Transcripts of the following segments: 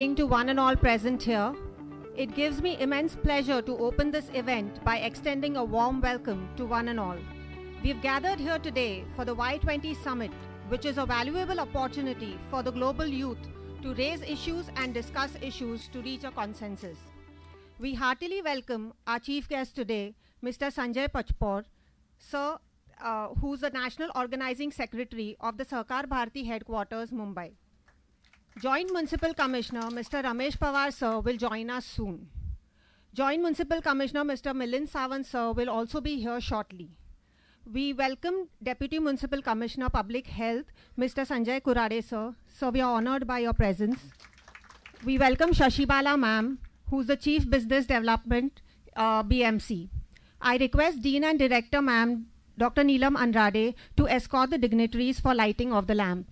To one and all present here, it gives me immense pleasure to open this event by extending a warm welcome to one and all. We've gathered here today for the Y20 Summit, which is a valuable opportunity for the global youth to raise issues and discuss issues to reach a consensus. We heartily welcome our chief guest today, Mr. Sanjay Pachpor, Sir, who's the National Organizing Secretary of the Sahakar Bharati Headquarters, Mumbai. Joint Municipal Commissioner Mr. Ramesh Pawar sir will join us soon. Joint Municipal Commissioner Mr. Milind Sawant sir will also be here shortly. We welcome Deputy Municipal Commissioner Public Health Mr. Sanjay Kurade sir. Sir, we are honored by your presence. We welcome Shashibala ma'am, who's the Chief Business Development BMC. I request Dean and Director ma'am Dr. Neelam Andrade to escort the dignitaries for lighting of the lamp.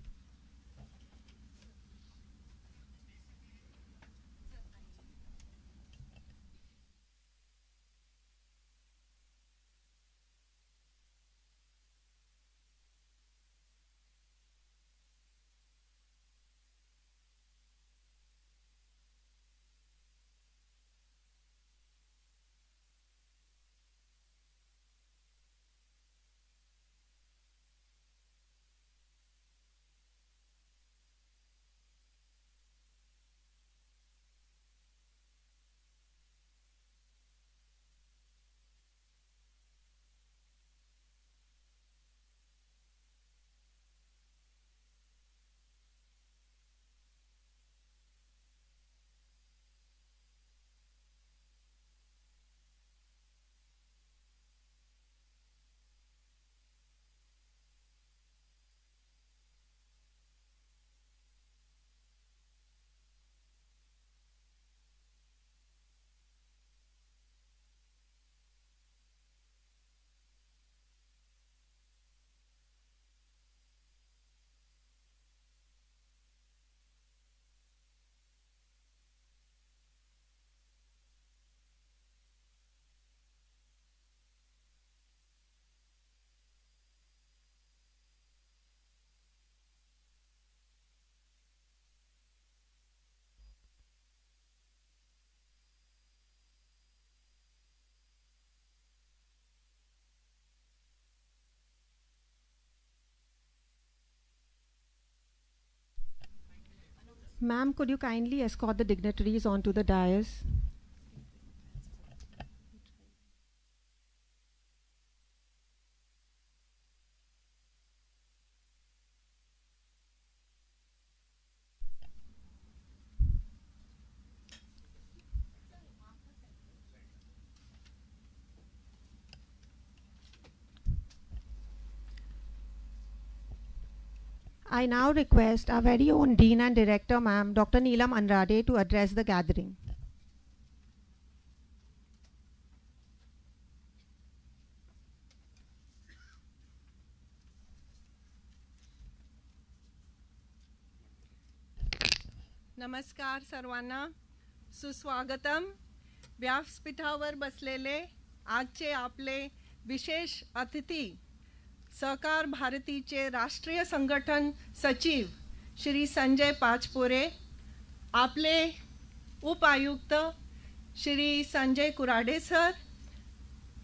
Ma'am, could you kindly escort the dignitaries onto the dais? I now request our very own Dean and Director ma'am Dr. Neelam Andrade to address the gathering. नमस्कार सर्वांना, सुस्वागतम. व्यासपीठावर बसलेले आजचे आपले विशेष अतिथी सहकार भारतीचे राष्ट्रीय संघटन सचिव श्री संजय पाचपोरे, आपले उपायुक्त श्री संजय कुराडे सर,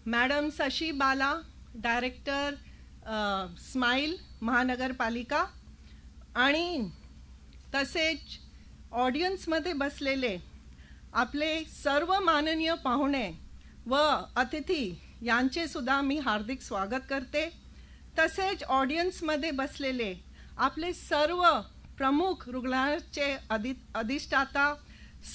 मॅडम शशी बाला, डायरेक्टर स्माइल महानगरपालिका, आणि तसेच ऑडियन्समध्ये बसलेले आपले सर्व माननीय पाहुणे व अतिथी यांचे सुद्धा मी हार्दिक स्वागत करते. तसेच ऑडियन्समध्ये बसलेले आपले सर्व प्रमुख रुग्णालयाचे अधिष्ठाता,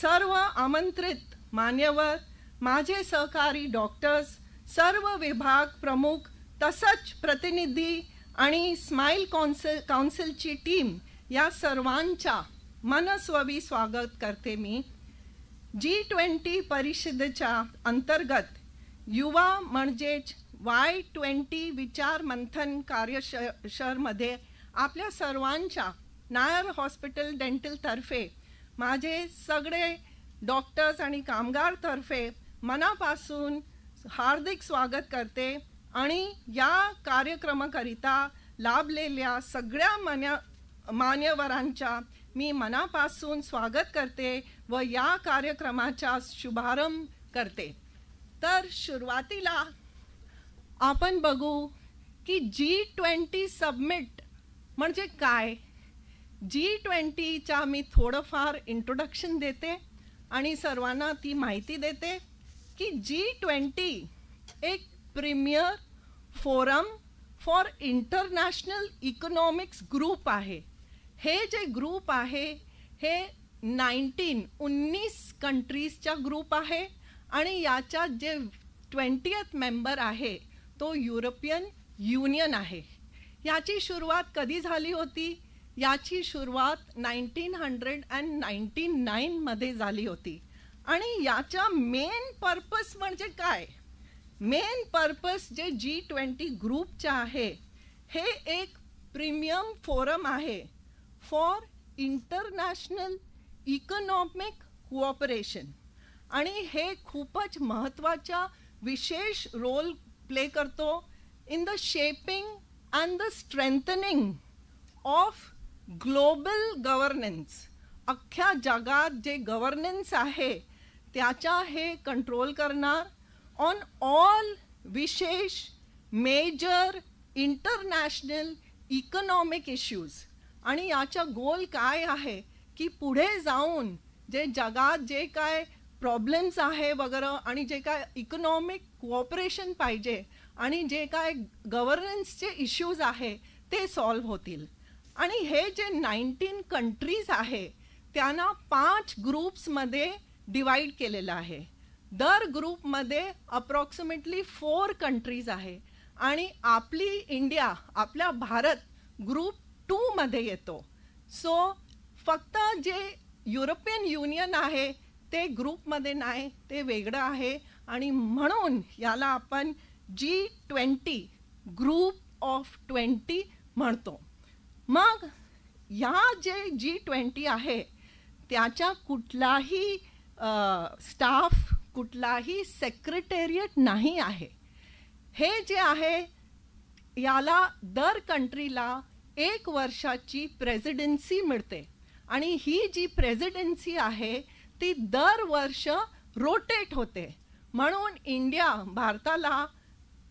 सर्व आमंत्रित मान्यवर, माझे सहकारी डॉक्टर्स, सर्व विभाग प्रमुख, तसंच प्रतिनिधी आणि स्माइल काउन्सिलची टीम, या सर्वांच्या मनस्वी स्वागत करते मी. G20 परिषदेच्या अंतर्गत युवा म्हणजेच Y20 विचार मंथन कार्यशाळेमध्ये आपल्या सर्वांच्या नायर हॉस्पिटल डेंटल तर्फे, माझे सगळे डॉक्टर्स आणि कामगार तर्फे मनापासून हार्दिक स्वागत करते. आणि या कार्यक्रमाकरिता लाभलेल्या सगळ्या मान्यवरांच्या मी मनापासून स्वागत करते व या कार्यक्रमाचा शुभारंभ करते. तर सुरुवातीला आपण बघू की G20 समिट म्हणजे काय. G20चा मी थोडंफार इंट्रोडक्शन देते आणि सर्वांना ती माहिती देते की G20 एक premier forum for international economics group आहे. हे जे ग्रुप आहे हे 19 कंट्रीजचा ग्रुप आहे आणि याचा जे 20th मेंबर आहे तो युरोपियन युनियन आहे. याची सुरुवात कधी झाली होती. याची सुरुवात 1999 मध्ये झाली होती आणि याचा मेन पर्पस म्हणजे काय. मेन पर्पस जे G20 ग्रुपचा आहे हे एक प्रीमियम फोरम आहे फॉर इंटरनॅशनल इकॉनॉमिक कोऑपरेशन आणि हे खूपच महत्त्वाचा विशेष रोल प्ले करतो in the shaping and the strengthening of global governance. अख्ख्या जगात जे गव्हर्नन्स आहे त्याचा हे कंट्रोल करणार ऑन ऑल विशेष मेजर इंटरनॅशनल इकॉनॉमिक इश्यूज. आणि याचा गोल काय आहे की पुढे जाऊन जे जगात जे काय प्रॉब्लेम्स आहे वगैरे आणि जे काय इकॉनॉमिक कोऑपरेशन पाहिजे आणि जे काय गव्हर्नन्सचे इश्यूज आहे ते सॉल्व्ह होतील. आणि हे जे 19 कंट्रीज आहे त्यांना 5 ग्रुप्समध्ये डिवाइड केलेलं आहे. दर ग्रुपमध्ये अप्रॉक्सिमेटली 4 कंट्रीज आहे आणि आपली इंडिया आपला भारत ग्रुप 2 मध्ये येतो. सो फक्त जे युरोपियन युनियन आहे ते ग्रुपमध्ये नाही, ते वेगळं आहे आणि म्हणून याला आपण G20 ग्रुप ऑफ 20 म्हणतो. मग या जे G20 आहे त्याचा कुठलाही स्टाफ कुठलाही सेक्रेटेरिएट नाही आहे. हे जे आहे याला दर कंट्रीला 1 वर्षाची प्रेसिडेन्सी मिळते आणि ही जी प्रेसिडेन्सी आहे ती दर वर्ष रोटेट होते. म्हणून इंडिया भारताला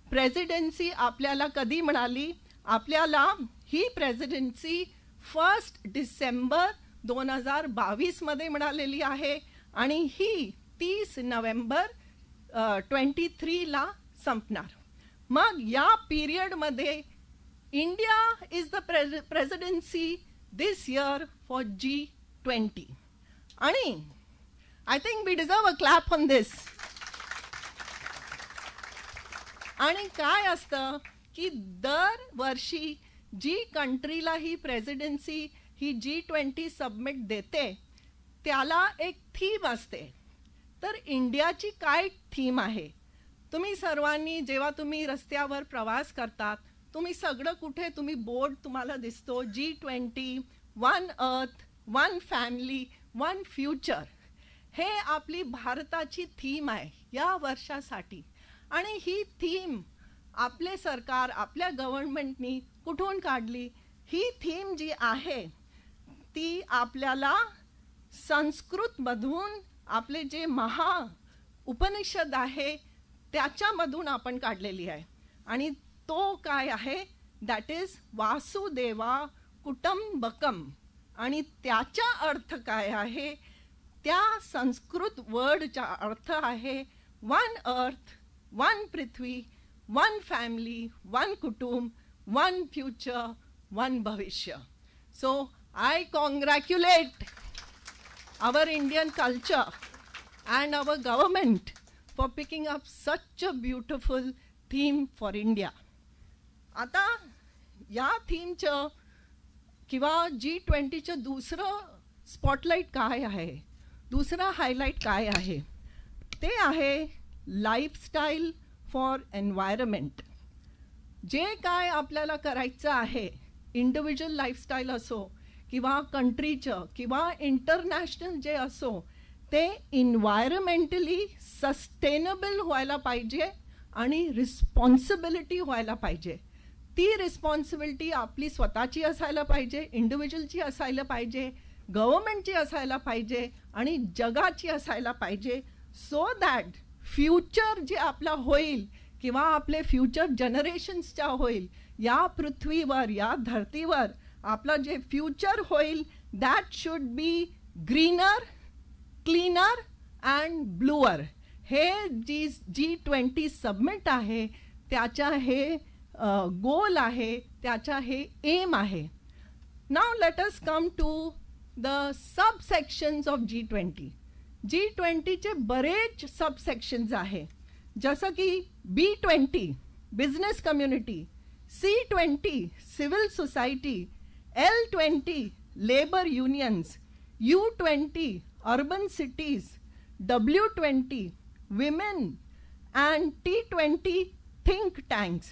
प्रेसिडेन्सी आपल्याला कधी मिळाली. आपल्याला ही प्रेसिडेन्सी 1 डिसेंबर 2022 मध्ये मिळालेली आहे आणि ही 30 नोव्हेंबर 23 ला संपणार. मग या पिरियडमध्ये India is the presidency this year for G20 आणि I think we deserve a clap on this. आणि काय असतं की दर वर्षी जी कंट्रीला ही प्रेसिडेन्सी ही G20 सबमिट देते त्याला एक थीम असते. तर इंडियाची काय थीम आहे. तुम्ही सर्वांनी जेव्हा तुम्ही रस्त्यावर प्रवास करतात तुम्ही सगळं कुठे तुम्ही बोर्ड तुम्हाला दिसतो G20 one earth one family one future. हे आपली भारताची थीम आहे या वर्षासाठी. आणि ही थीम आपले सरकार आपल्या गव्हर्नमेंटनी कुठून काढली. ही थीम जी आहे ती आपल्याला संस्कृतमधून आपले जे उपनिषद आहे त्याच्यामधून आपण काढलेली आहे. आणि तो काय आहे दॅट इज वासुदेवा कुटुंबकम. आणि त्याचा अर्थ काय आहे त्या संस्कृत वर्डचा अर्थ आहे वन अर्थ वन पृथ्वी वन फॅमिली वन कुटुंब वन फ्युचर वन भविष्य. सो I congratulate our Indian culture and our government for picking up such a beautiful theme for India. आता या थीमचं किंवा G20चं दुसरं स्पॉटलाईट काय आहे, दुसरा हायलाईट काय आहे ते आहे लाईफस्टाईल फॉर एन्व्हायरमेंट. जे काय आपल्याला करायचं आहे इंडिव्हिज्युअल लाईफस्टाईल असो किंवा कंट्रीचं किंवा इंटरनॅशनल जे असो ते इन्व्हायरमेंटली सस्टेनेबल व्हायला पाहिजे आणि रिस्पॉन्सिबिलिटी व्हायला पाहिजे. ती रिस्पॉन्सिबिलिटी आपली स्वतःची असायला पाहिजे, इंडिव्हिज्युअलची असायला पाहिजे. गव्हर्नमेंटची असायला पाहिजे आणि जगाची असायला पाहिजे, सो दॅट फ्युचर जे आपला होईल किंवा आपले फ्युचर जनरेशन्सच्या होईल, या पृथ्वीवर या धरतीवर आपलं जे फ्युचर होईल that should be greener, cleaner and bluer. हे G20 समिट आहे, त्याच्या हे गोल आहे, त्याच्या हे एम आहे. Now let us come to the subsections of G20. G20चे बरेच सबसेक्शन्स आहे, जसं की B20 business community, C20 civil society, L20 labour unions, U20 urban cities, W20 women and T20 think tanks.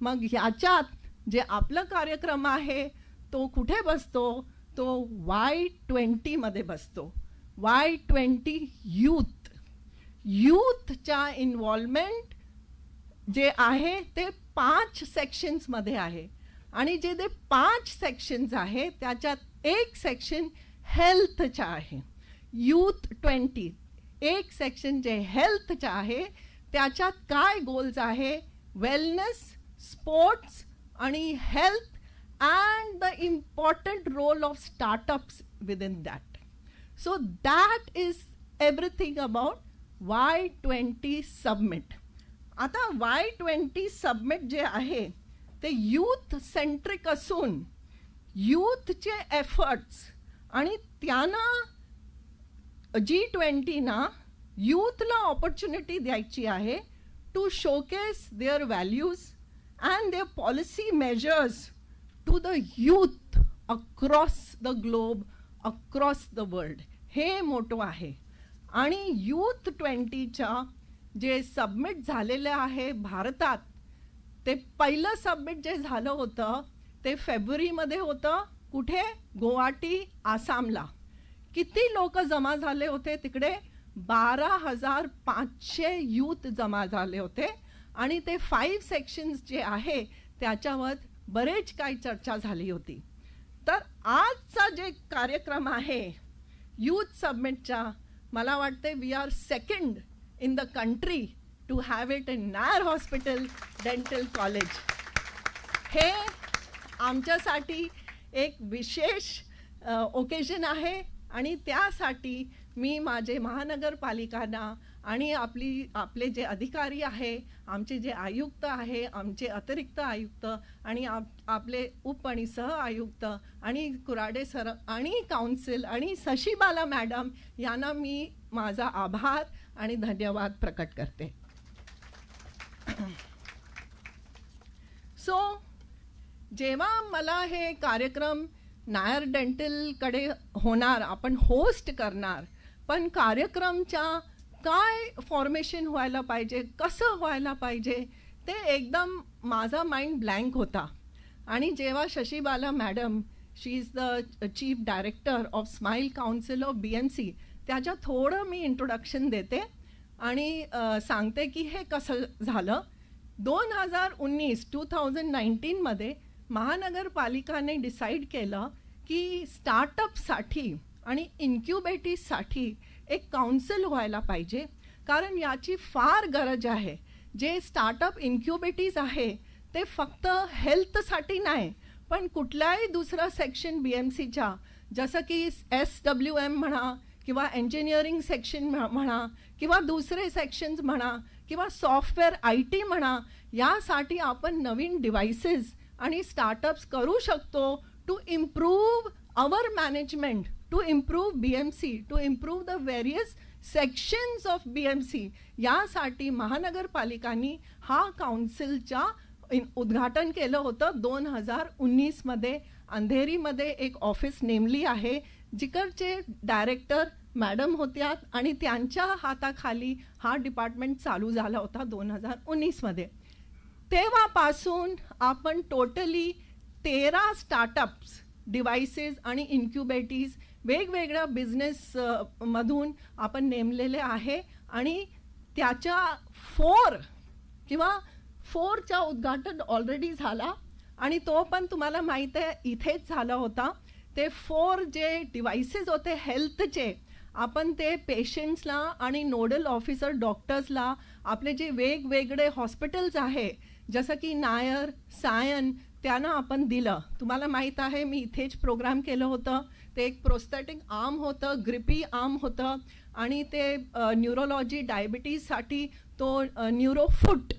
मग ह्याच्यात जे आपला कार्यक्रम आहे तो कुठे बसतो, तो Y20 बसतो. Y20 यूथच्या इन्व्हॉल्वमेंट जे आहे ते 5 सेक्शन्समध्ये आहे. आणि जे 5 सेक्शन्स आहे त्याच्यात एक सेक्शन हेल्थचं आहे. Y20 एक सेक्शन जे हेल्थचं आहे त्याच्यात काय गोल्स आहे, वेलनेस, स्पोर्ट्स आणि health and the important role of startups within that. So that is everything about Y20 summit. आता Y20 summit जे आहे ते youth centric असून youthचे efforts आणि त्यानं G20 ना youthला opportunity द्यायची आहे to showcase their values and their policy measures to the youth across the globe, across the world. हे मोठं आहे. आणि Y20च्या जे सबमिट झालेलं आहे भारतात, ते पहिलं सबमिट जे झालं होतं ते फेब्रुवारीमध्ये होतं. कुठे? गुवाहाटी, आसामला. किती लोक जमा झाले होते तिकडे? 12,500 यूथ जमा झाले होते. आणि ते 5 सेक्शन्स जे आहे त्याच्यावर बरेच काही चर्चा झाली होती. तर आजचा जे कार्यक्रम आहे यूथ समिटचा, मला वाटते we are second in the country to have it in Nair hospital dental college. हे आमच्यासाठी एक विशेष ओकेजन आहे आणि त्यासाठी मी माझे महानगरपालिकांना आणि आपले जे अधिकारी आहे, आमचे जे आयुक्त आहे, आमचे अतिरिक्त आयुक्त आणि आपले उप आणि सह आयुक्त आणि कुराडे सर आणि काउन्सिल आणि शशीबाला मॅडम यांना मी माझा आभार आणि धन्यवाद प्रकट करते. सो जेव्हा मला हे कार्यक्रम नायर डेंटलकडे होणार, आपण होस्ट करणार, पण कार्यक्रमच्या काय फॉर्मेशन व्हायला पाहिजे, कसं व्हायला पाहिजे, ते एकदम माझा माइंड ब्लँक होता. आणि जेव्हा Shashibala madam, she is the chief director of smile council of BMC, त्याच्या थोडं मी इंट्रोडक्शन देते आणि सांगते की हे कसं झालं. 2019 महानगरपालिकाने डिसाईड केलं की स्टार्टअपसाठी आणि इन्क्युबेटीजसाठी एक काउन्सिल व्हायला पाहिजे, कारण याची फार गरज आहे. जे स्टार्टअप इन्क्युबेटीज आहे ते फक्त हेल्थसाठी नाही, पण कुठल्याही दुसरं सेक्शन BMCच्या, जसं की SWM म्हणा किंवा इंजिनिअरिंग सेक्शन म्हणा किंवा दुसरे सेक्शन्स म्हणा किंवा सॉफ्टवेअर IT म्हणा, यासाठी आपण नवीन डिव्हाइसेस आणि स्टार्टअप्स करू शकतो to improve our management, to improve BMC, to improve the various sections of BMC. यासाठी महानगरपालिकांनी हा काउन्सिलच्या उद्घाटन केलं होतं 2019 अंधेरीमध्ये एक ऑफिस नेमली आहे, जिकडचे डायरेक्टर मॅडम होत्या आणि त्यांच्या हाताखाली हा डिपार्टमेंट चालू झाला होता 2019. तेव्हापासून आपण टोटली 13 स्टार्टअप्स, डिव्हाइसेस आणि इन्क्युबेटीज वेगवेगळ्या बिझनेस मधून आपण नेमलेले आहे. आणि त्याच्या 4च्या उद्घाटन ऑलरेडी झाला आणि तो पण तुम्हाला माहीत आहे इथेच झाला होता. ते 4 जे डिव्हाइसेस होते हेल्थचे, आपण ते पेशंट्सला आणि नोडल ऑफिसर डॉक्टर्सला आपले जे वेगवेगळे हॉस्पिटल्स आहे जसं की नायर, सायन, त्यांना आपण दिलं. तुम्हाला माहीत आहे मी इथेच प्रोग्राम केलं होतं. ते एक प्रोस्थेटिक आर्म होतं, ग्रिपी आर्म होतं आणि ते न्यूरोलॉजी डायबिटीजसाठी तो न्यूरोफुट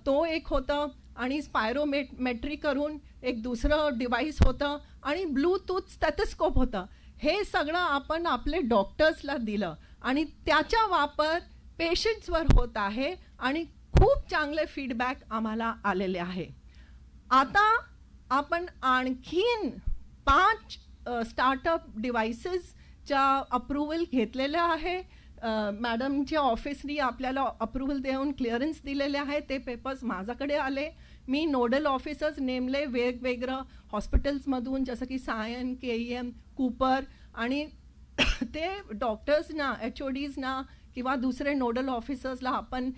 तो एक होतं आणि स्पायरोमेट्री करून एक दुसरं डिव्हाइस होतं आणि ब्लूटूथ स्टेथोस्कोप होतं. हे सगळं आपण आपले डॉक्टर्सला दिलं आणि त्याचा वापर पेशंट्सवर होत आहे आणि खूप चांगले फीडबॅक आम्हाला आलेले आहे. आता आपण आणखीन 5 स्टार्टअप डिव्हाइसेसच्या अप्रूव्हल घेतलेल्या आहे. मॅडमच्या ऑफिसनी आपल्याला अप्रूव्हल देऊन क्लिअरन्स दिलेले आहे. ते पेपर्स माझ्याकडे आले. मी नोडल ऑफिसर्स नेमले वेगवेगळं हॉस्पिटल्समधून जसं की सायन, KEM, कूपर आणि ते डॉक्टर्सना, HODsना किंवा दुसरे नोडल ऑफिसर्सला आपण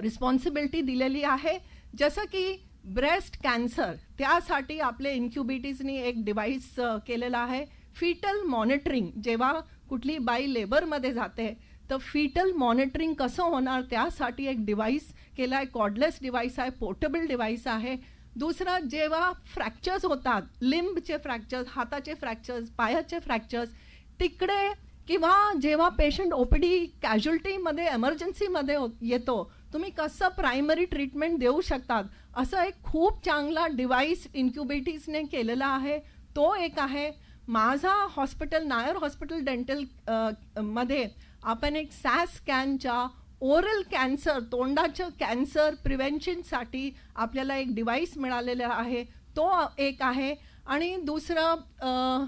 रिस्पॉन्सिबिलिटी दिलेली आहे. जसं की ब्रेस्ट कॅन्सर त्यासाठी आपले इन्क्युबेटर्सनी एक डिव्हाइस केलेला आहे. फिटल मॉनिटरिंग, जेव्हा कुठली बाई लेबरमध्ये जाते तर फिटल मॉनिटरिंग कसं होणार त्यासाठी एक डिव्हाइस केला आहे. कॉर्डलेस डिव्हाइस आहे, पोर्टेबल डिव्हाइस आहे. दुसरं, जेव्हा फ्रॅक्चर्स होतात, लिंबचे फ्रॅक्चर्स, हाताचे फ्रॅक्चर्स, पायाचे फ्रॅक्चर्स, तिकडे किंवा जेव्हा पेशंट OPD कॅज्युअल्टीमध्ये एमर्जन्सीमध्ये येतो, तुम्ही कसं प्रायमरी ट्रीटमेंट देऊ शकतात असं एक खूप चांगला डिव्हाइस इन्क्युबेटर्सने केलेला आहे. तो एक आहे. माझा हॉस्पिटल, नायर हॉस्पिटल डेंटल मध्ये आपण एक SAS स्कॅनच्या ओरल कॅन्सर, तोंडाचं कॅन्सर प्रिव्हेन्शनसाठी आपल्याला एक डिव्हाइस मिळालेला आहे. तो एक आहे. आणि दुसरं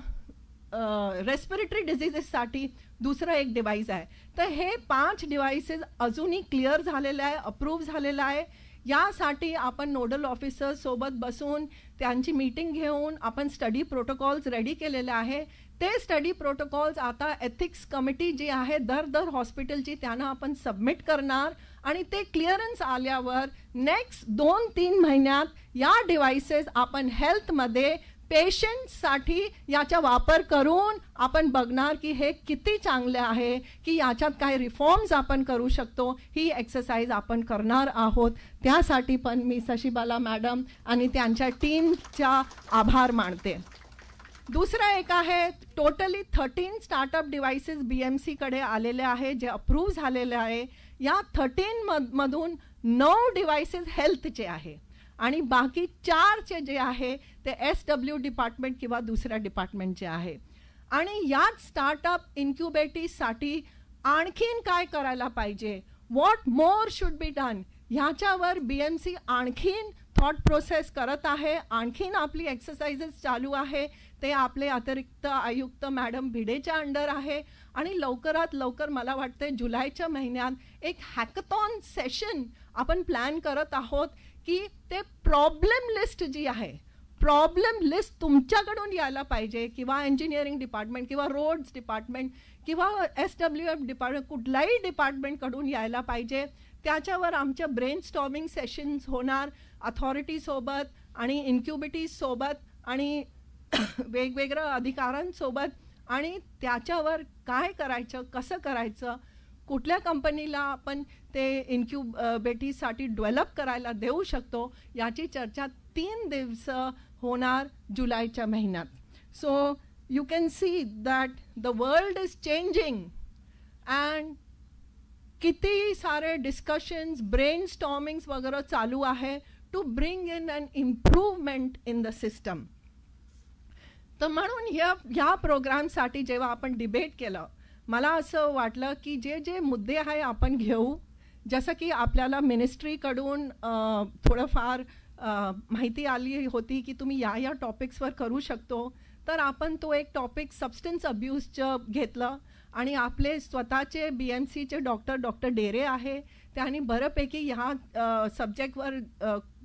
रेस्पिरेटरी डिझिजेससाठी दुसरं एक डिव्हाइस आहे. तर हे 5 डिव्हाइसेस अजूनही क्लिअर झालेले आहे, अप्रूव्ह झालेलं आहे. यासाठी आपण नोडल ऑफिसर्स सोबत बसून त्यांची मीटिंग घेऊन आपण स्टडी प्रोटोकॉल्स रेडी केलेले आहे. ते स्टडी प्रोटोकॉल्स आता एथिक्स कमिटी जी आहे दर हॉस्पिटलची त्यांना आपण सबमिट करणार आणि ते क्लिअरन्स आल्यावर नेक्स्ट 2-3 महिन्यात या डिव्हाइसेस आपण हेल्थमध्ये पेशंट्ससाठी याचा वापर करून आपण बघणार की हे किती चांगले आहे, की याच्यात काय रिफॉर्म्स आपण करू शकतो. ही एक्सरसाइज आपण करणार आहोत. त्यासाठी पण मी शशिबाला मॅडम आणि त्यांच्या टीमचा आभार मानते. दुसरं एक आहे, टोटली 13 स्टार्टअप डिव्हाइसेस BMCकडे आलेले आहे जे अप्रूव्ह झालेले आहे. या 13 मधून 9 डिव्हाइसेस हेल्थचे आहे आणि बाकी 4चे जे आहे ते SW डिपार्टमेंट किंवा दुसऱ्या डिपार्टमेंटचे आहे. आणि याच स्टार्टअप इन्क्युबेटर्ससाठी आणखीन काय करायला पाहिजे, what more should be done, ह्याच्यावर BMC आणखीन थॉट प्रोसेस करत आहे. आणखीन आपली एक्सरसाइजेस चालू आहे. ते आपले अतिरिक्त आयुक्त मॅडम भिडेच्या अंडर आहे. आणि लवकरात लवकर मला वाटते जुलैच्या महिन्यात एक हॅकथॉन सेशन आपण प्लॅन करत आहोत की ते प्रॉब्लेम लिस्ट जी आहे, प्रॉब्लेम लिस्ट तुमच्याकडून यायला पाहिजे किंवा इंजिनिअरिंग डिपार्टमेंट किंवा रोड्स डिपार्टमेंट किंवा SWF डिपार्टमेंट, कुठल्याही डिपार्टमेंटकडून यायला पाहिजे. त्याच्यावर आमच्या ब्रेनस्टॉर्मिंग सेशन्स होणार अथॉरिटीसोबत आणि इन्क्युबेटर्ससोबत आणि वेगवेगळ्या अधिकाऱ्यांसोबत. आणि त्याच्यावर काय करायचं, कसं करायचं, कुठल्या कंपनीला आपण ते इन्क्युबेटर्ससाठी डेव्हलप करायला देऊ शकतो, याची चर्चा 3 दिवस होणार जुलैच्या महिन्यात. So you can see that the world is changing and किती सारे डिस्कशन्स, ब्रेनस्टॉर्मिंग्स वगैरे चालू आहे to bring in an improvement in the system. तर म्हणून ह्या प्रोग्रामसाठी जेव्हा आपण डिबेट केलं, मला असं वाटलं की जे मुद्दे आहे आपण घेऊ. जसं की आपल्याला मिनिस्ट्रीकडून थोडंफार माहिती आली होती की तुम्ही या टॉपिक्सवर करू शकतो. तर आपण तो एक टॉपिक सबस्टन्स अब्यूजचं घेतलं आणि आपले स्वतःचे BMCचे डॉक्टर डेरे आहे, त्यांनी बऱ्यापैकी ह्या सब्जेक्टवर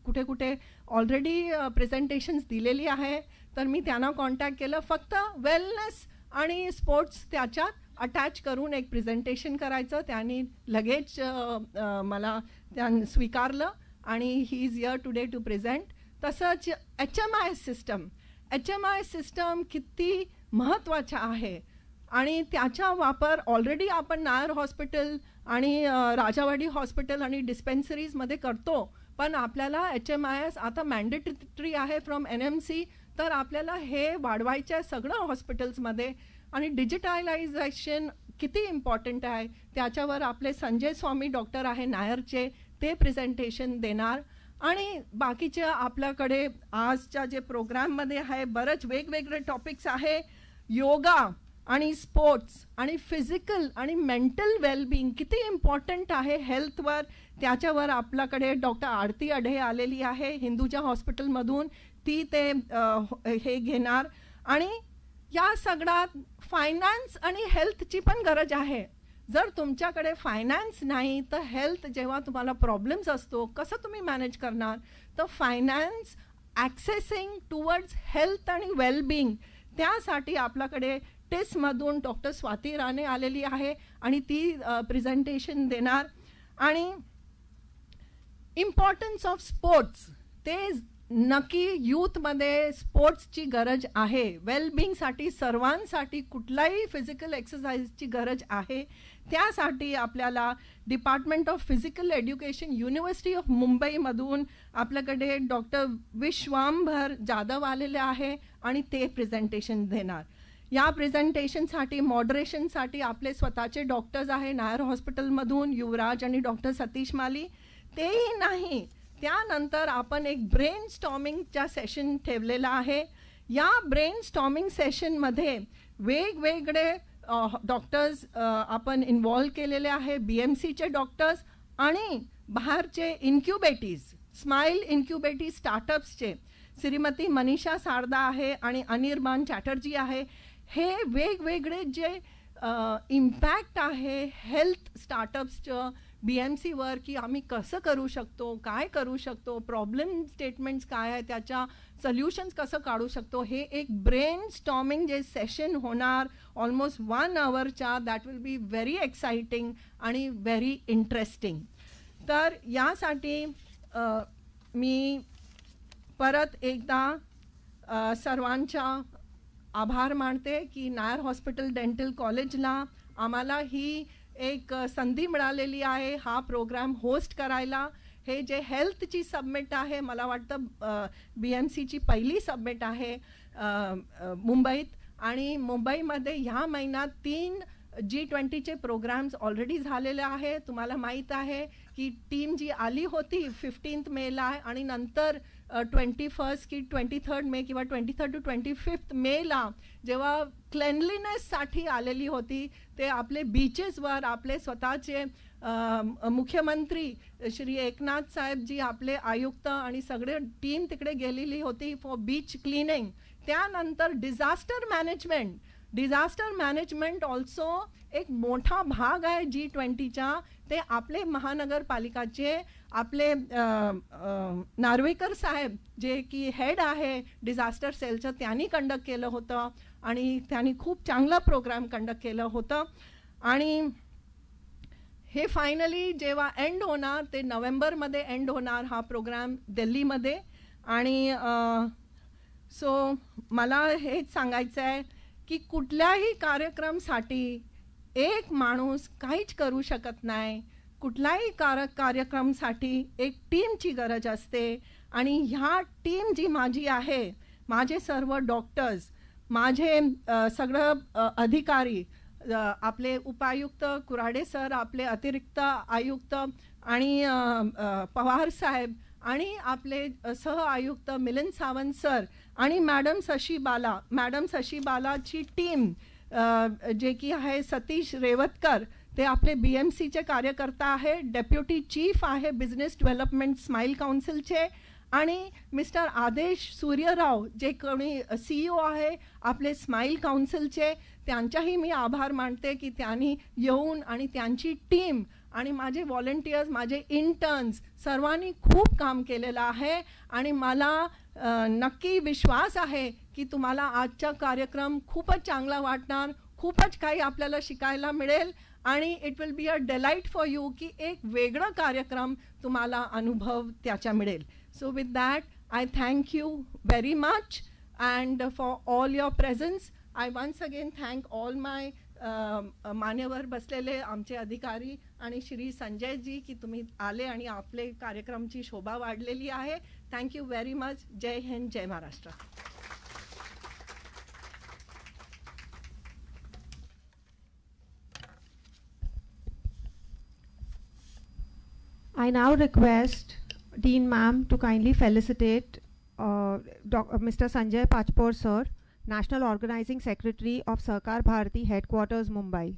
कुठे कुठे ऑलरेडी प्रेझेंटेशन्स दिलेली आहे. तर मी त्यांना कॉन्टॅक्ट केलं. फक्त वेलनेस आणि स्पोर्ट्स त्याच्यात अटॅच करून एक प्रेझेंटेशन करायचं. त्यांनी लगेच मला स्वीकारलं आणि he is here today to present. तसंच HMIS सिस्टम, HMI सिस्टम किती महत्त्वाचा आहे आणि त्याचा वापर ऑलरेडी आपण नायर हॉस्पिटल आणि राजावाडी हॉस्पिटल आणि डिस्पेन्सरीजमध्ये करतो, पण आपल्याला HMIS आता मॅन्डेटरी आहे फ्रॉम NMC, तर आपल्याला हे वाढवायचं आहे सगळं हॉस्पिटल्समध्ये. आणि डिजिटलायझेशन किती इम्पॉर्टंट आहे त्याच्यावर आपले संजय स्वामी डॉक्टर आहे नायरचे, ते प्रेझेंटेशन देणार. आणि बाकीचे आपल्याकडे आजच्या जे प्रोग्राममध्ये आहे बरेच वेगवेगळे टॉपिक्स आहे. योगा आणि स्पोर्ट्स आणि फिजिकल आणि मेंटल वेलबिंग किती इम्पॉर्टंट आहे हेल्थवर, त्याच्यावर आपल्याकडे डॉक्टर आरती अढे आलेली आहे हिंदूजा हॉस्पिटलमधून, ती ते हे घेणार. आणि या सगळ्यात फायनान्स आणि हेल्थची पण गरज आहे. जर तुमच्याकडे फायनान्स नाही तर हेल्थ जेव्हा तुम्हाला प्रॉब्लेम्स असतो कसं तुम्ही मॅनेज करणार. तर फायनान्स ॲक्सेसिंग टुवर्ड्स हेल्थ आणि वेलबिंग, त्यासाठी आपल्याकडे टेस्टमधून डॉक्टर स्वाती राणे आलेली आहे आणि ती प्रेझेंटेशन देणार. आणि इम्पॉर्टन्स ऑफ स्पोर्ट्स, ते नक्की यूथमध्ये स्पोर्ट्सची गरज आहे. वेलबिंगसाठी सर्वांसाठी कुठलाही फिजिकल एक्सरसाइजची गरज आहे. त्यासाठी आपल्याला department of physical education university of मुंबईमधून आपल्याकडे डॉक्टर विश्वांभर जाधव आलेले आहे आणि ते प्रेझेंटेशन देणार. या प्रेझेंटेशनसाठी मॉडरेशनसाठी आपले स्वतःचे डॉक्टर्स आहे नायर हॉस्पिटलमधून, युवराज आणि डॉक्टर सतीश माली. तेही नाही, त्यानंतर आपण एक ब्रेन स्टॉर्मिंगचा सेशन ठेवलेला आहे. या ब्रेन स्टॉर्मिंग सेशनमध्ये वेगवेगळे डॉक्टर्स आपण इन्व्हॉल्व केलेले आहे, BMCचे डॉक्टर्स आणि बाहेरचे इन्क्युबेटीज, स्माइल इन्क्युबेटी स्टार्टअप्सचे श्रीमती मनीषा सारदा आहे आणि अनिर्बान चॅटर्जी आहे. हे वेगवेगळे जे इम्पॅक्ट आहे हेल्थ स्टार्टअप्सचं BMCवर, की आम्ही कसं करू शकतो, काय करू शकतो, प्रॉब्लेम स्टेटमेंट्स काय आहे, त्याच्या सोल्युशन्स कसं काढू शकतो, हे एक ब्रेन स्टॉर्मिंग जे सेशन होणार ऑलमोस्ट 1 आवरच्या, that will be very exciting आणि व्हेरी इंटरेस्टिंग. तर यासाठी मी परत एकदा सर्वांच्या आभार मानते की नायर हॉस्पिटल डेंटल कॉलेजला आम्हाला ही एक संधी मिळालेली आहे हा प्रोग्राम होस्ट करायला. हे जे हेल्थची सबमिट आहे, मला वाटतं BMCची पहिली सबमिट आहे मुंबईत. आणि मुंबईमध्ये ह्या महिन्यात 3 G20चे प्रोग्राम्स ऑलरेडी झालेले आहे. तुम्हाला माहीत आहे की टीम जी आली होती 15 मेला आणि नंतर 21 की 23 मे किंवा 23 to 25 मेला जेव्हा क्लेनलीनेससाठी आलेली होती, ते आपले बीचेसवर आपले स्वतःचे मुख्यमंत्री श्री एकनाथ साहेबजी, आपले आयुक्त आणि सगळे टीम तिकडे गेलेली होती फॉर बीच क्लीनिंग. त्यानंतर डिझास्टर मॅनेजमेंट ऑल्सो एक मोठा भाग आहे G20चा. ते आपले महानगरपालिकाचे आपले नार्वेकर साहेब जे की हेड आहे डिझास्टर सेलचं, त्यांनी कंडक्ट केलं होतं आणि त्यांनी खूप चांगला प्रोग्राम कंडक्ट केलं होतं. आणि हे फायनली जेव्हा एंड होणार ते नोव्हेंबरमध्ये एंड होणार हा प्रोग्राम दिल्लीमध्ये. आणि सो मला हेच सांगायचं आहे की कुठल्याही कार्यक्रमसाठी एक माणूस काहीच करू शकत नाही. कुठल्याही कार्यक्रमसाठी एक टीमची गरज असते. आणि ह्या टीम जी माझी आहे, माझे सर्व डॉक्टर्स, माझे सगळं अधिकारी, आपले उपायुक्त कुराडे सर, आपले अतिरिक्त आयुक्त आणि पवार साहेब आणि आपले सह आयुक्त मिलिंद सावंत सर आणि मॅडम शशीबालाची टीम जे की आहे सतीश रेवतकर, ते आपले BMCचे कार्यकर्ता आहे, डेप्युटी चीफ आहे बिझनेस डेव्हलपमेंट स्माइल काउन्सिलचे, आणि मिस्टर आदेश सूर्यराव जे कोणी CEO आहे आपले स्माइल काउन्सिलचे. त्यांचाही मी आभार मानते की त्यांनी येऊन आणि त्यांची टीम आणि माझे व्हॉलंटियर्स, माझे इंटर्न्स सर्वांनी खूप काम केलेलं आहे. आणि मला नक्की विश्वास आहे की तुम्हाला आजचा कार्यक्रम खूपच चांगला वाटणार, खूपच काही आपल्याला शिकायला मिळेल आणि it will be a delight for you की एक वेगळा कार्यक्रम तुम्हाला अनुभव त्याचा मिळेल. So with that I thank you very much. and for all your presence. I once again thank all my मान्यवर बसलेले आमचे अधिकारी आणि श्री संजयजी की तुम्ही आले आणि आपले कार्यक्रमची शोभा वाढलेली आहे. Thank you very much. जय हिंद, जय Maharashtra. I now request Dean Ma'am to kindly felicitate Mr. Sanjay Pachpor Sir, National Organizing Secretary of Sarkar Bharati Headquarters, Mumbai.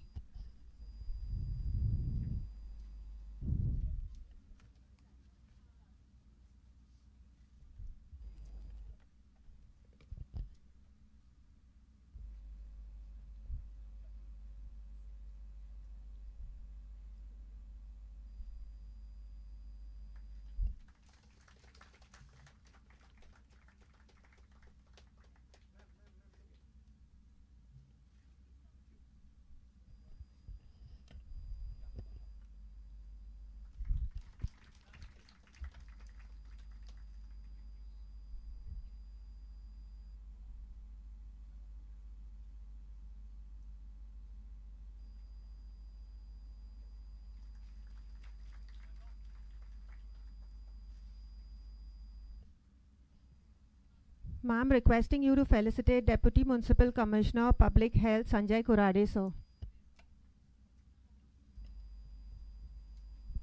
Ma'am, requesting you to felicitate Deputy Municipal Commissioner Public Health Sanjay Kurade sir.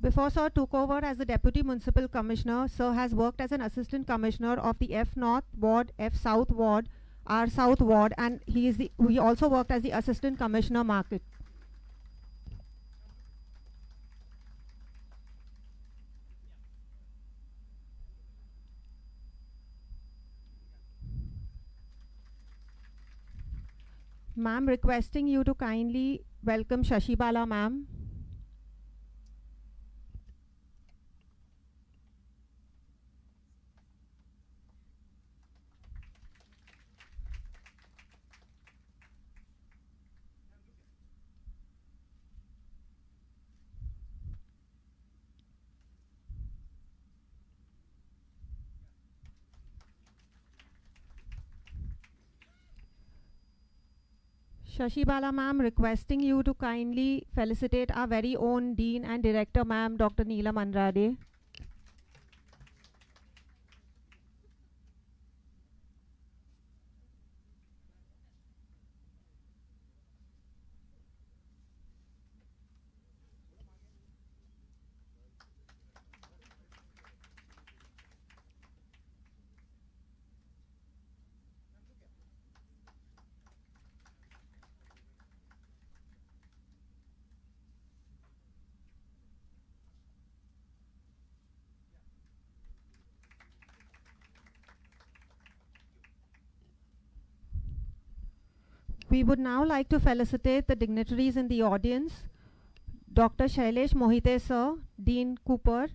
Before sir took over as the Deputy Municipal Commissioner, sir has worked as an Assistant Commissioner of the F North Ward, F South Ward, R South Ward, and he also worked as the Assistant Commissioner Market. Ma'am, requesting you to kindly welcome Shashibala ma'am. Shashibala ma'am, requesting you to kindly felicitate our very own Dean and Director ma'am, Dr. Neelam Andrade. We would now like to felicitate the dignitaries in the audience. Dr. Shailesh Mohite sir, Dean Cooper.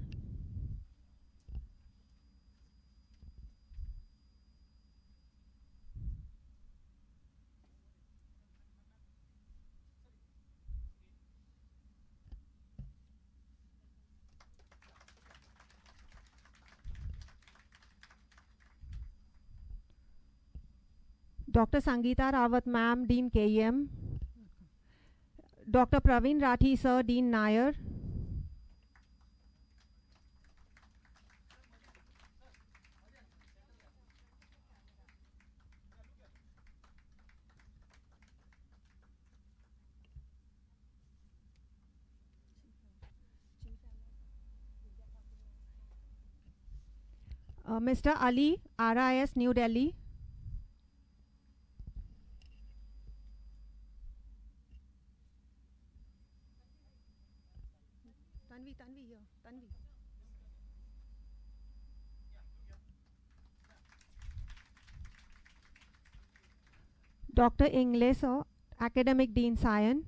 Dr. Sangeeta Rawat ma'am, Dean KEM. Dr. Praveen Rathi sir, Dean Nair. Mr. Ali, RIS, New Delhi. Tanvi here, Tanvi. Dr. Ingle sir, Academic Dean Sion.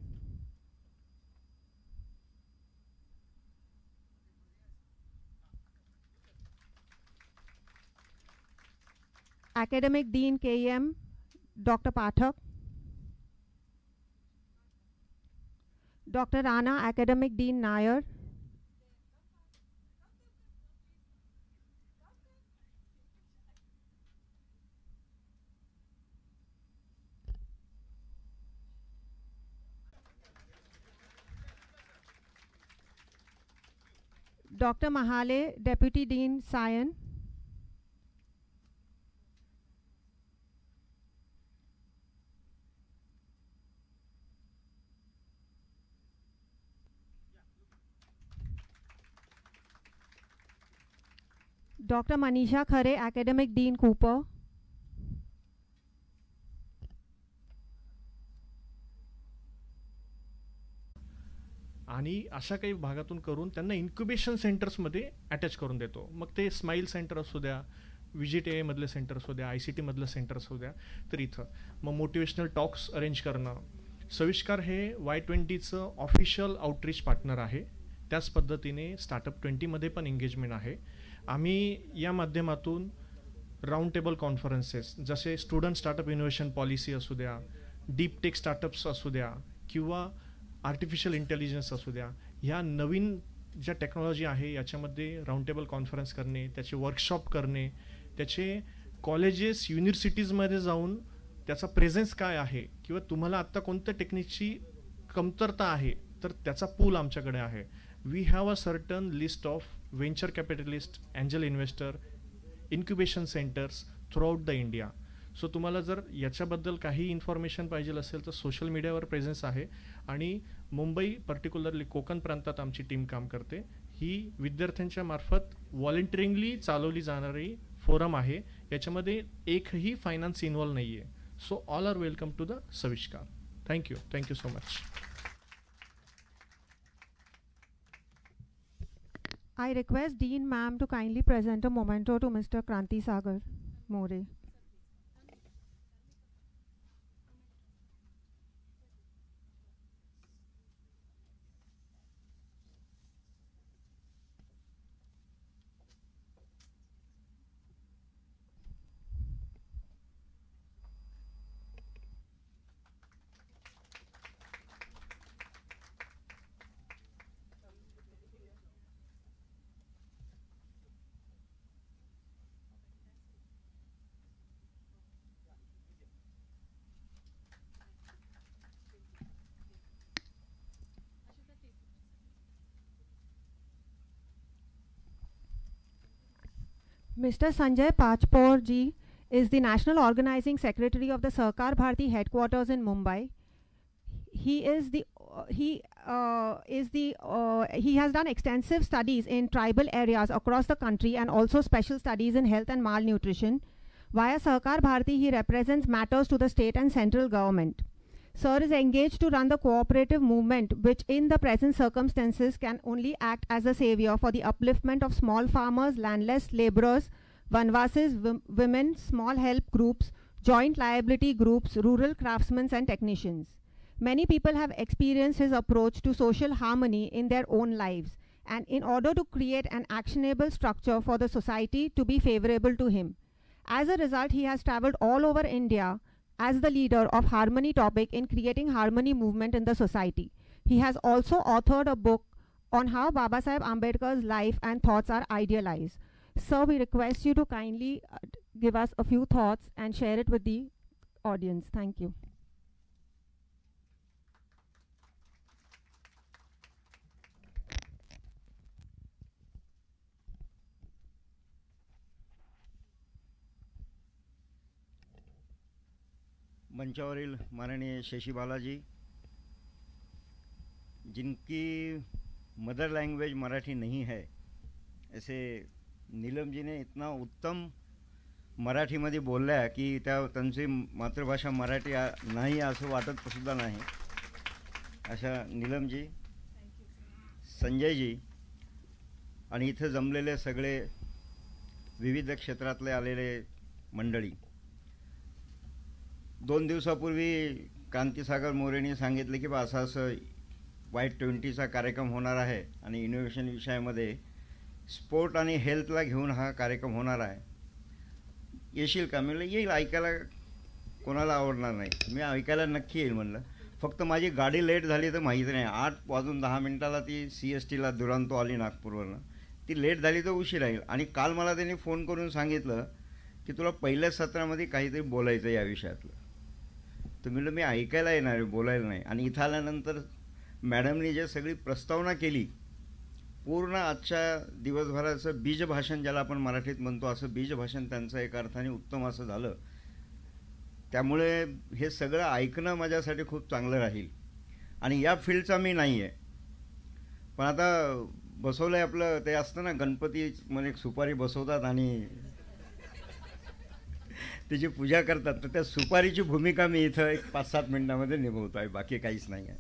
Academic Dean KEM, Dr. Pathak. Dr. Rana, Academic Dean Nair. Dr. Mahale, Deputy Dean, Sion. Dr. Manisha Khare, Academic Dean, Cooper. आणि अशा काही भागातून करून त्यांना incubation सेंटर्समध्ये attach करून देतो. मग ते smile centre असू द्या, VGTA मधले सेंटर असू द्या, ICT मधलं सेंटर असू द्या, तर इथं मग मोटिवेशनल टॉक्स अरेंज करणं. सविष्कार हे Y20चं ऑफिशियल आउटरीच पार्टनर आहे. त्याच पद्धतीने स्टार्टअप 20मध्ये पण एंगेजमेंट आहे. आम्ही या माध्यमातून राऊंड टेबल कॉन्फरन्सेस जसे स्टुडंट स्टार्टअप इनोव्हेशन पॉलिसी असू द्या, डीप टेक स्टार्टअप्स असू द्या, किंवा आर्टिफिशियल इंटेलिजन्स असू द्या, ह्या नवीन ज्या टेक्नॉलॉजी आहे याच्यामध्ये राऊंड टेबल कॉन्फरन्स करणे, त्याचे वर्कशॉप करणे, त्याचे कॉलेजेस युनिव्हर्सिटीजमध्ये जाऊन त्याचा प्रेझेन्स काय आहे किंवा तुम्हाला आत्ता कोणत्या टेक्निकची कमतरता आहे तर त्याचा पूल आमच्याकडे आहे. We have a certain list of venture capitalist, angel investor, incubation centres throughout the India. So तुम्हाला जर याच्याबद्दल काही इन्फॉर्मेशन पाहिजे असेल तर सोशल मीडियावर प्रेझेन्स आहे. आणि मुंबई पर्टिक्युलरली कोकण प्रांतात आमची टीम काम करते. ही विद्यार्थ्यांच्या मार्फत व्हॉलंटिअरिंगली चालवली जाणारी फोरम आहे. याच्यामध्ये एकही फायनान्स इन्व्हॉल्व नाही आहे. So all are welcome to the Savishkar. Thank you so much. I request Dean Ma'am to kindly present a memento to Mr. Kranti Sagar More. Mr. Sanjay Pachpor ji is the National Organizing Secretary of the Sarkar Bharti headquarters in Mumbai. He has done extensive studies in tribal areas across the country and also special studies in health and malnutrition. Via Sarkar Bharti, he represents matters to the state and central government. Sir is engaged to run the cooperative movement, which in the present circumstances can only act as a savior for the upliftment of small farmers, landless laborers, vanvasis, women, small help groups, joint liability groups, rural craftsmen and technicians. Many people have experienced his approach to social harmony in their own lives, and in order to create an actionable structure for the society to be favorable to him. As a result, he has traveled all over India as the leader of Harmony topic in creating harmony movement in the society. He has also authored a book on how Baba Saheb Ambedkar's life and thoughts are idealized. Sir, we request you to kindly give us a few thoughts and share it with the audience. Thank you. मंचावरील माननीय शशि बालाजी, जिनकी mother language Marathi नहीं है, ऐसे नीलम जी ने इतना उत्तम मराठी मध्ये बोलल्या की त्यांची मातृभाषा मराठी नाही असं वाटत सुद्धा नाही. अशा नीलम जी, संजय जी आणि इथे जमलेले सगळे विविध क्षेत्रातले आलेले मंडळी. 2 दिवसापूर्वी क्रांतीसागर मोरेंनी सांगितले की असं असं Y20चा कार्यक्रम होणार आहे आणि इनोव्हेशन विषयामध्ये स्पोर्ट आणि हेल्थला घेऊन हा कार्यक्रम होणार आहे. येशील का? म्हणलं येईल. ऐकायला कोणाला आवडणार नाही? मी ऐकायला नक्की येईल म्हणलं. फक्त माझी गाडी लेट झाली तर माहीत नाही. 8:10 ती CSTला दुरांतो आली नागपूरवरनं. ती लेट झाली तर उशीर राहील. आणि काल मला त्यांनी फोन करून सांगितलं की तुला पहिल्या सत्रामध्ये काहीतरी बोलायचं या विषयातलं. तर म्हणलं मी ऐकायला येणार आहे, बोलायला नाही. आणि इथं आल्यानंतर मॅडमनी जे सगळी प्रस्तावना केली पूर्ण आजच्या दिवसभराचं बीजभाषण ज्याला आपण मराठीत म्हणतो असं बीजभाषण त्यांचं एका अर्थाने उत्तम असं झालं. त्यामुळे हे सगळं ऐकणं माझ्यासाठी खूप चांगलं राहील. आणि या फील्डचा मी नाही आहे, पण आता बसवलं आहे आपलं ते असतं ना, गणपती मध्ये एक सुपारी बसवतात आणि त्याची पूजा करतात, तर त्या सुपारीची भूमिका मी इथं एक 5-7 मिनिटांमध्ये निभवतो आहे, बाकी काहीच नाही आहे.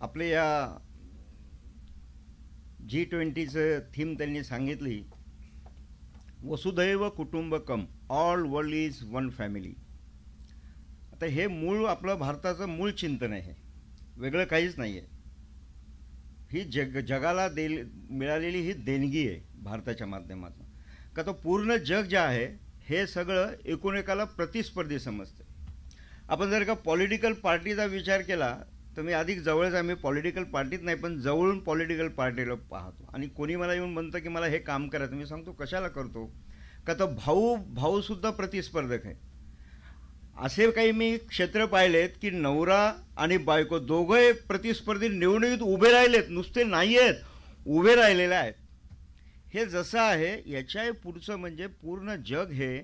आपले या G20चं थीम त्यांनी सांगितली, वसुधैव कुटुंबकम, all world is one family. आता हे मूळ आपलं भारताचं मूळ चिंतन आहे, वेगळं काहीच नाही आहे. ही जगाला मिळालेली ही देणगी आहे भारताच्या माध्यमातून. का तो पूर्ण जग जे आहे हे सगळं एकूण एकाला प्रतिस्पर्धी समजतं. आपण जर का पॉलिटिकल पार्टीचा विचार केला तर मी अधिक जवळच आहे, मी पॉलिटिकल पार्टीत नाही पण जवळून पॉलिटिकल पार्टीला पाहतो. आणि कोणी मला येऊन म्हणतं की मला हे काम करायचं, मी सांगतो कशाला करतो, का तर भाऊसुद्धा प्रतिस्पर्धक आहे. असे काही मी क्षेत्र पाहिलेत की नवरा आणि बायको दोघे प्रतिस्पर्धी निवडणुकीत उभे राहिलेत, नुसते नाही आहेत, उभे राहिलेले आहेत. हे जसं आहे याच्या पुढचं म्हणजे पूर्ण जग हे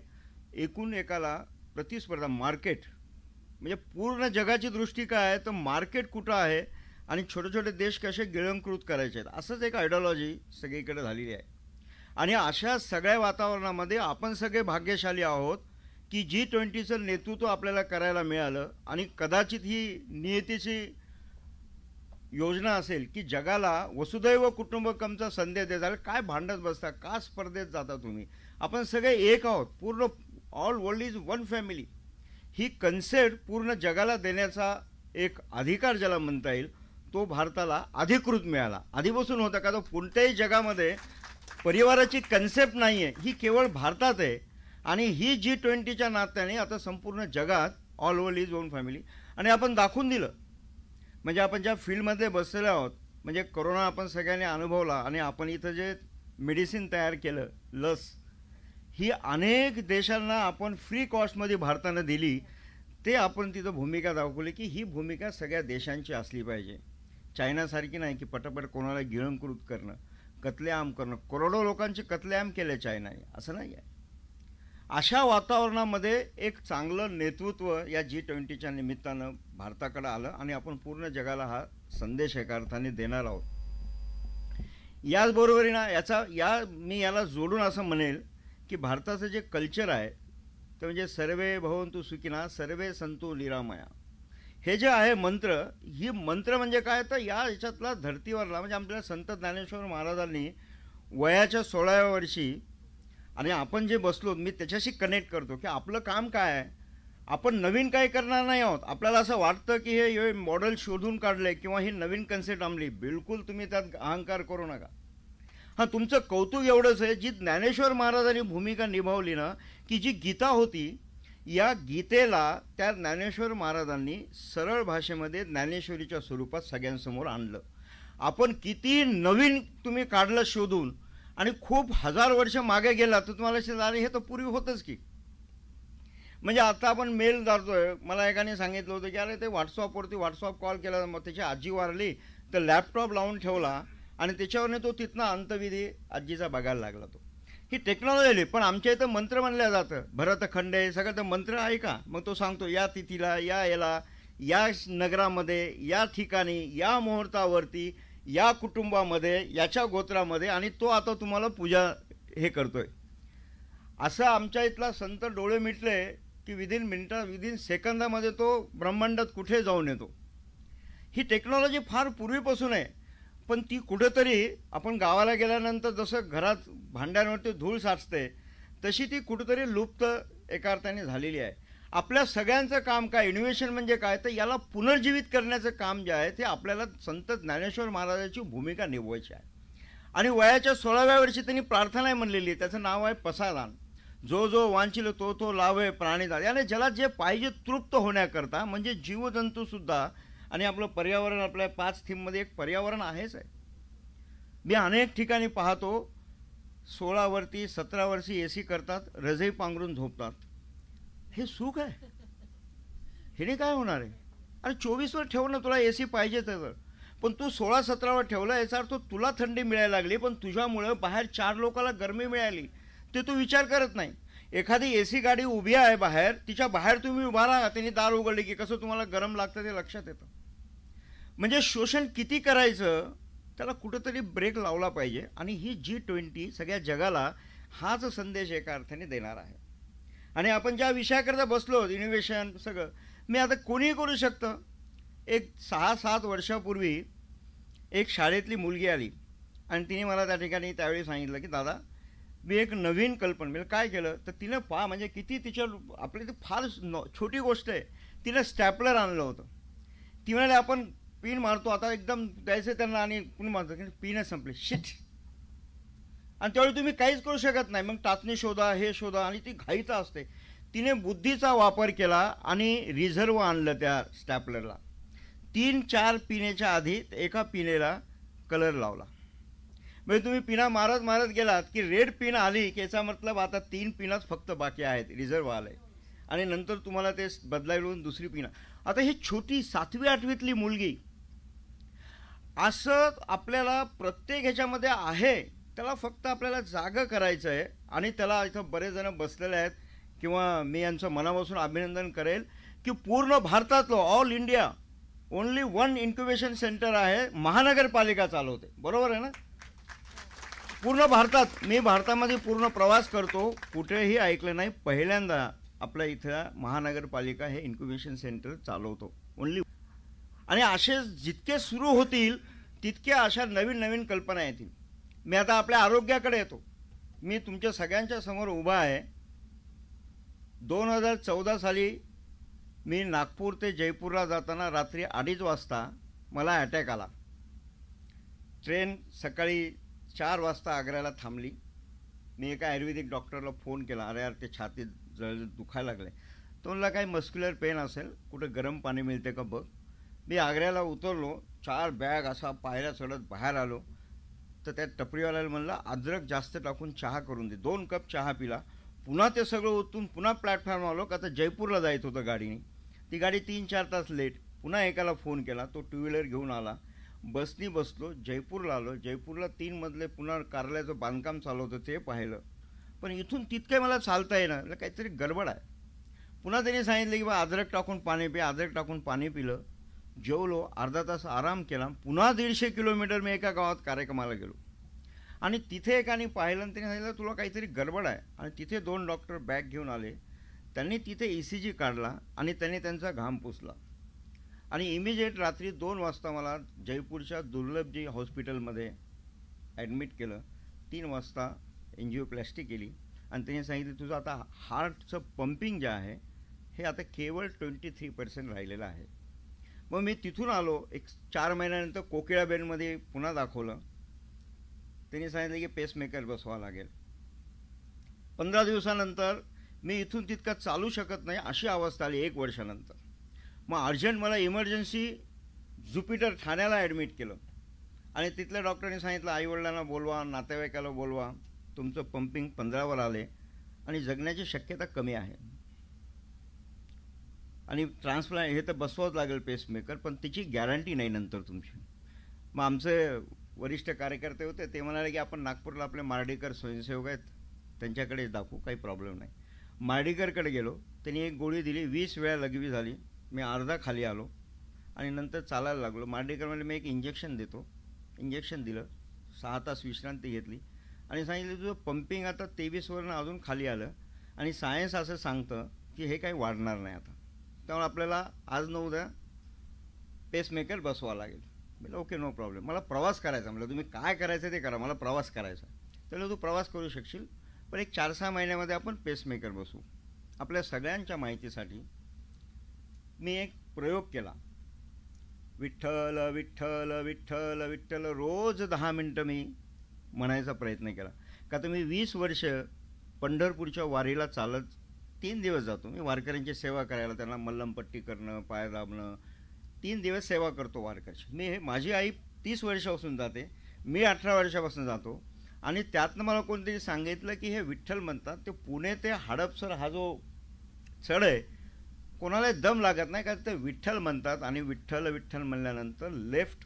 एकूण एकाला प्रतिस्पर्धा, मार्केट म्हणजे पूर्ण जगाची दृष्टी काय आहे तर मार्केट कुठं आहे आणि छोटे छोटे देश कसे गिळंकृत करायचे आहेत, असंच एक आयडिओलॉजी सगळीकडे झालेली आहे. आणि अशा सगळ्या वातावरणामध्ये आपण सगळे भाग्यशाली आहोत की G20चं नेतृत्व आपल्याला करायला मिळालं. आणि कदाचित ही नियतीची योजना असेल की जगाला वसुधैव कुटुंबकमचा संदेश द्यायचा. काय भांडत बसता, का स्पर्धेत जाता तुम्ही, आपण सगळे एक आहोत, पूर्ण all world is one family. He concept पूर्ण जगाला देण्याचा एक अधिकार ज्याला म्हणता येईल तो भारताला अधिकृत मिळाला. आधीपासून होता का तो कोणत्याही जगामध्ये परिवाराची कन्सेप्ट नाही आहे, ही केवळ भारतात आहे. आणि ही G20च्या नात्याने आता संपूर्ण जगात all world is one family. आणि आपण दाखवून दिलं, म्हणजे आपण ज्या फील्डमध्ये बसलेलो आहोत, म्हणजे कोरोना आपण सगळ्यांनी अनुभवला आणि आपण इथं जे मेडिसिन तयार केलं, लस, ही अनेक देशांना आपण फ्री कॉस्टमध्ये भारतानं दिली. ते आपण तिथं भूमिका दाखवली की ही भूमिका सगळ्या देशांची असली पाहिजे. चायनासारखी नाही की पटापट कोणाला गिळंकृत करणं, कत्लेआम करणं. करोडो लोकांचे कत्लेआम केले चायनाने, असं नाही आहे. अशा वातावरणामध्ये एक चांगलं नेतृत्व या G20च्या निमित्तानं भारताकडे आलं आणि आपण पूर्ण जगाला हा संदेश एका अर्थाने देणार आहोत. याचबरोबरीनं मी याला जोडून असं म्हणेल की भारताचं जे कल्चर आहे ते म्हणजे सर्वे भवन्तु सुखिनः सर्वे सन्तु निरामया. हे जे आहे मंत्र, ही मंत्र म्हणजे काय तर याच्यातला धर्तीवरला म्हणजे आपल्याला संत ज्ञानेश्वर महाराजांनी वयाच्या 16व्या वर्षी, आणि आपण जे बसलो मी त्याच्याशी कनेक्ट करतो की आपलं काम काय आहे. आपण नवीन काय करणार नाही आहोत. आपल्याला असं वाटतं की हे मॉडेल शोधून काढले किंवा ही नवीन कन्सेप्ट आणली, बिलकुल तुम्ही त्यात अहंकार करू नका. हां, तुमचं कौतुक एवढंच आहे जी ज्ञानेश्वर महाराजांनी भूमिका निभावली ना, की जी गीता होती, या गीतेला त्या ज्ञानेश्वर महाराजांनी सरळ भाषेमध्ये ज्ञानेश्वरीच्या स्वरूपात सगळ्यांसमोर आणलं. आपण किती नवीन तुम्ही काढलं शोधून आणि खूप 1000 वर्ष मागे गेला तर तुम्हाला अरे हे तर पूर्वी होतंच की. म्हणजे आता आपण मेल जातोय, मला एकाने सांगितलं होतं की अरे ते व्हॉट्सअप कॉल केला, मग त्याची आजी वारली तर लॅपटॉप लावून ठेवला आणि त्याच्यावरने तो तिथनं अंतविधी आजीचा बघायला लागला. तो ही टेक्नॉलॉजी आली. पण आमच्या इथं मंत्र म्हणलं जातं, भरतखंड आहे सगळं, तर मंत्र आहे का. मग तो सांगतो या तिथीला, याला, या नगरामध्ये, या ठिकाणी, या मुहूर्तावरती, या कुटुंबामध्ये, याच्या गोत्रामध्ये, आणि तो आता तुम्हाला पूजा हे करतोय. असं आमच्या इथला संत डोळे मिटले की विदिन सेकंदामध्ये तो ब्रह्मांडात कुठे जाऊन येतो. ही टेक्नॉलॉजी फार पूर्वीपासून आहे, पण ती कुठेतरी आपण गावाला गेल्यानंतर जसं घरात भांड्यांवरती धूळ साचते तशी ती कुठेतरी लुप्त एका अर्थाने झालेली आहे. आपल्या सगळ्यांचं काम काय, इनोव्हेशन म्हणजे काय, तर याला पुनर्जीवित करण्याचं काम जे आहे ते आपल्याला संत ज्ञानेश्वर महाराजांची भूमिका निभवायची आहे. आणि वयाच्या 16व्या वर्षी त्यांनी प्रार्थना म्हणलेली आहे, त्याचं नाव आहे पसादान. जो वांछिल तो लावे प्राणीदान. याने ज्याला जे पाहिजे तृप्त होण्याकरता, म्हणजे जीवजंतूसुद्धा. आणि आपलं पर्यावरण, आपल्या 5 थीममध्ये एक पर्यावरण आहेच आहे. मी अनेक ठिकाणी पाहतो 16 वरती 17 वर्षी AC करतात, रजई पांघरून झोपतात. हे सुख आहे? हे काय होणार आहे. अरे 24 वर ठेव ना, तुला AC पाहिजे तर. पण तू 16-17वर ठेवलं, याचा अर्थ तुला थंडी मिळायला लागली, पण तुझ्यामुळं बाहेर 4 लोकांना गरमी मिळाली, ते तू विचार करत नाही. एखादी AC गाडी उभी आहे बाहेर, तिच्या बाहेर तुम्ही उभा राहा, त्यांनी दार उघडले की कसं तुम्हाला गरम लागतं ते लक्षात येतं. म्हणजे शोषण किती करायचं त्याला कुठंतरी ब्रेक लावला पाहिजे. आणि ही G20 सगळ्या जगाला हाच संदेश एका अर्थाने देणार आहे. आणि आपण ज्या विषयाकरता बसलो, इनोव्हेशन सगळं, मी आता कोणीही करू शकतं. एक 6-7 वर्षापूर्वी एक शाळेतली मुलगी आली आणि तिने मला त्या ठिकाणी त्यावेळी सांगितलं की दादा, मी एक नवीन कल्पना, मी काय केलं तर तिनं म्हणजे किती तिच्या आपल्या ते फार छोटी गोष्ट आहे, तिनं स्टॅपलर आणलं होतं. ती म्हणाली आपण पिन मारतो आता एकदम द्यायचं त्यांना आणि कुणी मारतो की पिनच संपली, शिट. आणि त्यावेळी तुम्ही काहीच करू शकत नाही, मग टाचणी शोधा, हे शोधा, आणि ती घाईता असते. तिने बुद्धीचा वापर केला आणि रिझर्व आणलं त्या स्टॅपलरला. 3-4 पिनेच्या आधी एका पिनेला कलर लावला. म्हणजे तुम्ही पिना मारत मारत गेलात की रेड पिन आली की याचा मतलब आता 3 पिनाच फक्त बाकी आहेत, रिझर्व आलंय, आणि नंतर तुम्हाला ते बदलायला दुसरी पिना. आता ही छोटी 7वी-8वीतली मुलगी, असं आपल्याला प्रत्येक ह्याच्यामध्ये आहे, त्याला फक्त आपल्याला जागं करायचं आहे. आणि त्याला इथं बरेच जण बसलेले आहेत, किंवा मी यांचं मनापासून अभिनंदन करेल की पूर्ण भारतातलं, all India, only 1 incubation centre आहे, महानगरपालिका चालवते. बरोबर आहे ना? पूर्ण भारतात, मी भारतामध्ये पूर्ण प्रवास करतो, कुठेही ऐकलं नाही, पहिल्यांदा आपल्या इथं महानगरपालिका हे इन्क्युबेशन सेंटर चालवतो, ओनली. आणि असे जितके सुरू होतील तितक्या अशा नवीन नवीन कल्पना येतील. मी आता आपल्या आरोग्याकडे येतो. मी तुमच्या सगळ्यांच्या समोर उभा आहे. 2014 साली मी नागपूर ते जयपूरला जाताना रात्री 2:30 वाजता मला अटॅक आला. ट्रेन सकाळी 4 वाजता आग्र्याला थांबली. मी एका आयुर्वेदिक डॉक्टरला फोन केला, अरे यार ते छातीत दुखायला लागले. तो म्हणला काही मस्क्युलर पेन असेल, कुठं गरम पाणी मिळते का बघ. मी आग्र्याला उतरलो, 4 बॅग असा पायऱ्या चढत बाहेर आलो, तर त्या टपरीवाल्याला म्हणलं अद्रक जास्त टाकून चहा करून दे. 2 कप चहा पिला. पुन्हा ते सगळं ओतून पुन्हा प्लॅटफॉर्म आलो, का तर जयपूरला जायचं होतं गाडीने. ती गाडी 3-4 तास लेट. पुन्हा एकाला फोन केला, तो 2 व्हीलर घेऊन आला. बसनी बसलो, जयपूरला आलो. जयपूरला 3 मजले पुन्हा कार्यालयाचं बांधकाम चालू होतं, ते पाहिलं. पण इथून तितके मला चालता येणार, काहीतरी गडबड आहे. पुन्हा त्याने सांगितलं की बा अद्रक टाकून पाणी पि. अद्रक टाकून पाणी पिलं, जेवलो, अर्धा तास आराम केला. पुन्हा 150 किलोमीटर मी एका गावात कार्यक्रमाला गेलो. आणि तिथे एकाने पाहिलं आणि त्याने सांगितलं तुला काहीतरी गडबड आहे. आणि तिथे 2 डॉक्टर बॅग घेऊन आले. त्यांनी तिथे ECG काढला आणि त्यांनी त्यांचा घाम पुसला. आणि इमिजिएट रात्री 2 वाजता मला जयपूरच्या दुर्लभजी हॉस्पिटलमध्ये ॲडमिट केलं. 3 वाजता एन्जिओप्लॅस्टी केली आणि त्यांनी सांगितलं तुझं आता हार्टचं पंपिंग जे आहे हे आता केवळ 23% राहिलेलं आहे. मग मी तिथून आलो. एक 4 महिन्यानंतर कोकिळाबेनमध्ये पुन्हा दाखवलं. त्यांनी सांगितलं की पेसमेकर बसवा लागेल. 15 दिवसानंतर मी इथून तितका चालू शकत नाही अशी अवस्था आली 1 वर्षानंतर. मग अर्जंट मला इमर्जन्सी ज्युपिटर ठाण्याला ॲडमिट केलं. आणि तिथल्या डॉक्टरने सांगितलं आईवडिलांना बोलवा, नातेवाईकाला बोलवा, तुमचं पंपिंग 15वर आले आणि जगण्याची शक्यता कमी आहे. आणि ट्रान्सप्लांट हे तर बसवाच लागेल पेसमेकर, पण त्याची गॅरंटी नाही नंतर तुमची. मग आमचे वरिष्ठ कार्यकर्ते होते, ते म्हणाले की आपण नागपूरला आपले मार्डीकर स्वयंसेवक आहेत, त्यांच्याकडे दाखवू, काही प्रॉब्लेम नाही. मार्डीकरकडे गेलो. त्यांनी एक गोळी दिली. 20 वेळा लघवी झाली. मी अर्धा खाली आलो आणि नंतर चालायला लागलो. मार्डीकर म्हणले मी एक इंजेक्शन देतो. इंजेक्शन दिलं. 6 तास विश्रांती घेतली आणि सांगितलं तुझं पंपिंग आता 23वरनं अजून खाली आलं आणि सायन्स असं सांगतं की हे काही वाढणार नाही आता, त्यामुळे आपल्याला आज न उद्या पेसमेकर बसवा लागेल. म्हणजे ओके, नो प्रॉब्लेम. मला प्रवास करायचा. म्हटलं तुम्ही काय करायचं ते करा, मला प्रवास करायचा. त्याला तू प्रवास करू शकशील, पण एक 4-6 महिन्यामध्ये आपण पेसमेकर बसू. आपल्या सगळ्यांच्या माहितीसाठी मी एक प्रयोग केला. विठ्ठल विठ्ठल विठ्ठल विठ्ठल रोज 10 मिनटं मी म्हणायचा प्रयत्न केला. का तर मी 20 वर्ष पंढरपूरच्या वारीला चालत 3 दिवस जातो. मी वारकऱ्यांची सेवा करायला, त्यांना मल्लमपट्टी करणं, पाय दाबणं, 3 दिवस सेवा करतो वारकऱ्याची. मी हे माझी आई 30 वर्षापासून जाते, मी 18 वर्षापासून जातो. आणि त्यातनं मला कोणतरी सांगितलं की हे विठ्ठल म्हणतात ते पुणे ते हडपसर हा जो चढ आहे कोणाला दम लागत नाही, कारण ते विठ्ठल म्हणतात. आणि विठ्ठल विठ्ठल म्हणल्यानंतर लेफ्ट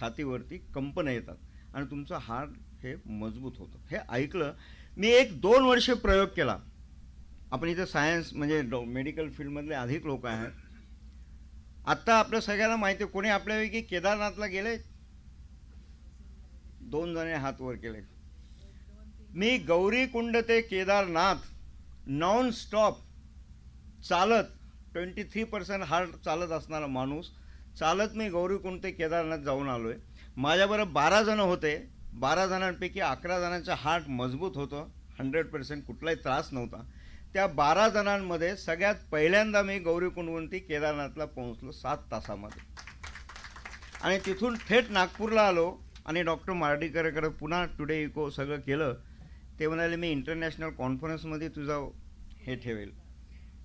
छातीवरती कंपनं येतात आणि तुमचं हार्ट हे मजबूत होतं. हे ऐकलं मी. 1-2 वर्षे प्रयोग केला. आपण इथं सायन्स म्हणजे मेडिकल फील्डमधले अधिक लोक आहेत. आत्ता आपल्या सगळ्यांना माहिती आहे, कोणी आपल्यापैकी केदारनाथला गेले? 2 जणे हात वर केले. मी गौरीकुंड ते केदारनाथ नॉन स्टॉप चालत 23% हार्ट चालत असणारा माणूस चालत मी गौरीकुंड ते केदारनाथ जाऊन आलोय. माझ्याबरोबर 12 जण होते. 12 जणांपैकी 11 जणांचं हार्ट मजबूत होतं. 100% कुठलाही त्रास नव्हता. त्या 12 जणांमध्ये सगळ्यात पहिल्यांदा मी गौरीकुंडवरून ते केदारनाथला पोहोचलो 7 तासामध्ये. आणि तिथून थेट नागपूरला आलो आणि डॉक्टर मार्डीकरकडे पुन्हा टुडे इको सगळं केलं. ते म्हणाले मी इंटरनॅशनल कॉन्फरन्समध्ये तुझं हे ठेवेल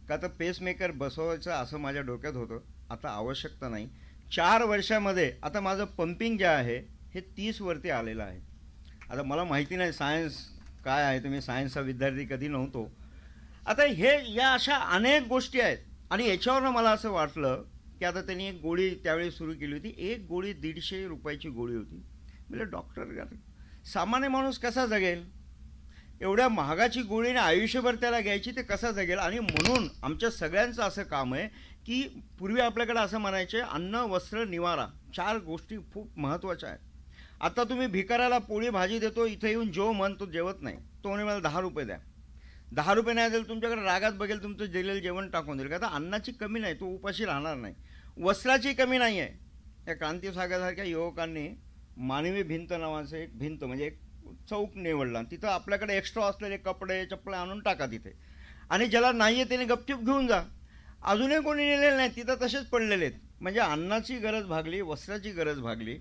का, तर पेसमेकर बसवायचं असं माझ्या डोक्यात होतं. आता आवश्यकता नाही. 4 वर्षामध्ये आता माझं पंपिंग जे आहे हे 30 वरती आलेलं आहे. आता मला माहिती नाही सायन्स काय आहे, तर मी सायन्सचा विद्यार्थी कधी नव्हतो. आता हे या अशा अनेक गोष्टी आहेत. आणि याच्यावरनं मला असं वाटलं की आता त्यांनी एक गोळी त्यावेळी सुरू केली होती. एक गोळी 150 रुपयाची गोळी होती. म्हणजे डॉक्टर सामान्य माणूस कसा जगेल, एवढ्या महागाची गोळीने आयुष्यभर त्याला घ्यायची, ते कसा जगेल. आणि म्हणून आमच्या सगळ्यांचं असं काम आहे की पूर्वी आपल्याकडे असं म्हणायचे अन्न वस्त्र निवारा 4 गोष्टी खूप महत्त्वाच्या आहेत. आता तुम्ही भिकाऱ्याला पोळी भाजी देतो, इथे येऊन जो मन तो जेवत नाही. तो म्हणे मला 10 रुपये द्या. 10 रुपये नाही देईल तुमच्याकडे रागात बघेल, तुमचं दिलेलं जेवण टाकून देईल. का तर अन्नाची कमी नाही, तो उपाशी राहणार नाही. वस्त्राची कमी नाही आहे. या क्रांतीसागरसारख्या युवकांनी मानवी भिंत नावाचं एक भिंत म्हणजे एक चौक निवडला. तिथं आपल्याकडे एक्स्ट्रा असलेले कपडे चपळे आणून टाका तिथे, आणि ज्याला नाही आहे त्याने गपचूप घेऊन जा. अजूनही कोणी नेलेले नाही, तिथं तसेच पडलेले आहेत. म्हणजे अन्नाची गरज भागली, वस्त्राची गरज भागली,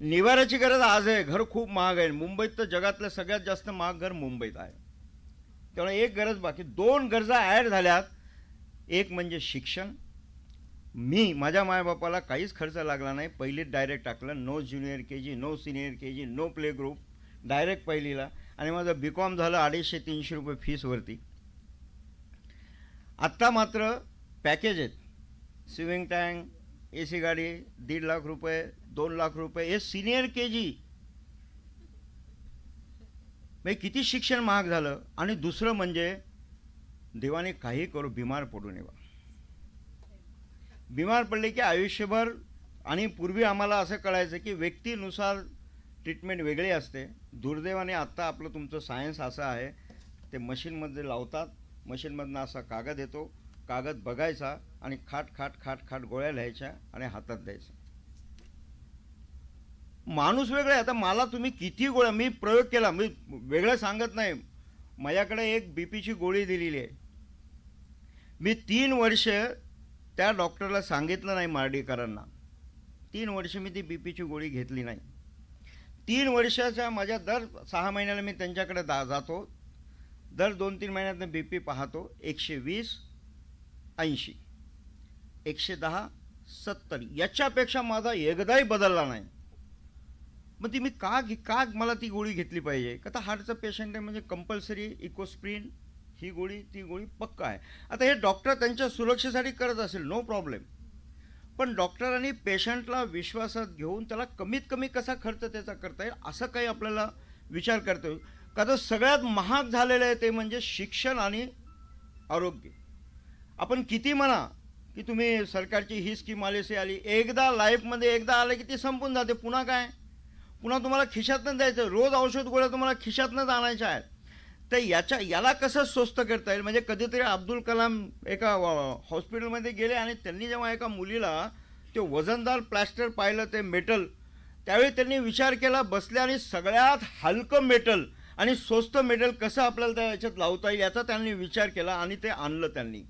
निवाऱ्याची गरज आज आहे. घर खूप महाग आहे. मुंबईत तर जगातलं सगळ्यात जास्त महाग घर मुंबईत आहे. त्यामुळे एक गरज बाकी 2 गरजा ॲड झाल्यात. एक म्हणजे शिक्षण. मी माझ्या मायबापाला काहीच खर्च लागला नाही. पहिलीत डायरेक्ट टाकलं. No junior KG, no senior KG, no play group, direct पहिलीला. आणि माझं BCom झालं 250-300 रुपये फीसवरती. आत्ता मात्र पॅकेज आहेत. स्विमिंग टँक, AC गाडी 1.5 लाख रुपये, 2 लाख रुपये. हे सिनियर KG. म्हणजे किती शिक्षण महाग झालं. आणि दुसरं म्हणजे देवाने काही करू बिमार पडू नये. बिमार पडले की आयुष्यभर. आणि पूर्वी आम्हाला असं कळायचं की व्यक्तीनुसार ट्रीटमेंट वेगळी असते. दुर्दैवाने आत्ता आपलं तुमचं सायन्स असं आहे, ते मशीनमध्ये लावतात, मशीनमधनं असा कागद येतो, कागद बघायचा आणि खाट गोळ्या लिहायच्या आणि हातात द्यायच्या. माणूस वेगळा आहे. आता मला तुम्ही किती गोळ्या, मी प्रयोग केला, मी वेगळं सांगत नाही. माझ्याकडे एक BPची गोळी दिलेली आहे. मी 3 वर्ष त्या डॉक्टरला सांगितलं नाही मार्डीकरांना. 3 वर्ष मी ती BPची गोळी घेतली नाही. 3 वर्षाच्या माझ्या दर 6 महिन्याला मी त्यांच्याकडे जातो. दर 2-3 महिन्यात BP पाहतो. 120, 80, 110, 70 याच्यापेक्षा माझा एकदाही बदलला नाही. मग ती मी का मला ती गोळी घेतली पाहिजे. का तर हार्टचं पेशंट आहे म्हणजे कंपल्सरी इकोस्प्रिन ही गोळी ती गोळी पक्का आहे. आता हे डॉक्टर त्यांच्या सुरक्षेसाठी करत असेल, नो प्रॉब्लेम. पण डॉक्टरांनी पेशंटला विश्वासात घेऊन त्याला कमीत कमी कसा खर्च त्याचा करता येईल असं काही आपल्याला विचार करता येईल. का तर सगळ्यात महाग झालेलं आहे ते म्हणजे शिक्षण आणि आरोग्य. आपण किती म्हणा की तुम्ही सरकारची ही स्कीम आली, एकदा लाईफमध्ये एकदा आलं की ती संपून जाते. पुन्हा काय, पुन्हा तुम्हाला खिशातनं द्यायचं. रोज औषध गोळ्या तुम्हाला खिशातनंच आणायच्या आहेत. तर याला कसं स्वस्त करता येईल. म्हणजे कधीतरी अब्दुल कलाम एका हॉस्पिटलमध्ये गेले आणि त्यांनी जेव्हा एका मुलीला ते वजनदार प्लॅस्टर पाहिलं, ते मेटल, त्यावेळी त्यांनी विचार केला, बसले आणि सगळ्यात हलकं मेटल आणि स्वस्त मेटल कसं आपल्याला त्या याच्यात लावता येईल याचा त्यांनी विचार केला आणि ते आणलं त्यांनी.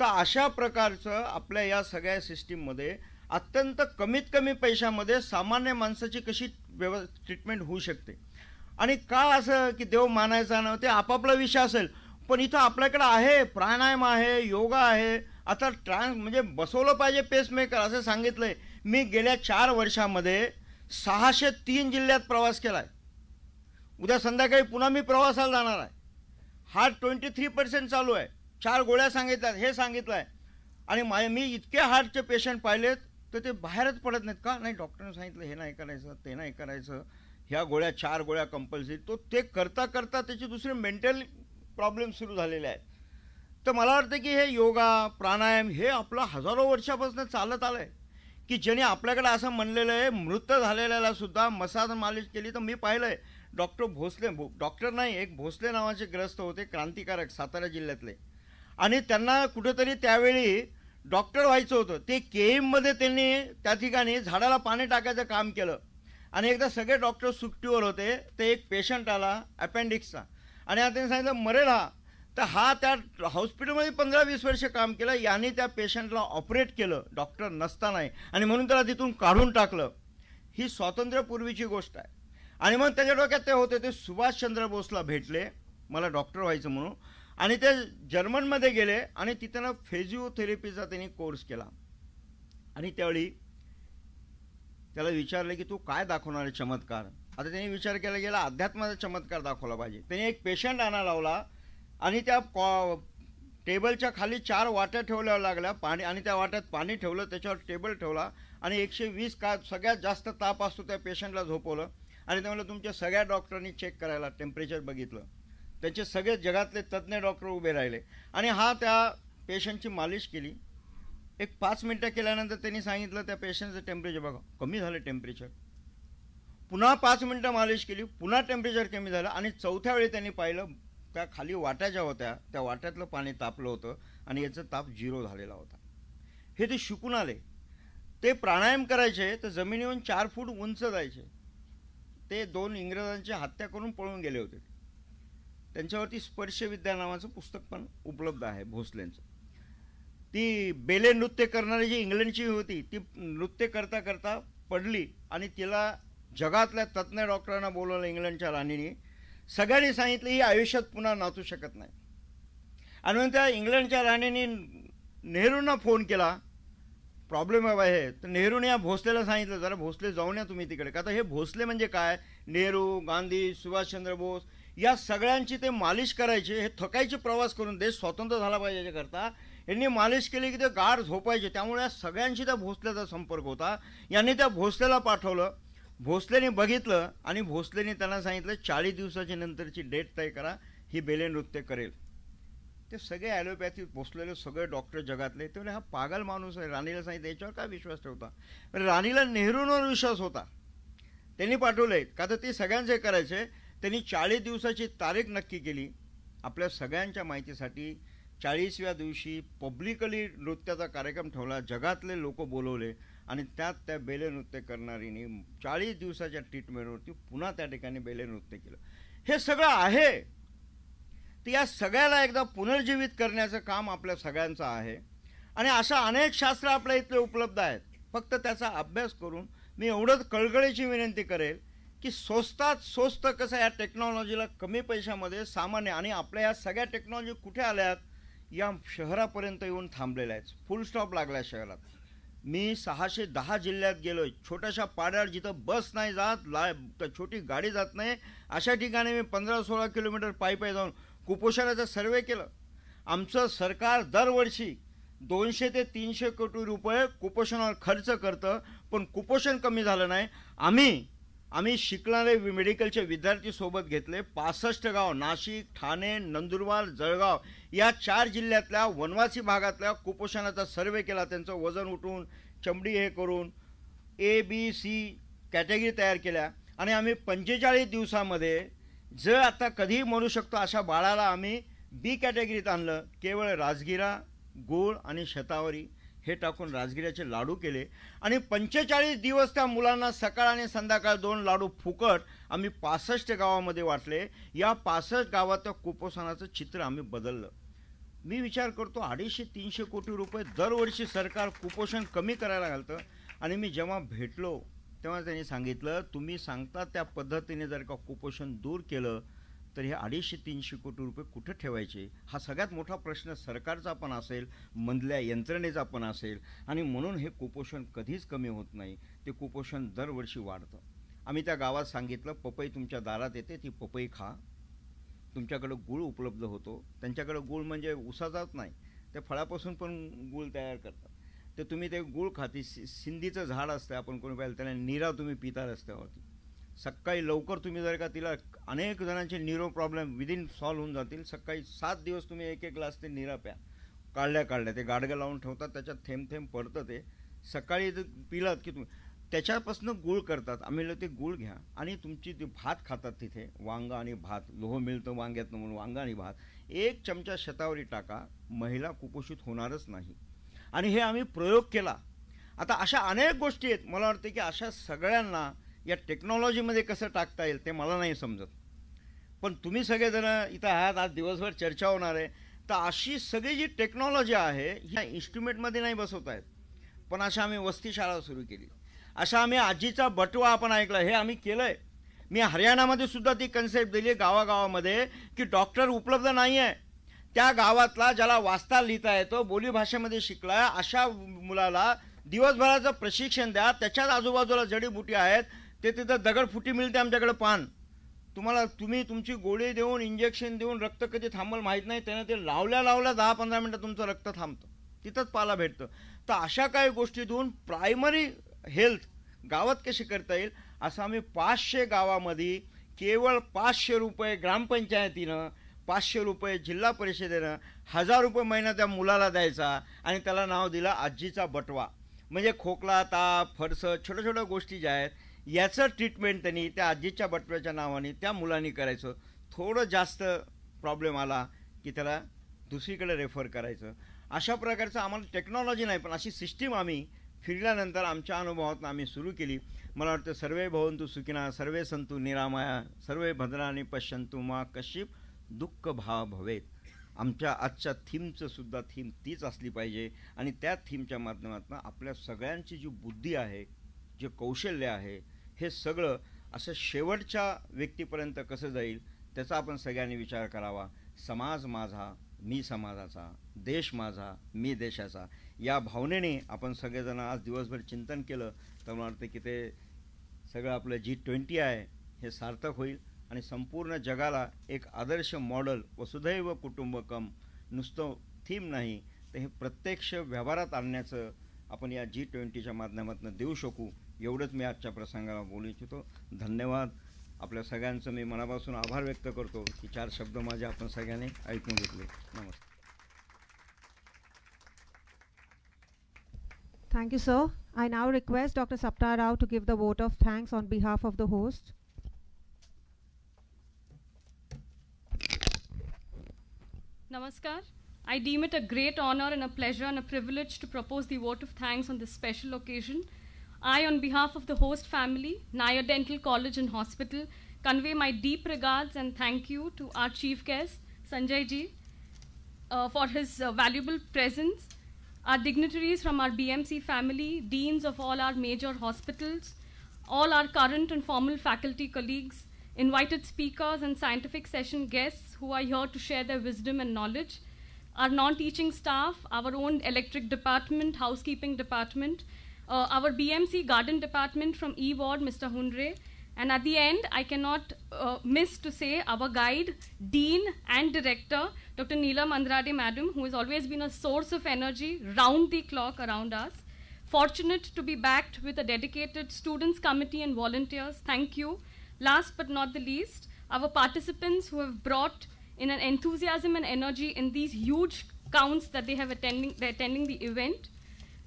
तर अशा प्रकारचं आपल्या या सगळ्या सिस्टीममध्ये अत्यंत कमीत कमी पैशामध्ये सामान्य माणसाची कशी ट्रीटमेंट होऊ शकते. आणि का असं की देव मानायचा ना, ते आपापला विषय असेल. पण इथं आपल्याकडे आहे, प्राणायाम आहे, योगा आहे. आता म्हणजे बसवलं पाहिजे पेसमेकर असं सांगितलंय. मी गेल्या 4 वर्षामध्ये 603 जिल्ह्यात प्रवास केला आहे. उद्या संध्याकाळी पुन्हा मी प्रवासाला जाणार आहे. हार्ट 23% चालू आहे. 4 गोळ्या सांगितल्यात, हे सांगितलं आहे. आणि मी इतके हार्टचे पेशंट पाहिलेत तर ते बाहेरच पडत नाहीत. का नाही, डॉक्टरने सांगितलं हे नाही करायचं, ते नाही करायचं, ह्या गोळ्या 4 गोळ्या कंपल्सरी. तो ते करता करता त्याचे दुसरे मेंटल प्रॉब्लेम सुरू झालेले आहेत. तर मला वाटतं की हे योगा प्राणायाम हे आपलं हजारो वर्षापासून चालत आलं आहे, की ज्याने आपल्याकडे असं म्हणलेलं आहे मृत झालेल्याला सुद्धा मसाज मालिश केली. तर मी पाहिलं आहे डॉक्टर भोसले, डॉक्टर नाही, एक भोसले नावाचे ग्रस्त होते, क्रांतिकारक, सातारा जिल्ह्यातले, आणि त्यांना कुठेतरी त्यावेळी डॉक्टर व्हायचं होतं. ते केईममध्ये त्यांनी त्या ठिकाणी झाडाला पाणी टाकायचं काम केलं. आणि एकदा सगळे डॉक्टर सुट्टीवर होते, ते एक पेशंट आला अपेंडिक्सचा, आणि आता त्यांनी सांगितलं मरेल हा. तर हा त्या हॉस्पिटलमध्ये 15-20 वर्ष काम केलं. यांनी त्या पेशंटला ऑपरेट केलं डॉक्टर नसतानाही, आणि म्हणून त्याला तिथून काढून टाकलं. ही स्वातंत्र्यपूर्वीची गोष्ट आहे. आणि मग त्याच्या डोक्यात ते होते, ते सुभाषचंद्र बोसला भेटले मला डॉक्टर व्हायचं म्हणून, आणि ते जर्मनमध्ये गेले आणि तिथं फिजिओथेरपीचा त्यांनी कोर्स केला. आणि त्यावेळी त्याला विचारलं की तू काय दाखवणार आहे चमत्कार. आता त्यांनी विचार केला गेला अध्यात्माचा चमत्कार दाखवला पाहिजे. त्यांनी एक पेशंट आणा लावला आणि त्या टेबलच्या खाली 4 वाट्या ठेवल्या लागल्या पाणी, आणि त्या वाट्यात पाणी ठेवलं, त्याच्यावर टेबल ठेवला आणि 120 का सगळ्यात जास्त ताप असतो त्या पेशंटला झोपवलं. आणि ते म्हणलं तुमच्या सगळ्या डॉक्टरांनी चेक करायला टेम्परेचर बघितलं. त्यांचे सगळे जगातले तज्ज्ञ डॉक्टर उभे राहिले आणि हा त्या पेशंटची मालिश केली. एक 5 मिनटं केल्यानंतर त्यांनी सांगितलं त्या पेशंटचं टेम्परेचर बघा कमी झालं टेम्परेचर. पुन्हा 5 मिनटं मालिश केली, पुन्हा टेम्परेचर कमी झालं. आणि चौथ्या वेळी त्यांनी पाहिलं त्या खाली वाट्या ज्या होत्या त्या वाट्यातलं पाणी तापलं होतं आणि याचा ताप 0 झालेला होता. हे ते शिकून आले. ते प्राणायाम करायचे तर जमिनीवरून 4 फूट उंच जायचे. ते 2 इंग्रजांची हत्या करून पळून गेले होते. त्यांच्यावरती स्पर्शविद्या नावाचं पुस्तक पण उपलब्ध आहे भोसलेंचं. ती बेले नृत्य करणारी जी इंग्लंडची होती ती नृत्य करता करता पडली आणि तिला जगातल्या तज्ज्ञ डॉक्टरांना बोलवलं इंग्लंडच्या राणीने. सगळ्यांनी सांगितलं ही आयुष्यात पुन्हा नाचू शकत नाही. आणि म्हणून त्या इंग्लंडच्या राणीने नेहरूंना फोन केला, प्रॉब्लेम आहे. तर नेहरूने या भोसलेला सांगितलं जरा भोसले जाऊन या तुम्ही तिकडे. का तर हे भोसले म्हणजे काय, नेहरू, गांधी, सुभाषचंद्र बोस या सगळ्यांची ते मालिश करायचे. हे थकायचे प्रवास करून, देश स्वतंत्र झाला पाहिजे याच्याकरता. यांनी मालिश केली की ते गाढ झोपायचे. त्यामुळे या सगळ्यांशी त्या भोसल्याचा संपर्क होता. यांनी त्या भोसल्याला पाठवलं. भोसलेने बघितलं आणि भोसलेने त्यांना सांगितलं 40 दिवसाची नंतरची डेट तय करा, ही बेले नृत्य करेल. ते सगळे ॲलोपॅथी भोसलेले सगळे डॉक्टर जगातले ते हा पागल माणूस आहे. राणीला सांगितलं याच्यावर काय विश्वास ठेवता. राणीला नेहरूंवर विश्वास होता. त्यांनी पाठवलंय का तर ते सगळ्यांचे करायचे. त्यांनी 40 दिवसाची तारीख नक्की केली. आपल्या सगळ्यांच्या माहितीसाठी 40व्या दिवशी पब्लिकली नृत्याचा कार्यक्रम ठेवला. जगातले लोक बोलवले आणि त्यात त्या बेले नृत्य करणारीने 40 दिवसाच्या ट्रीटमेंटवरती पुन्हा त्या ठिकाणी बेले नृत्य केलं. हे सगळं आहे. तर या सगळ्याला एकदा पुनर्जीवित करण्याचं काम आपल्या सगळ्यांचं आहे. आणि अशा अनेक शास्त्र आपल्या इथले उपलब्ध आहेत. फक्त त्याचा अभ्यास करून मी एवढंच कळकळीची विनंती करेल की स्वस्तात स्वस्त कसं या टेक्नॉलॉजीला कमी पैशामध्ये सामान्य, आणि आपल्या या सगळ्या टेक्नॉलॉजी कुठे आल्यात, या शहरापर्यंत येऊन थांबलेल्या आहेत. फुल स्टॉप लागला शहरात. मी 610 जिल्ह्यात गेलो. छोट्याशा पाड्यावर जिथं बस नाही जात, छोटी गाडी जात नाही, अशा ठिकाणी मी 15-16 किलोमीटर पायी जाऊन कुपोषणाचा सर्वे केलं. आमचं सरकार दरवर्षी 200 ते 300 कोटी रुपये कुपोषणावर खर्च करतं, पण कुपोषण कमी झालं नाही. आम्ही शिकणारे मेडिकलचे विद्यार्थी सोबत घेतले. 65 गाव, नाशिक, ठाणे, नंदुरबार, जळगाव या 4 जिल्ह्यातल्या वनवासी भागातल्या कुपोषणाचा सर्वे केला. त्यांचं वजन उठून, चमडी हे करून ABC कॅटेगरी तयार केल्या. आणि आम्ही 45 दिवसामध्ये जर आता कधीही म्हणू शकतो अशा बाळाला आम्ही B कॅटेगरीत आणलं. केवळ राजगिरा, गूळ आणि शतावरी हे टाकून राजगिऱ्याचे लाडू केले. आणि 45 दिवस त्या मुलांना सकाळ आणि संध्याकाळ 2 लाडू फुकट आम्ही 65 गावामध्ये वाटले. या 65 गावात कुपोषणाचं चित्र आम्ही बदललं. मी विचार करतो 250-300 कोटी रुपये दरवर्षी सरकार कुपोषण कमी करायला घालतं. आणि मी जेव्हा भेटलो तेव्हा त्यांनी सांगितलं तुम्ही सांगता त्या पद्धतीने जर का कुपोषण दूर केलं तर हे 250-300 कोटी रुपये कुठे ठेवायचे, हा सगळ्यात मोठा प्रश्न सरकारचा पण असेल, मधल्या यंत्रणेचा पण असेल. आणि म्हणून हे कुपोषण कधीच कमी होत नाही. ते कुपोषण दरवर्षी वाढतं. आम्ही त्या गावात सांगितलं पपई तुमच्या दारात येते, ती पपई खा. तुमच्याकडं गूळ उपलब्ध होतो. त्यांच्याकडं गूळ म्हणजे उसाचाच नाही, त्या फळापासून पण गूळ तयार करतात. तर तुम्ही ते गूळ खाती सिंधीचं झाड असतं, आपण कोणी पाहिलं त्याला नीरा तुम्ही पिता रस्त्यावरती. सकाळी लवकर तुम्ही जर का तिला, अनेक जणांचे न्यूरो प्रॉब्लेम विदिन सॉल्व्ह होऊन जातील. सकाळी 7 दिवस तुम्ही एक ग्लास ते नीरा प्या, काढल्या ते गाडगं लावून ठेवतात, त्याच्यात थेंब थेंब पडतं. ते सकाळी जर पिलात की तुम्ही त्याच्यापासून गूळ करतात. आम्ही ते गूळ घ्या आणि तुमची ते भात खातात तिथे, वांगा आणि भात, लोह मिळतं वांग्यातनं म्हणून वांगा आणि भात 1 चमचा शतावरी टाका, महिला कुपोषित होणारच नाही. आणि हे आम्ही प्रयोग केला. आता अशा अनेक गोष्टी आहेत. मला वाटतं की अशा सगळ्यांना या टेक्नॉलॉजीमध्ये कसं टाकता येईल ते मला नाही समजत. पण तुम्ही सगळेजण इथं आहात, आज दिवसभर चर्चा होणार आहे. तर अशी सगळी जी टेक्नॉलॉजी आहे ह्या इन्स्ट्रुमेंटमध्ये नाही बसवता येत. पण अशा आम्ही वस्ती शाळा सुरू केली, अशा आम्ही आजीचा बटवा आपण ऐकला, हे आम्ही केलं आहे. मी हरियाणामध्ये सुद्धा ती कन्सेप्ट दिली आहे गावागावामध्ये की डॉक्टर उपलब्ध नाही आहे, त्या गावातला ज्याला वाचता लिहिता येतो, बोलीभाषेमध्ये शिकला, अशा मुलाला दिवसभराचं प्रशिक्षण द्या. त्याच्याच आजूबाजूला जडीबुटी आहेत, ते तिथं दगडफुटी मिळते आमच्याकडे पान. तुम्ही तुमची गोळी देऊन, इंजेक्शन देऊन रक्त कधी थांबल माहीत नाही, त्यानं ते लावल्या 10-15 मिनटं तुमचं रक्त थांबतं, तिथंच पाला भेटतं. तर अशा काही गोष्टी देऊन प्रायमरी हेल्थ गावात कशी करता येईल असं आम्ही 500 गावामध्ये केवळ 500 रुपये ग्रामपंचायतीनं, 500 रुपये जिल्हा परिषदेनं, 1000 रुपये महिना त्या मुलाला द्यायचा आणि त्याला नाव दिलं आजीचा बटवा. म्हणजे खोकला, ताप, फडसं, छोट्या छोट्या गोष्टी ज्या आहेत याचं ट्रीटमेंट त्यांनी त्या आजीच्या बटव्याच्या नावाने त्या मुलांनी करायचं. थोडं जास्त प्रॉब्लेम आला की त्याला दुसरीकडे रेफर करायचं. अशा प्रकारचं आम्हाला टेक्नॉलॉजी नाही, पण अशी सिस्टीम आम्ही फिरल्यानंतर आमच्या अनुभवातून आम्ही सुरू केली. मला वाटतं सर्वे भवन्तु सुखिनः, सर्वे सन्तु निरामया, सर्वे भद्राणि पश्यन्तु मा कश्चित् दुःख भाव भवेत. आमच्या आजच्या थीमचं सुद्धा थीम तीच असली पाहिजे. आणि त्या थीमच्या माध्यमातून आपल्या सगळ्यांची जी बुद्धी आहे, जे कौशल्य आहे, हे सगळं असं शेवटच्या व्यक्तीपर्यंत कसं जाईल त्याचा आपण सगळ्यांनी विचार करावा. समाज माझा, मी समाजाचा, देश माझा, मी देशाचा, या भावनेने आपण सगळेजण आज दिवसभर चिंतन केलं तर मला वाटतं की ते सगळं आपलं G20 आहे हे सार्थक होईल आणि संपूर्ण जगाला एक आदर्श मॉडेल, वसुधैव कुटुंबकम नुसतं थीम नाही तर हे प्रत्यक्ष व्यवहारात आणण्याचं आपण या G20च्या माध्यमातून देऊ शकू. एवढंच मी आजच्या प्रसंगाला बोलू इच्छितो. धन्यवाद. आपल्या सगळ्यांचं मी मनापासून आभार व्यक्त करतो की 4 शब्द माझे आपण सगळ्यांनी ऐकून घेतले. नमस्कार. Thank you, sir. I now request Dr. Sapna Rao to give the vote of thanks on behalf of the host. Namaskar. I deem it a great honor and a pleasure and a privilege to propose the vote of thanks on this special occasion. I, on behalf of the host family, Nair Dental College and Hospital, convey my deep regards and thank you to our chief guest, Sanjay ji, for his valuable presence. Our dignitaries from our BMC family, deans of all our major hospitals, all our current and formal faculty colleagues, invited speakers and scientific session guests who are here to share their wisdom and knowledge, our non-teaching staff, our own electric department, housekeeping department, our BMC garden department from E Ward, Mr. Hundre, and at the end, I cannot miss to say our guide, dean and director, Dr. Neelam Andrade madam, who has always been a source of energy round the clock around us. Fortunate to be backed with a dedicated students committee and volunteers. Thank you. Last but not the least, our participants who have brought in an enthusiasm and energy in these huge counts that they're attending the event.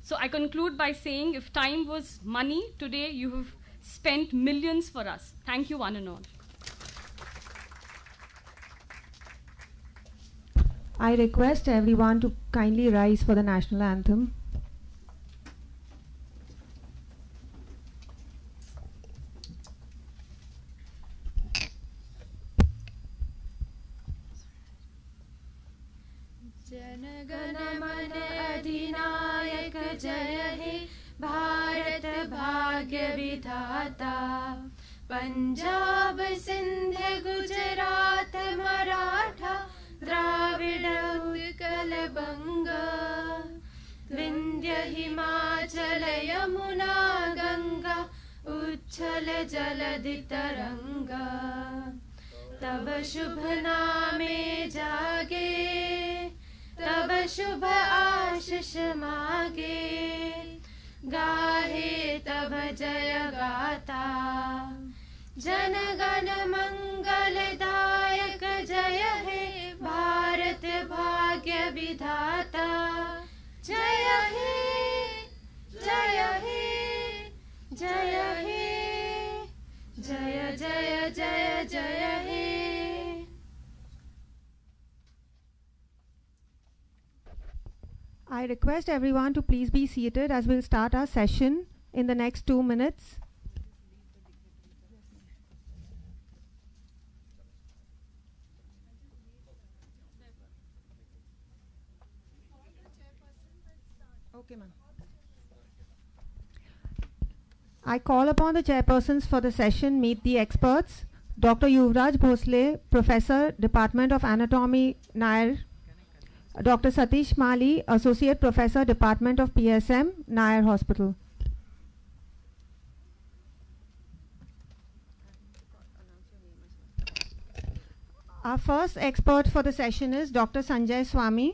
So I conclude by saying, if time was money, today you have spent millions for us. Thank you, one and all. I request everyone to kindly rise for the national anthem. जनगण मन अधिनायक जय हे भारत भाग्य विधाता पंजाब सिंध गुजरात मराठा द्राविड उत्कल बंग विंध्य हिमाचल यमुना गंगा उच्छल जलधि तरंगा तब शुभ नामे जागे तब शुभ आशीष मागे, गाहे तब जय गाता। जन गण मंगलदायक जय हे भारत भाग्य विधाता। जय हे जय हे जय हे जय जय जय जय हे। I request everyone to please be seated as we'll start our session in the next 2 minutes. Okay, ma'am. I call upon the chairpersons for the session, meet the experts. Dr. Yuvraj Bhosle, Professor, Department of Anatomy, Nair. Dr. Satish Mali, Associate Professor, Department of PSM, Nair Hospital. Our first expert for the session is Dr. Sanjay Swami.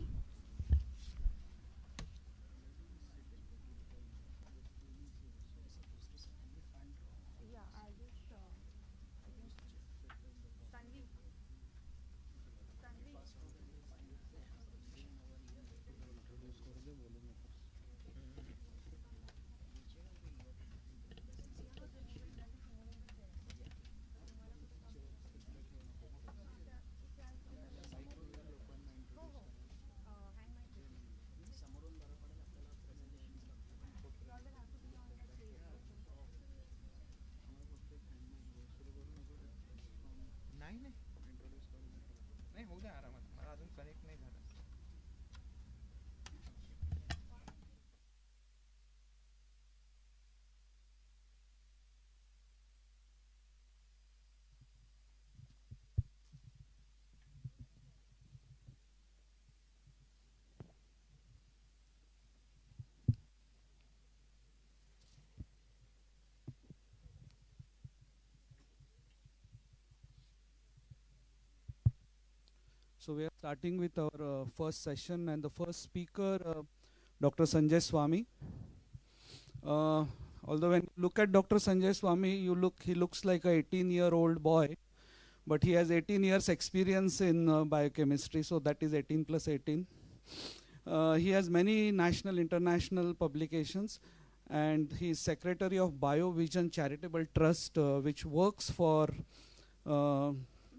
नाही होऊ द्या आरामात, मला अजून connect नाही झालं. So we are starting with our first session, and the first speaker, Dr. Sanjay Swami. Although when you look at Dr. Sanjay Swami, he looks like a 18-year-old boy, but he has 18 years experience in biochemistry, so that is 18 plus 18. He has many national, international publications, and he is secretary of BioVision Charitable Trust, which works for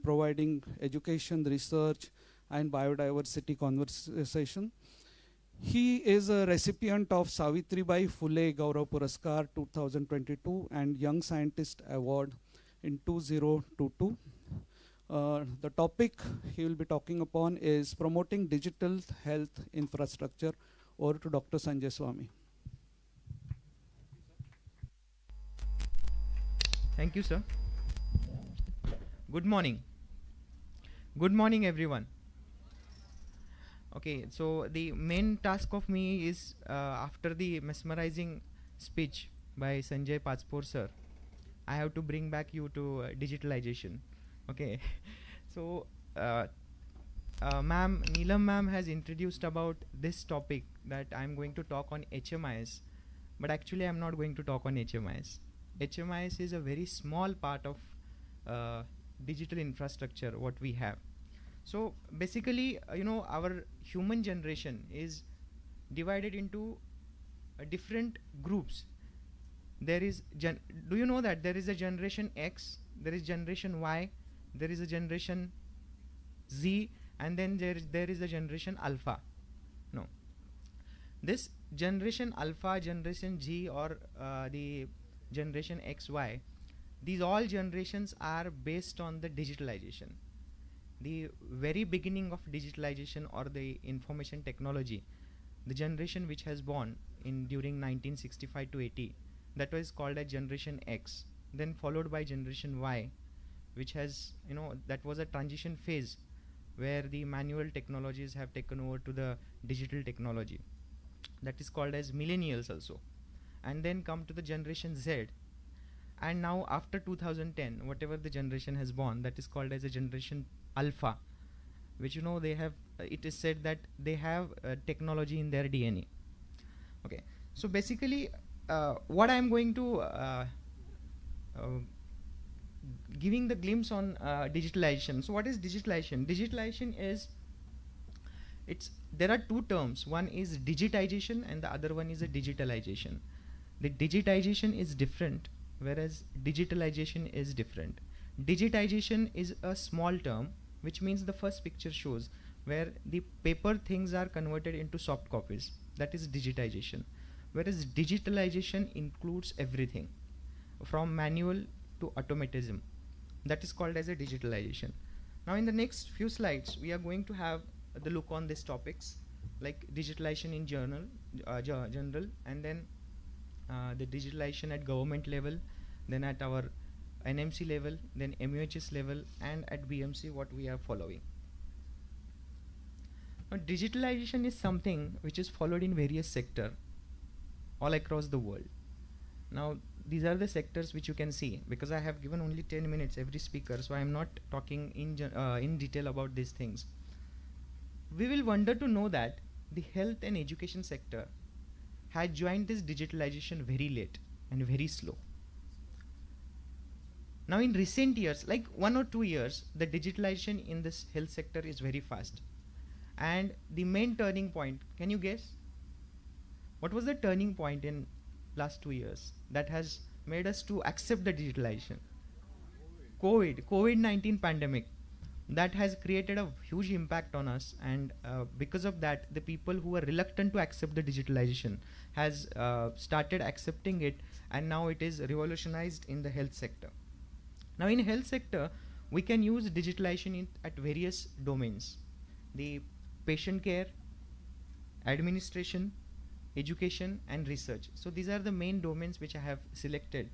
providing education, research, and biodiversity conversation. He is a recipient of Savitribai Phule Gaurav Puraskar 2022 and Young Scientist Award in 2022. The topic he will be talking upon is promoting digital health infrastructure. Over to Dr. Sanjay Swami. Thank you, sir. Good morning. Good morning, everyone. Okay, so the main task of me is after the mesmerizing speech by Sanjay Pachpur sir, I have to bring back you to digitalization. Okay, so ma'am, Neelam ma'am has introduced about this topic that I'm going to talk on HMIS, but actually I'm not going to talk on HMIS. HMIS is a very small part of digital infrastructure what we have. So basically, our human generation is divided into different groups. There is do you know that there is a generation X, there is generation Y, there is a generation Z, and then there is a generation Alpha. No, this generation Alpha, generation G, or the generation XY, these all generations are based on the digitalization. The very beginning of digitalization or the information technology, the generation which has born during 1965 to 80, that was called as generation X, then followed by generation Y, which has, that was a transition phase where the manual technologies have taken over to the digital technology. That is called as millennials also. And then come to the generation Z. And now after 2010, whatever the generation has born, that is called as a generation Alpha. which they have. It is said that they have technology in their DNA. Okay, so basically, what I am going to giving the glimpse on digitalization. So what is digitalization? Digitalization is, there are two terms. One is digitization and the other one is a digitalization. The digitization is different, whereas digitalization is different. Digitization is a small term, which means the first picture shows, where the paper things are converted into soft copies. That is digitization. Whereas digitalization includes everything, from manual to automatism. That is called as a digitalization. Now in the next few slides, we are going to have the look on these topics, like digitalization in general, and then the digitalization at government level, then at our NMC level, then MUHS level, and at BMC what we are following. Now digitalization is something which is followed in various sectors all across the world. Now these are the sectors which you can see, because I have given only 10 minutes every speaker, so I am not talking in detail about these things. We will wonder to know that the health and education sector had joined this digitalization very late and very slow. Now in recent years, like 1 or 2 years, the digitalization in this health sector is very fast. And the main turning point, can you guess? What was the turning point in last 2 years that has made us to accept the digitalization? COVID-19 pandemic. That has created a huge impact on us, and because of that, the people who were reluctant to accept the digitalization has started accepting it, and now it is revolutionized in the health sector. Now in health sector, we can use digitalization at various domains: the patient care, administration, education, and research. So these are the main domains which I have selected,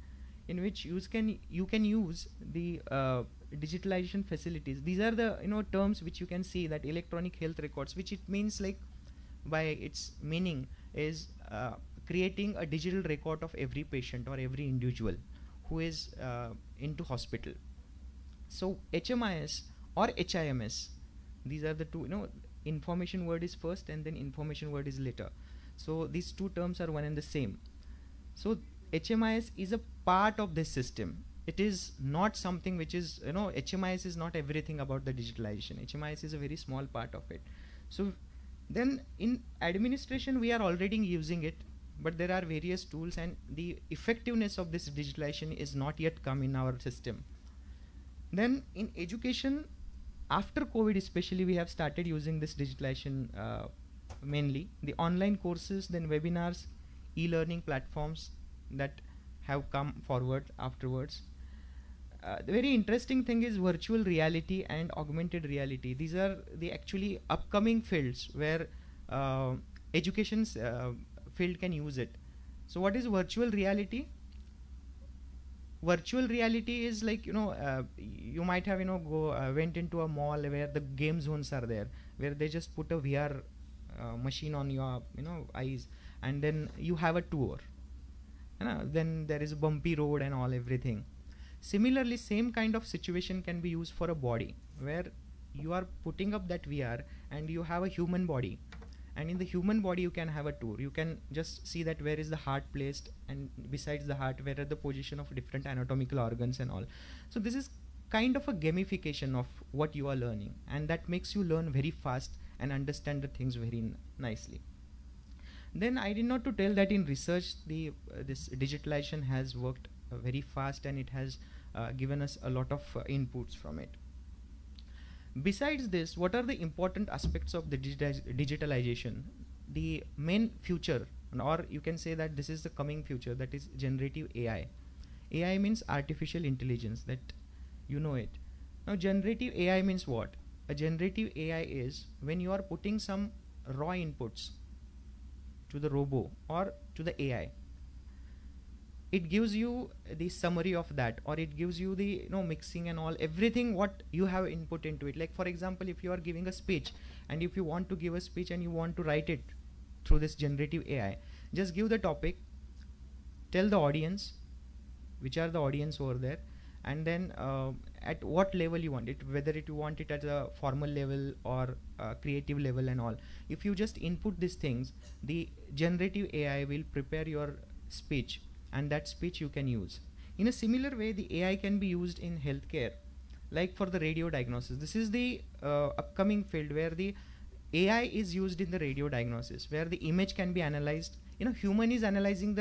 in which you can use the digitalization facilities. These are the terms which you can see, that electronic health records, which it means, like by its meaning, is creating a digital record of every patient or every individual who is into hospital. So HMIS or HIMS, these are the two, information word is first and then information word is later. So these two terms are one and the same. So HMIS is a part of this system. It is not something which is, HMIS is not everything about the digitalization. HMIS is a very small part of it. So then in administration, we are already using it, but there are various tools, and the effectiveness of this digitalization is not yet come in our system. Then in education, after COVID especially, we have started using this digitalization mainly. The online courses, then webinars, e-learning platforms that have come forward afterwards. The very interesting thing is virtual reality and augmented reality. These are the actually upcoming fields where education field can use it. So what is virtual reality? Virtual reality is like, you might have went into a mall where the game zones are there, where they just put a VR machine on your eyes, and then you have a tour. Then there is a bumpy road and all everything. Similarly, same kind of situation can be used for a body, where you are putting up that VR and you have a human body, and in the human body you can have a tour. You can just see that where is the heart placed, and besides the heart where are the position of different anatomical organs and all. So this is kind of a gamification of what you are learning, and that makes you learn very fast and understand the things very nicely. Then I did not to tell that in research this digitalization has worked very fast, and it has given us a lot of inputs from it. Besides this, what are the important aspects of the digitalization? The main future, or you can say that this is the coming future, that is generative AI. AI means artificial intelligence, that you know it. Now generative AI means what? A generative AI is when you are putting some raw inputs to the robo or to the AI. It gives you the summary of that, or it gives you the mixing and all, everything what you have input into it. Like for example, if you are giving a speech, and if you want to give a speech and you want to write it through this generative AI, just give the topic, tell the audience which are the audience over there, and then at what level you want it, whether you want it at a formal level or creative level and all. If you just input these things, the generative AI will prepare your speech, and that speech you can use. In a similar way, the AI can be used in healthcare, like for the radio diagnosis. This is the upcoming field where the AI is used in the radio diagnosis, where the image can be analyzed. Human is analyzing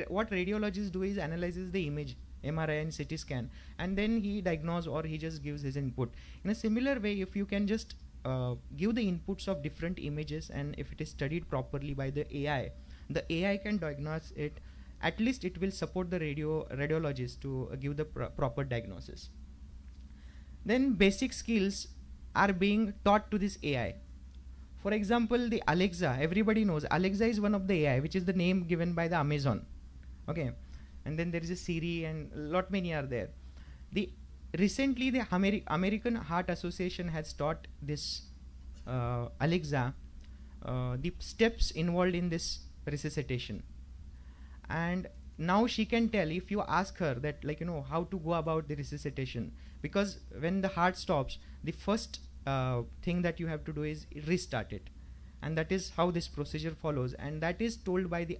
what radiologists do is analyzes the image, MRI and CT scan, and then he diagnoses or he just gives his input. In a similar way, if you can just give the inputs of different images, and if it is studied properly by the AI can diagnose it. At least it will support the radiologist to give the proper diagnosis. Then basic skills are being taught to this AI. For example, the Alexa, everybody knows Alexa is one of the AI, which is the name given by the Amazon. Okay, and then there is a Siri and lot many are there. Recently the American Heart Association has taught this Alexa the steps involved in this resuscitation. And now she can tell, if you ask her that, how to go about the resuscitation, because when the heart stops, the first thing that you have to do is restart it, and that is how this procedure follows, and that is told by the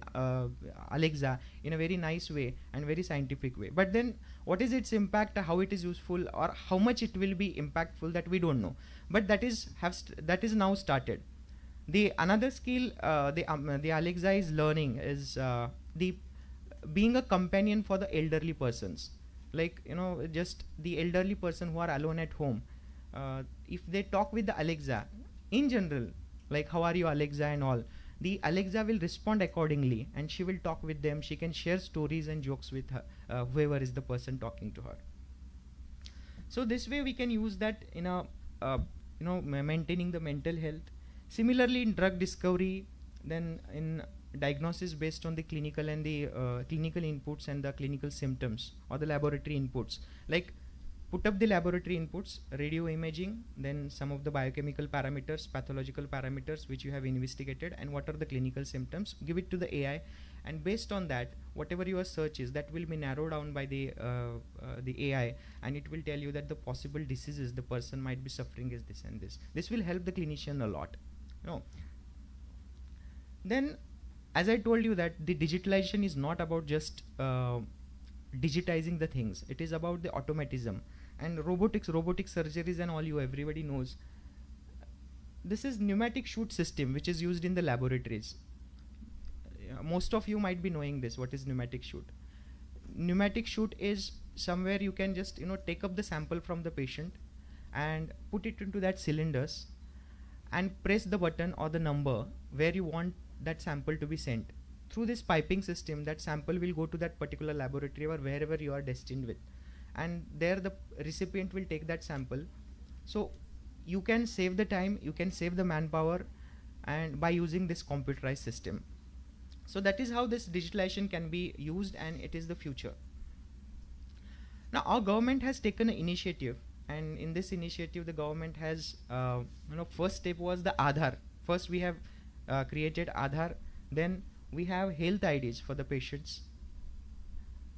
Alexa in a very nice way and very scientific way. But then what is its impact, how it is useful, or how much it will be impactful, that we don't know, but that is now started. The another skill the Alexa is learning is the being a companion for the elderly persons, just the elderly person who are alone at home. If they talk with the Alexa in general, like how are you Alexa and all, the Alexa will respond accordingly, and she will talk with them. She can share stories and jokes with her, whoever is the person talking to her. So this way we can use that in a maintaining the mental health. Similarly, in drug discovery, then in diagnosis based on the clinical and the clinical inputs and the clinical symptoms, or the laboratory inputs, like put up the laboratory inputs, radio imaging, then some of the biochemical parameters, pathological parameters which you have investigated, and what are the clinical symptoms, give it to the AI, and based on that, whatever your search is, that will be narrowed down by the AI, and it will tell you that the possible diseases the person might be suffering is this and this. This will help the clinician a lot. Then, as I told you, that the digitalization is not about just digitizing the things. It is about the automatism and robotic surgeries and all. Everybody knows. This is pneumatic chute system which is used in the laboratories. Most of you might be knowing this. What is pneumatic chute? Pneumatic chute is somewhere you can just take up the sample from the patient and put it into that cylinders and press the button or the number where you want that sample to be sent. Through this piping system, that sample will go to that particular laboratory or wherever you are destined with, and there the recipient will take that sample. So you can save the time, you can save the manpower, and by using this computerized system. So that is how this digitalization can be used, and it is the future. Now our government has taken an initiative, and in this initiative the government has first step was the Aadhaar. First we have created Aadhaar, then we have health IDs for the patients.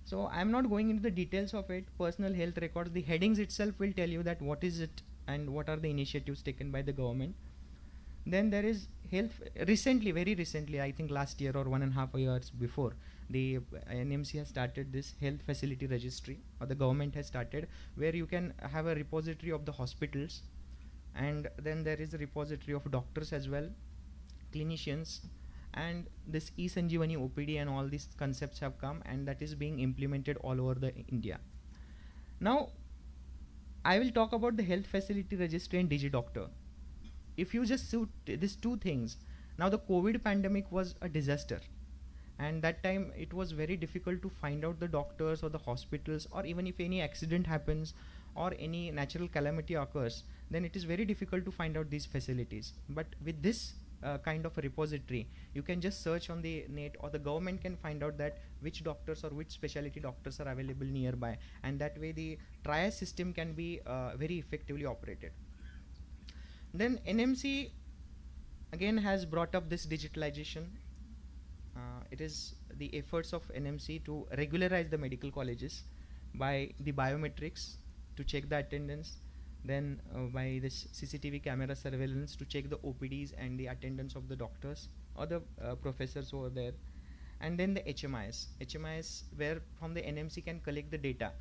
So I'm not going into the details of it. Personal health records, the headings itself will tell you that what is it and what are the initiatives taken by the government. Then there is health. Recently, very recently, I think last year or 1.5 years before, the NMC has started this health facility registry, or the government has started, where you can have a repository of the hospitals, and then there is a repository of doctors as well, clinicians, and this e-Sanjeevani OPD and all these concepts have come, and that is being implemented all over the India. Now I will talk about the health facility registry and DigiDoctor. If you just suit these two things, now the COVID pandemic was a disaster, and that time it was very difficult to find out the doctors or the hospitals, or even if any accident happens or any natural calamity occurs, then it is very difficult to find out these facilities. But with this kind of a repository, you can just search on the net, or the government can find out that which doctors or which specialty doctors are available nearby, and that way the triage system can be very effectively operated. Then NMC again has brought up this digitalization. It is the efforts of NMC to regularize the medical colleges by the biometrics to check the attendance, then by this CCTV camera surveillance to check the OPDs and the attendance of the doctors or the professors over there, and then the HMIS where from the NMC can collect the data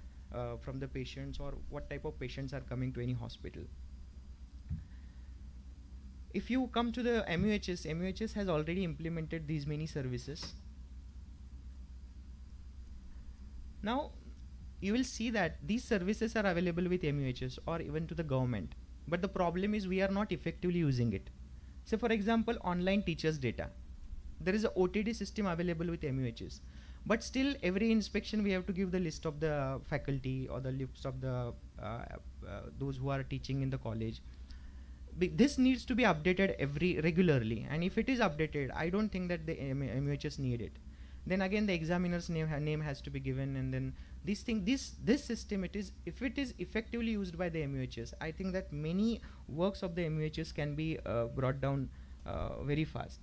from the patients or what type of patients are coming to any hospital. If you come to the MUHS has already implemented these many services. Now you will see that these services are available with MUHS or even to the government, but the problem is we are not effectively using it. So for example, online teachers data, there is a OTD system available with MUHS, but still every inspection we have to give the list of the faculty or the list of the those who are teaching in the college. This needs to be updated regularly, and if it is updated, I don't think that the MUHS need it. Then again the examiner's name has to be given, and then this system, if it is effectively used by the MUHS, I think that many works of the MUHS can be brought down very fast.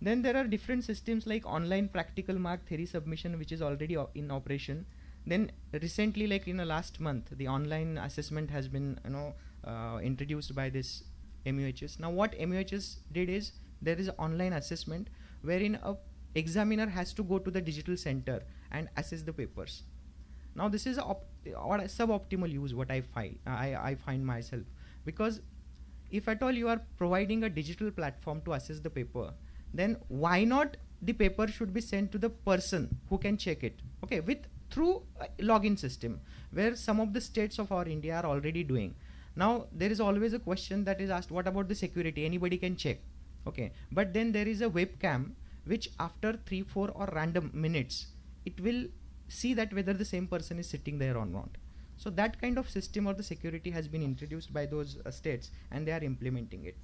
Then there are different systems like online practical mark theory submission, which is already in operation. Then recently, like in the last month, the online assessment has been introduced by this MUHS. Now what MUHS did is there is an online assessment wherein a examiner has to go to the digital center and assess the papers. Now this is a suboptimal use what I find myself, because if at all you are providing a digital platform to assess the paper, then why not the paper should be sent to the person who can check it, okay, through a login system, where some of the states of our India are already doing. Now there is always a question that is asked, what about the security? Anybody can check, okay, but then there is a webcam which after 3-4 or random minutes it will see that whether the same person is sitting there or not. So that kind of system or the security has been introduced by those states, and they are implementing it.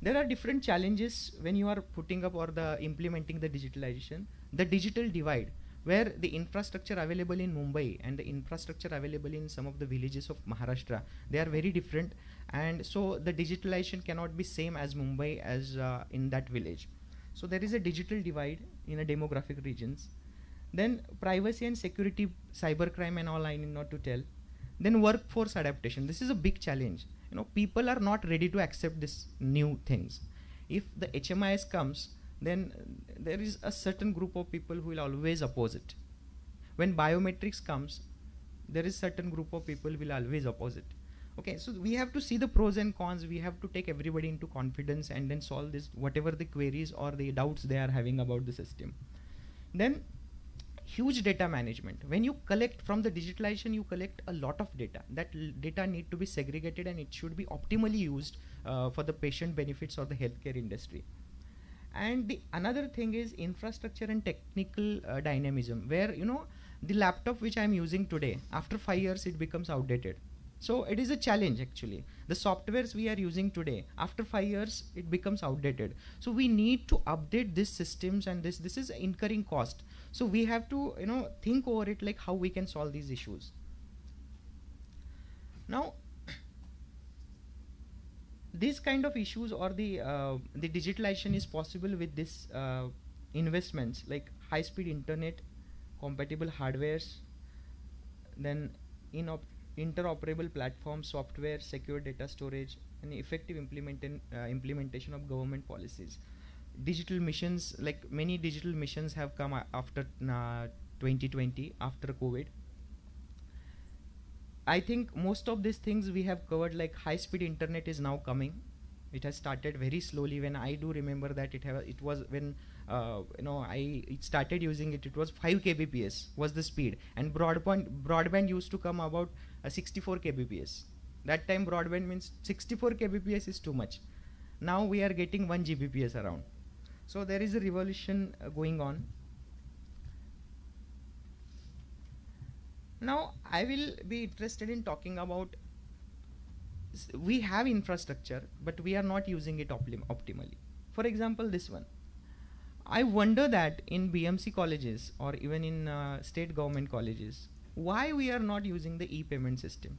There are different challenges when you are putting up or implementing the digitalization. The digital divide, where the infrastructure available in Mumbai and the infrastructure available in some of the villages of Maharashtra, they are very different, and so the digitalization cannot be same as Mumbai as in that village. So there is a digital divide in a demographic regions. Then privacy and security, cybercrime and all I need not to tell. Then workforce adaptation. This is a big challenge. People are not ready to accept this new things. If the HMIS comes, then there is a certain group of people who will always oppose it. When biometrics comes, there is certain group of people will always oppose it. Okay, so we have to see the pros and cons. We have to take everybody into confidence and then solve this, whatever the queries or the doubts they are having about the system. Then huge data management. When you collect from the digitalization, you collect a lot of data. That data need to be segregated, and it should be optimally used for the patient benefits or the healthcare industry. And the another thing is infrastructure and technical dynamism, where the laptop which I am using today, after 5 years it becomes outdated. So it is a challenge actually. The softwares we are using today, after 5 years it becomes outdated. So we need to update these systems, and this is incurring cost. So we have to think over it, like how we can solve these issues. Now these kind of issues or the digitalization is possible with this investments like high-speed internet, compatible hardwares, then interoperable platform software, secure data storage, and effective implementation of government policies. Digital missions, like many digital missions have come after 2020, after COVID. I think most of these things we have covered, like high-speed internet is now coming. It has started very slowly. When I do remember that it was when I started using it, it was 5 kbps was the speed, and broadband used to come about 64 kbps. That time broadband means 64 kbps is too much. Now we are getting 1 gbps around. So there is a revolution going on. Now I will be interested in talking about, we have infrastructure but we are not using it optimally. For example, this one. I wonder that in BMC colleges or even in state government colleges, why we are not using the e-payment system.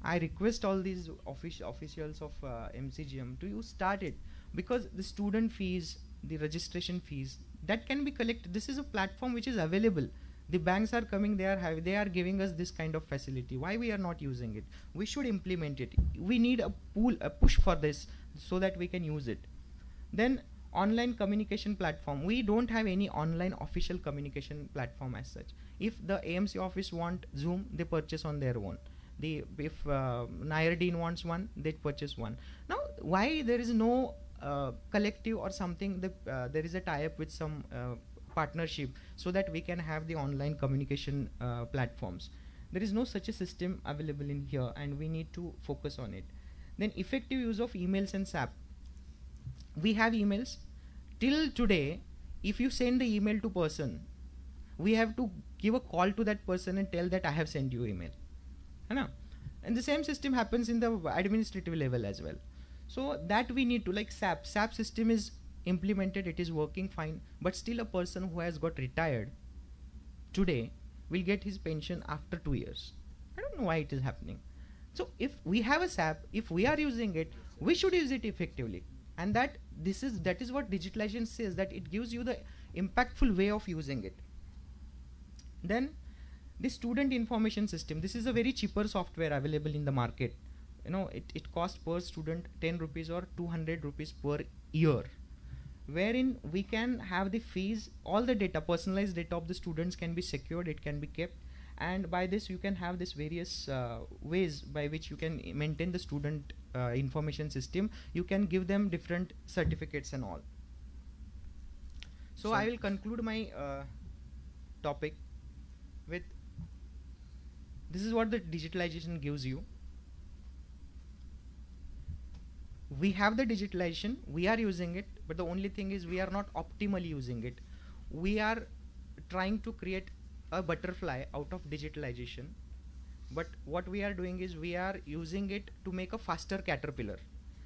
I request all these officials of MCGM to start it, because the student fees, the registration fees, that can be collected. This is a platform which is available. The banks are coming, they are giving us this kind of facility. Why we are not using it? We should implement it. We need a push for this so that we can use it. Then online communication platform. We don't have any online official communication platform as such. If the AMC office want Zoom, they purchase on their own. If Nair Dean wants one, they purchase one. Now, why there is no collective or something? There is a tie-up with some partnership so that we can have the online communication platforms. There is no such a system available in here, and we need to focus on it. Then effective use of emails and SAP. We have emails. Till today, if you send the email to person, we have to give a call to that person and tell that I have sent you email. And the same system happens in the administrative level as well. So that we need to, like SAP system is implemented, it is working fine, but still a person who has got retired today will get his pension after 2 years. I don't know why it is happening. So if we have a SAP, if we are using it, we should use it effectively. And that is what digitalization says, that it gives you the impactful way of using it. Then the student information system. This is a very cheaper software available in the market. It costs per student 10 rupees or 200 rupees per year, wherein we can have the fees, all the data, personalized data of the students can be secured, it can be kept, and by this you can have this various ways by which you can maintain the student information system. You can give them different certificates and all. So I will conclude my topic with this is what the digitalization gives you. We have the digitalization, we are using it, but the only thing is we are not optimally using it. We are trying to create a butterfly out of digitalization, but what we are doing is we are using it to make a faster caterpillar.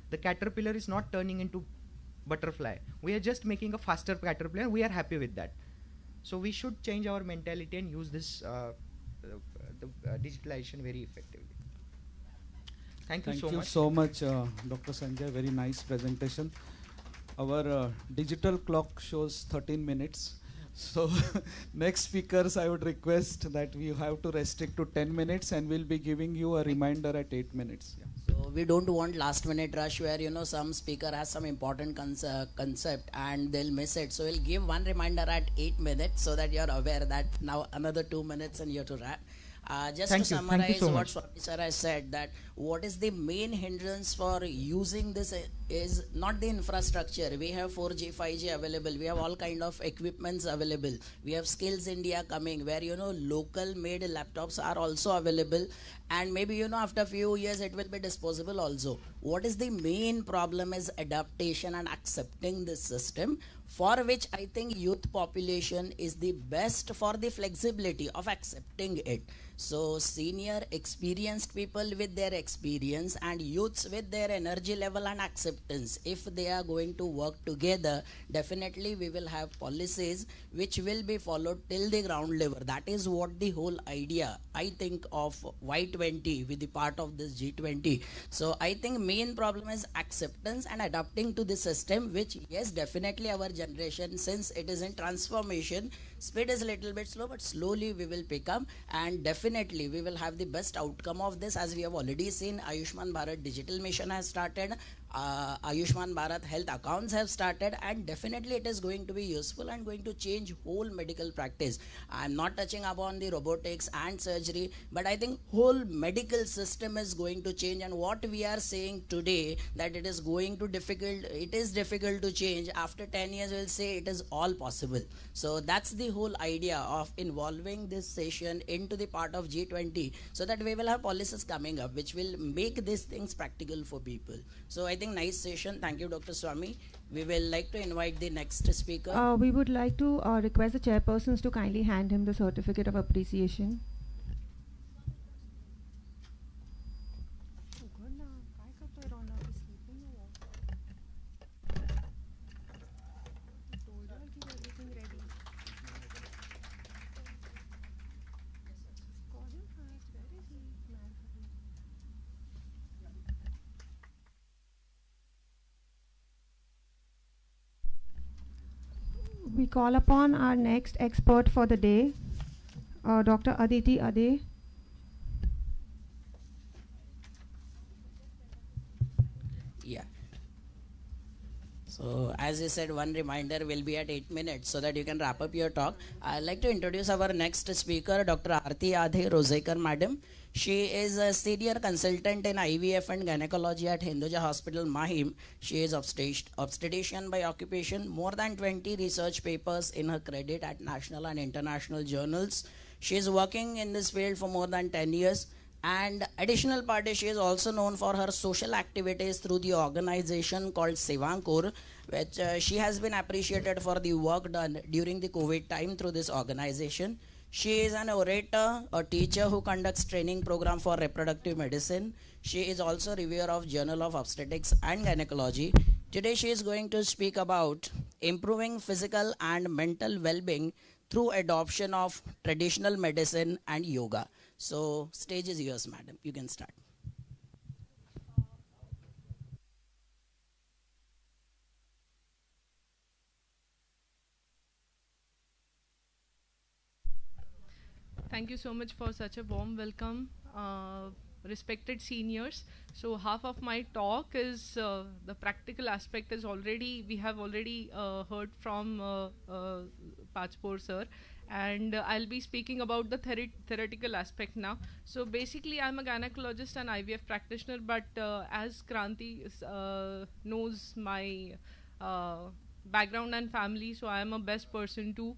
The caterpillar is not turning into butterfly. We are just making a faster caterpillar. We are happy with that. So we should change our mentality and use this digitalization very effectively. Thank you so much. Thank you so much, Dr. Sanjay. Very nice presentation. Our digital clock shows 13 minutes. So next speakers, I would request that we have to restrict to 10 minutes, and we'll be giving you a reminder at 8 minutes. Yeah. So we don't want last minute rush where some speaker has some important concept and they'll miss it. So we'll give one reminder at 8 minutes so that you're aware that now another 2 minutes and you have to wrap. Just to summarize what Swami sir has said, that what is the main hindrance for using this is not the infrastructure. We have 4G, 5G available. We have all kind of equipments available. We have Skills India coming where, local made laptops are also available. And maybe, after a few years, it will be disposable also. What is the main problem is adaptation and accepting this system, for which I think youth population is the best for the flexibility of accepting it. So senior experienced people with their experience and youths with their energy level and acceptance, if they are going to work together, definitely we will have policies which will be followed till the ground level. That is what the whole idea, I think, of Y20 with the part of this G20. So I think main problem is acceptance and adapting to the system, which yes, definitely our generation, since it is in transformation, speed is a little bit slow, but slowly we will pick up, and definitely we will have the best outcome of this. As we have already seen, Ayushman Bharat Digital Mission has started, Ayushman Bharat health accounts have started, and definitely it is going to be useful and going to change whole medical practice. I am not touching upon the robotics and surgery, but I think whole medical system is going to change. And what we are saying today, that it is going to it is difficult to change. After 10 years, we'll say it is all possible. So that's the whole idea of involving this session into the part of G20, so that we will have policies coming up which will make these things practical for people. So I think nice session. Thank you, Dr. Swami. We will like to invite the next speaker. We would like to request the chairpersons to kindly hand him the certificate of appreciation. We call upon our next expert for the day, Dr. Aditi Ade. Yeah. So as you said, one reminder will be at 8 minutes so that you can wrap up your talk. I'd like to introduce our next speaker, Dr. Aarti Adhe Rosekar Madam. She is a senior consultant in IVF and gynecology at Hinduja Hospital, Mahim. She is obstetrician by occupation, more than 20 research papers in her credit at national and international journals. She is working in this field for more than 10 years. And additional part is she is also known for her social activities through the organization called Sevankur, which she has been appreciated for the work done during the COVID time through this organization. She is an orator, a teacher who conducts training program for reproductive medicine. She is also reviewer of Journal of Obstetrics and Gynecology. Today she is going to speak about improving physical and mental well-being through adoption of traditional medicine and yoga. So, stage is yours, madam. You can start. Thank you so much for such a warm welcome, respected seniors. So half of my talk is the practical aspect is already, we have already heard from Pachpur sir. And I'll be speaking about the theoretical aspect now. So basically I'm a gynecologist and IVF practitioner, but as Kranti knows my background and family, so I am a best person to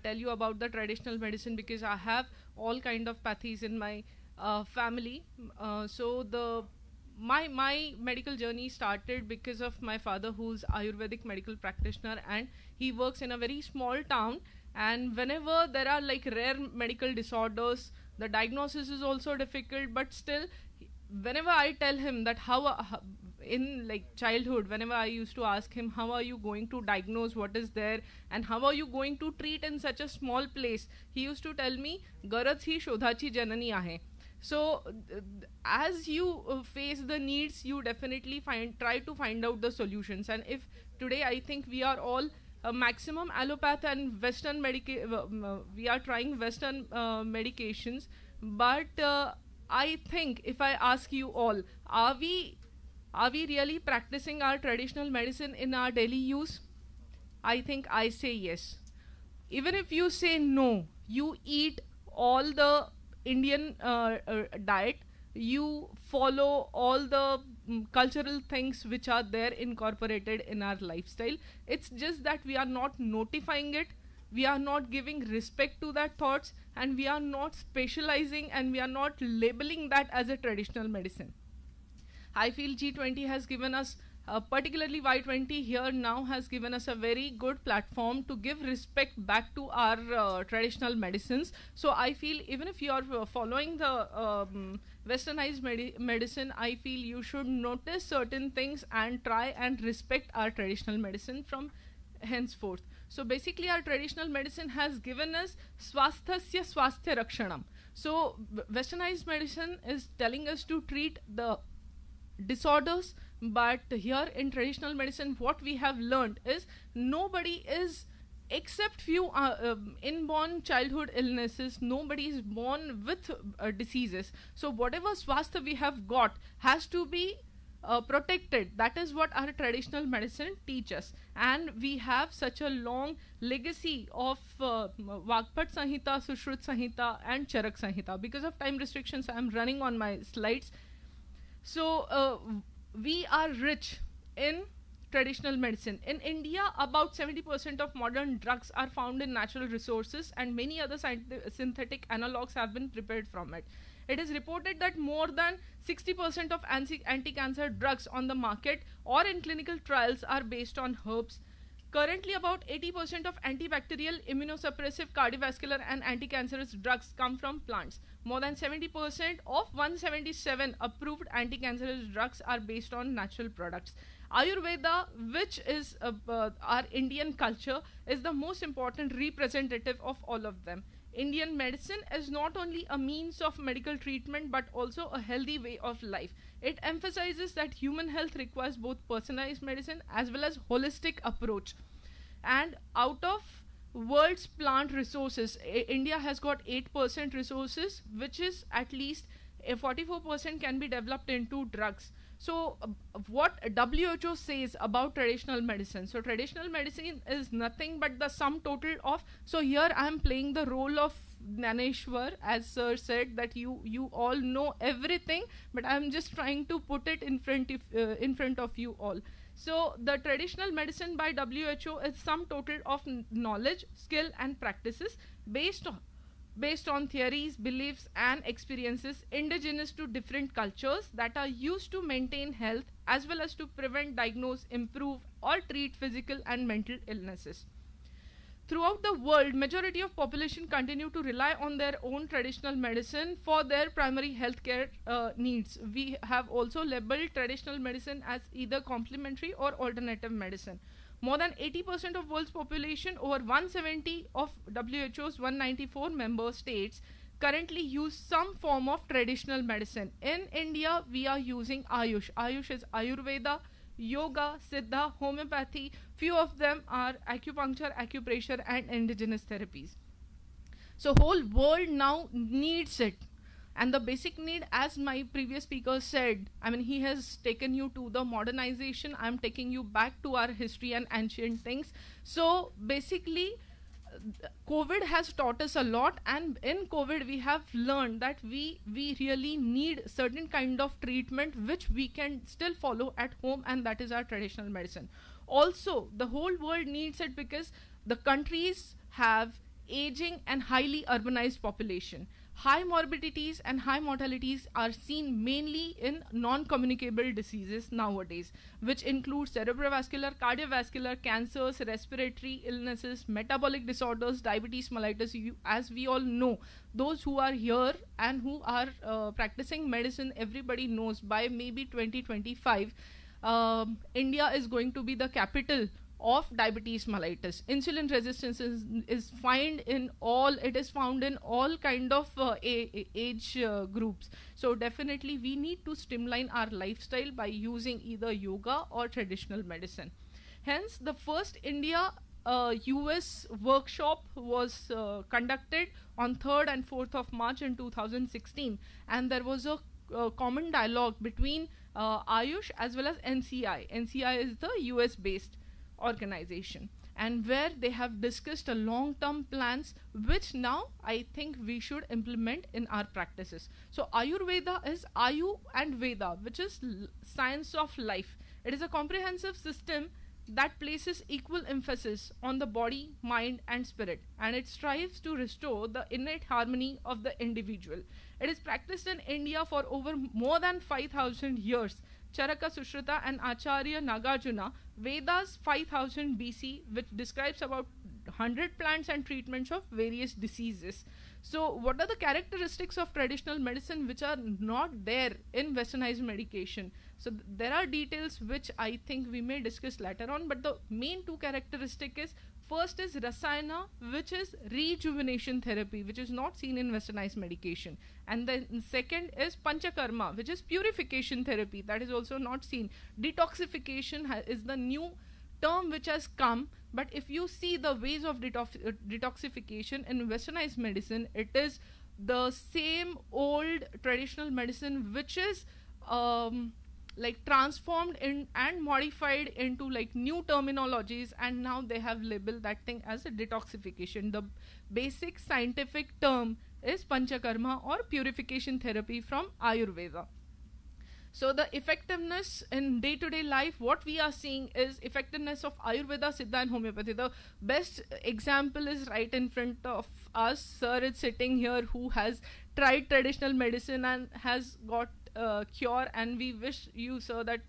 tell you about the traditional medicine, because I have all kind of pathies in my family. So my medical journey started because of my father, who's Ayurvedic medical practitioner, and he works in a very small town. And whenever there are like rare medical disorders, the diagnosis is also difficult, but still whenever I tell him that how in like childhood, whenever I used to ask him, how are you going to diagnose what is there and how are you going to treat in such a small place, he used to tell me, Garaj hi shodhachi janani ahe. So as you face the needs, you definitely try to find out the solutions. And if today I think we are all maximum allopath and western we are trying western medications, but I think if I ask you all, are we really practicing our traditional medicine in our daily use? I think I say yes. Even if you say no, you eat all the Indian diet, you follow all the cultural things which are there incorporated in our lifestyle. It's just that we are not notifying it, we are not giving respect to that thoughts, and we are not specializing and we are not labeling that as a traditional medicine. I feel G20 has given us, particularly Y20 here now, has given us a very good platform to give respect back to our traditional medicines. So I feel even if you are following the westernized medicine, I feel you should notice certain things and try and respect our traditional medicine from henceforth. So basically our traditional medicine has given us swasthasya swasthya rakshanam. So westernized medicine is telling us to treat the disorders, but here in traditional medicine what we have learned is nobody is, except few inborn childhood illnesses, nobody is born with diseases. So whatever swastha we have got has to be protected. That is what our traditional medicine teaches, and we have such a long legacy of Vagpat Sanhita, Sushrut Sanhita and Charak Sanhita. Because of time restrictions I am running on my slides. So we are rich in traditional medicine. In India, about 70% of modern drugs are found in natural resources, and many other synthetic analogues have been prepared from it. It is reported that more than 60% of anti-cancer drugs on the market or in clinical trials are based on herbs. Currently, about 80% of antibacterial, immunosuppressive, cardiovascular and anti-cancerous drugs come from plants. More than 70% of 177 approved anti-cancerous drugs are based on natural products. Ayurveda, which is our Indian culture, is the most important representative of all of them. Indian medicine is not only a means of medical treatment but also a healthy way of life. It emphasizes that human health requires both personalized medicine as well as holistic approach. And out of world's plant resources, India has got 8% resources, which is at least 44% can be developed into drugs. So what WHO says about traditional medicine? So traditional medicine is nothing but the sum total of, so here I am playing the role of Naneshwar, as sir said, that you all know everything, but I am just trying to put it in front of you all. So the traditional medicine by WHO is sum total of knowledge, skill and practices based on theories, beliefs and experiences indigenous to different cultures that are used to maintain health as well as to prevent, diagnose, improve or treat physical and mental illnesses. Throughout the world, majority of population continue to rely on their own traditional medicine for their primary healthcare needs. We have also labeled traditional medicine as either complementary or alternative medicine. More than 80% of world's population, over 170 of WHO's 194 member states, currently use some form of traditional medicine. In India, we are using Ayush. Ayush is Ayurveda, Yoga, Siddha, homeopathy. Few of them are acupuncture, acupressure and indigenous therapies. So whole world now needs it. And the basic need, as my previous speaker said, I mean, he has taken you to the modernization. I'm taking you back to our history and ancient things. So basically, COVID has taught us a lot, and in COVID we have learned that we really need certain kind of treatment which we can still follow at home, and that is our traditional medicine. Also, the whole world needs it because the countries have aging and highly urbanized population. High morbidities and high mortalities are seen mainly in non-communicable diseases nowadays, which include cerebrovascular, cardiovascular, cancers, respiratory illnesses, metabolic disorders, diabetes mellitus. As we all know, those who are here and who are practicing medicine, everybody knows by maybe 2025, India is going to be the capital of diabetes mellitus. Insulin resistance is found in all kind of age groups. So definitely we need to streamline our lifestyle by using either yoga or traditional medicine. Hence the first India US workshop was conducted on 3rd and 4th of March in 2016, and there was a common dialogue between Ayush as well as NCI. NCI is the US based organization, and where they have discussed a long-term plans which now I think we should implement in our practices. So Ayurveda is Ayu and Veda, which is science of life. It is a comprehensive system that places equal emphasis on the body, mind and spirit, and it strives to restore the innate harmony of the individual. It is practiced in India for over more than 5,000 years. Charaka, Sushruta and Acharya Nagarjuna, Vedas 5000 BC, which describes about 100 plants and treatments of various diseases. So what are the characteristics of traditional medicine which are not there in westernized medication? So there are details which I think we may discuss later on, but the main two characteristic is, first is Rasayana, which is rejuvenation therapy, which is not seen in westernized medication. And then second is Panchakarma, which is purification therapy, that is also not seen. Detoxification is the new term which has come, but if you see the ways of detoxification in westernized medicine, it is the same old traditional medicine which is like transformed in and modified into like new terminologies, and now they have labeled that thing as a detoxification. The basic scientific term is Panchakarma or purification therapy from Ayurveda. So the effectiveness in day-to-day life, what we are seeing is effectiveness of Ayurveda, Siddha and homeopathy. The best example is right in front of us. Sir is sitting here who has tried traditional medicine and has got cure, and we wish you, sir, that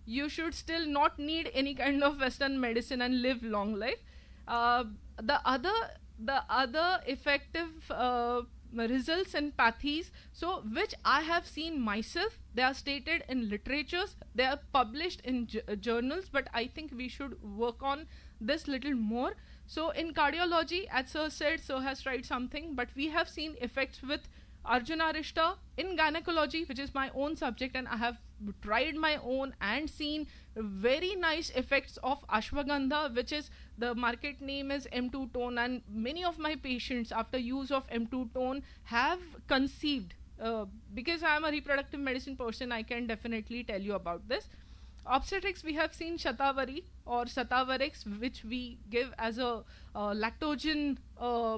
you should still not need any kind of western medicine and live long life. The other effective results and pathies, so which I have seen myself, they are stated in literatures, they are published in journals, but I think we should work on this little more. So in cardiology, as sir said, sir has tried something, but we have seen effects with Arjuna Arishta in gynecology, which is my own subject, and I have tried my own and seen very nice effects of ashwagandha, which is the market name is M2 tone, and many of my patients after use of M2 tone have conceived. Because I am a reproductive medicine person, I can definitely tell you about this. Obstetrics, we have seen Shatavari or Shatavarix, which we give as a lactogen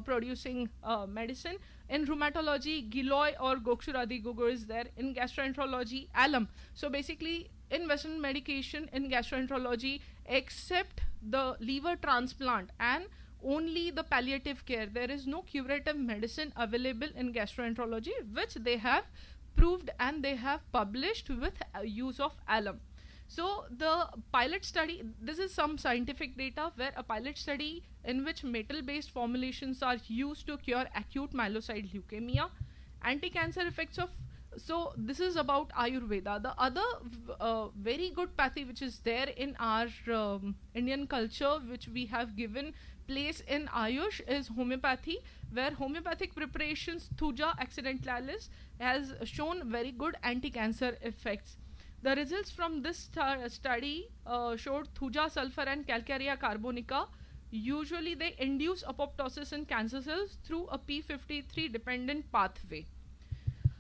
producing medicine. In rheumatology, Giloy or Gokshuradi Gugur is there. In gastroenterology, alum. So basically, in Western medication, in gastroenterology, except the liver transplant and only the palliative care, there is no curative medicine available in gastroenterology, which they have proved and they have published with use of alum. So the pilot study, this is some scientific data where a pilot study in which metal-based formulations are used to cure acute myelocyte leukemia, anti-cancer effects of, so this is about Ayurveda. The other very good pathy which is there in our Indian culture, which we have given place in Ayush, is homeopathy, where homeopathic preparations Thuja accidentalis has shown very good anti-cancer effects. The results from this study showed Thuja sulfur and Calcarea carbonica. Usually they induce apoptosis in cancer cells through a P53 dependent pathway.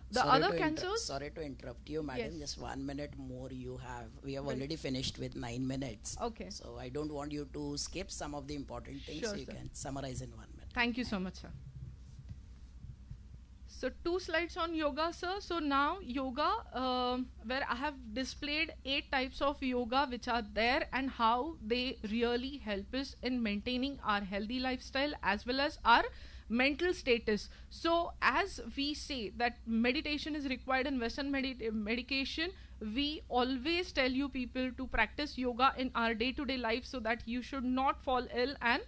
The other cancers... Sorry to interrupt you, madam. Yes. Just 1 minute more you have. We have already finished with 9 minutes. Okay. So I don't want you to skip some of the important things. Sure, so you sir. can summarize in 1 minute. Thank you so much, sir. So 2 slides on yoga, sir. So now yoga, where I have displayed 8 types of yoga which are there and how they really help us in maintaining our healthy lifestyle as well as our mental status. So as we say that meditation is required in Western medication, we always tell you people to practice yoga in our day-to-day life so that you should not fall ill and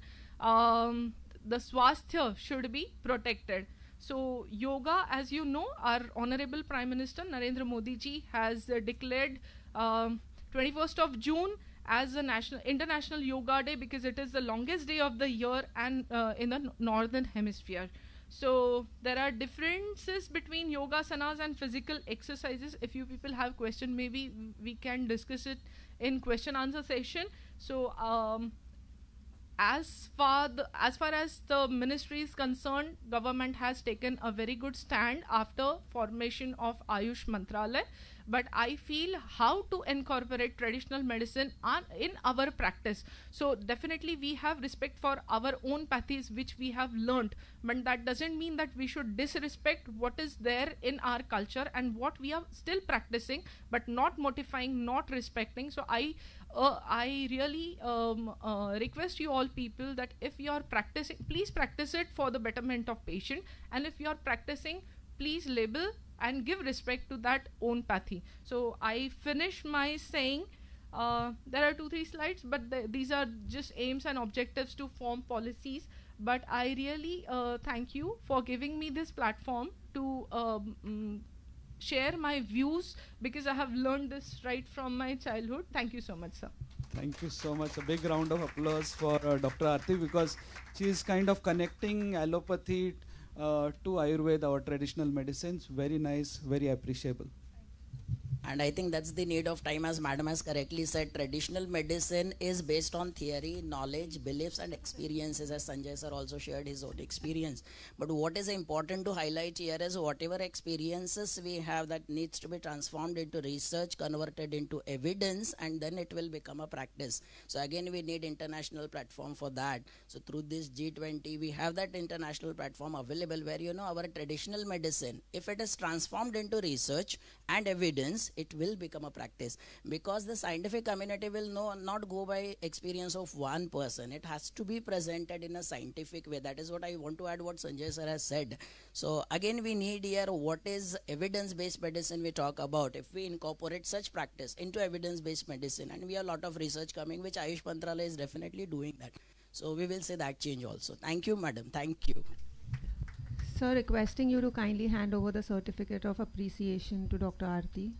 the swasthya should be protected. So yoga, as you know, our Honorable Prime Minister Narendra Modi ji has declared 21st of June as a international yoga day because it is the longest day of the year and in the northern hemisphere. So there are differences between yoga asanas and physical exercises. If you people have question, maybe we can discuss it in question answer session. So as far as the ministry is concerned, government has taken a very good stand after formation of Ayush Mantralaya. But I feel how to incorporate traditional medicine in our practice. So definitely we have respect for our own pathies which we have learnt, but that doesn't mean that we should disrespect what is there in our culture and what we are still practicing, but not modifying, not respecting. So I really request you all people that if you are practicing, please practice it for the betterment of patient, and if you are practicing, please label and give respect to that own pathy. So I finish my saying, there are 2-3 slides, but these are just aims and objectives to form policies. But I really thank you for giving me this platform to share my views, because I have learned this right from my childhood. Thank you so much, sir. Thank you so much. A big round of applause for Dr. Aarti, because she is kind of connecting allopathy to Ayurveda, our traditional medicines. Very nice, very appreciable. And I think that's the need of time, as madam has correctly said. Traditional medicine is based on theory, knowledge, beliefs and experiences, as Sanjay sir also shared his own experience. But what is important to highlight here is whatever experiences we have, that needs to be transformed into research, converted into evidence, and then it will become a practice. So again, we need international platform for that. So through this G20, we have that international platform available where, you know, our traditional medicine, if it is transformed into research and evidence, it will become a practice, because the scientific community will not go by experience of one person. It has to be presented in a scientific way. That is what I want to add what Sanjay sir has said. So again, we need here what is evidence-based medicine we talk about. If we incorporate such practice into evidence-based medicine, and we have a lot of research coming, which Ayush Mantralaya is definitely doing that. So we will see that change also. Thank you, madam. Thank you. Sir, requesting you to kindly hand over the certificate of appreciation to Dr. Aarti.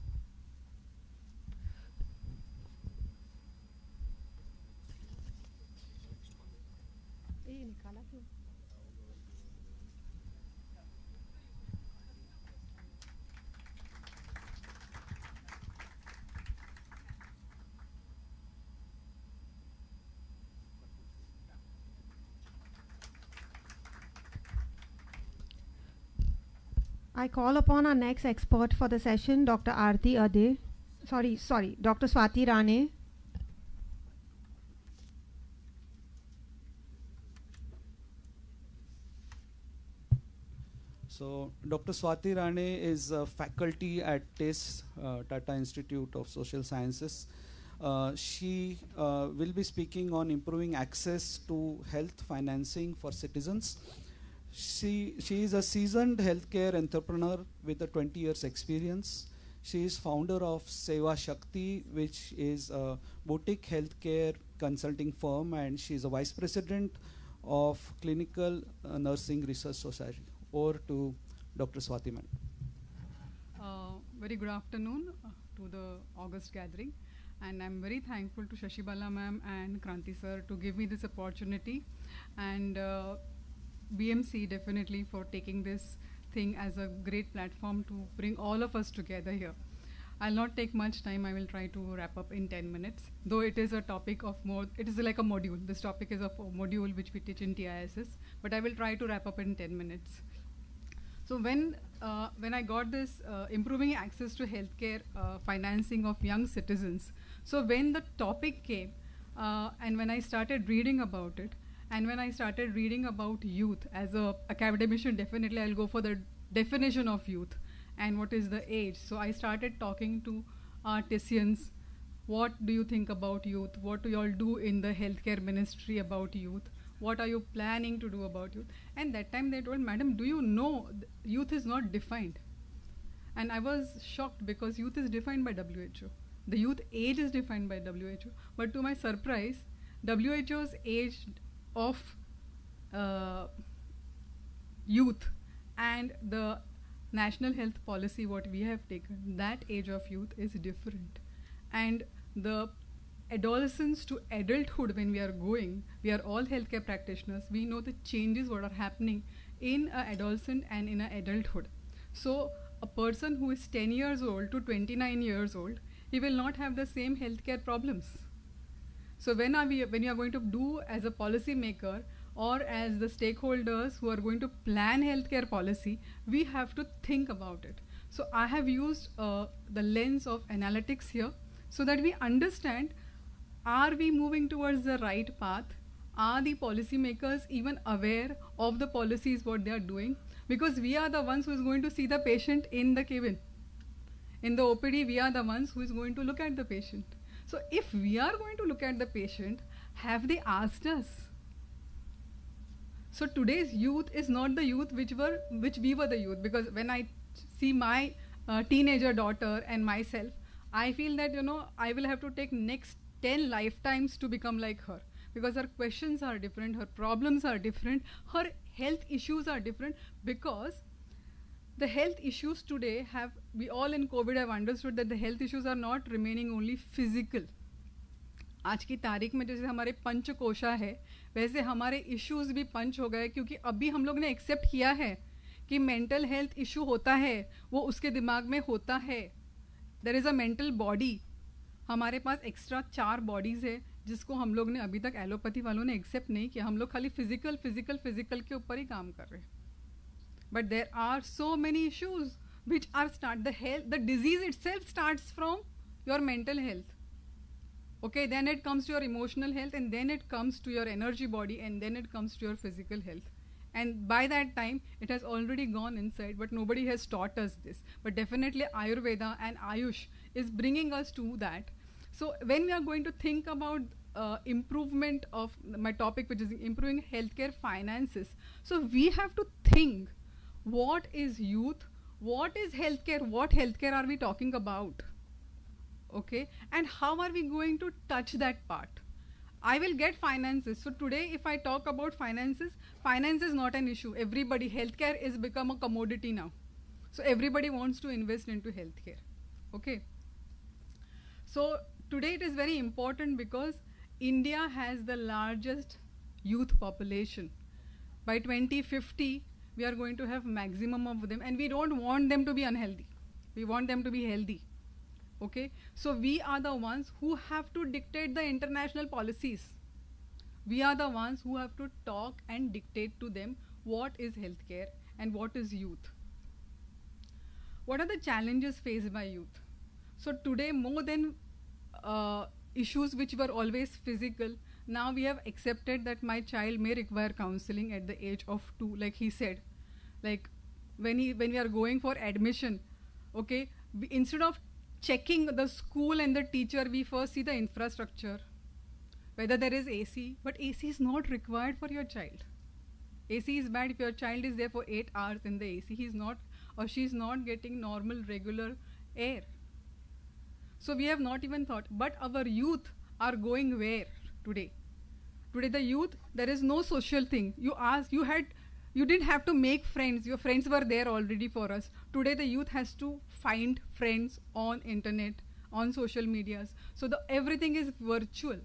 I call upon our next expert for the session, Dr. Aarti Ade. Sorry, Dr. Swati Rane. So Dr. Swati Rane is a faculty at TISS, Tata Institute of Social Sciences. She will be speaking on improving access to health financing for citizens. She is a seasoned healthcare entrepreneur with a 20 years experience. She is founder of Seva Shakti, which is a boutique healthcare consulting firm, and she is a vice president of Clinical Nursing Research Society. Over to Dr. Swati ma'am. Very good afternoon to the August gathering, and I'm very thankful to Shashibala ma'am and Kranti sir to give me this opportunity, and BMC definitely for taking this thing as a great platform to bring all of us together here. I'll not take much time. I will try to wrap up in 10 minutes. Though it is a topic of it is like a module. This topic is of a module which we teach in TISS, but I will try to wrap up in 10 minutes. So when I got this improving access to healthcare financing of young citizens, so when the topic came and when I started reading about it, and when I started reading about youth as a academician, definitely I'll go for the definition of youth and what is the age. So I started talking to artisans. What do you think about youth? What do you all do in the healthcare ministry about youth? What are you planning to do about youth? And that time they told, madam, do you know youth is not defined? And I was shocked because youth is defined by WHO. The youth age is defined by WHO. But to my surprise, WHO's age of youth and the national health policy what we have taken, that age of youth is different. And the adolescence to adulthood, when we are going, we are all healthcare practitioners, we know the changes what are happening in an adolescent and in an adulthood. So a person who is 10 years old to 29 years old, he will not have the same healthcare problems. So when you are going to do as a policy maker or as the stakeholders who are going to plan healthcare policy, we have to think about it. So I have used the lens of analytics here so that we understand, are we moving towards the right path? Are the policy makers even aware of the policies what they are doing? Because we are the ones who is going to see the patient in the cabin. In the OPD, we are the ones who is going to look at the patient. So if we are going to look at the patient, have they asked us? So today's youth is not the youth which we were the youth, because when I see my teenager daughter and myself, I feel that I will have to take next 10 lifetimes to become like her, because her questions are different, her problems are different, her health issues are different, because the health issues today we all in COVID have understood that the health issues are not remaining only physical. आज की तारीख में जैसे हमारे पंच कोशा है, वैसे हमारे issues भी पंच हो गए, क्योंकि अभी हम लोग ने एक्सेप्ट किया है कि मेंटल हेल्थ इशू होता है, वो उसके दिमाग में होता है. There is a mental body. हमारे पास एक्स्ट्रा 4 बॉडीज़ है जिसको हम लोग ने अभी तक एलोपैथी वालों ने एक्सेप्ट नहीं किया. हम लोग खाली फिजिकल के ऊपर ही काम कर रहे हैं. But there are so many issues which are the disease itself starts from your mental health. Okay, then it comes to your emotional health, and then it comes to your energy body, and then it comes to your physical health. And by that time, it has already gone inside, but nobody has taught us this. But definitely Ayurveda and Ayush is bringing us to that. So when we are going to think about improvement of my topic, which is improving healthcare finances, so we have to think, what is youth, what is healthcare, what healthcare are we talking about? Okay, and how are we going to touch that part? I will get finances. So today, if I talk about finances, finance is not an issue. Everybody, healthcare is become a commodity now. So everybody wants to invest into healthcare. Okay. So today it is very important because India has the largest youth population. By 2050, we are going to have maximum of them, and we don't want them to be unhealthy. We want them to be healthy. Okay, so we are the ones who have to dictate the international policies. We are the ones who have to talk and dictate to them what is healthcare and what is youth. what are the challenges faced by youth? So today, more than issues which were always physical, now we have accepted that my child may require counseling at the age of 2, like he said. Like when we are going for admission, okay, instead of checking the school and the teacher, we first see the infrastructure, whether there is AC, but AC is not required for your child. AC is bad if your child is there for 8 hours in the AC. He's not or she's not getting normal, regular air. So we have not even thought. But our youth are going where today? Today the youth, there is no social thing. You didn't have to make friends. Your friends were there already for us. Today the youth has to find friends on internet, on social medias. So everything is virtual.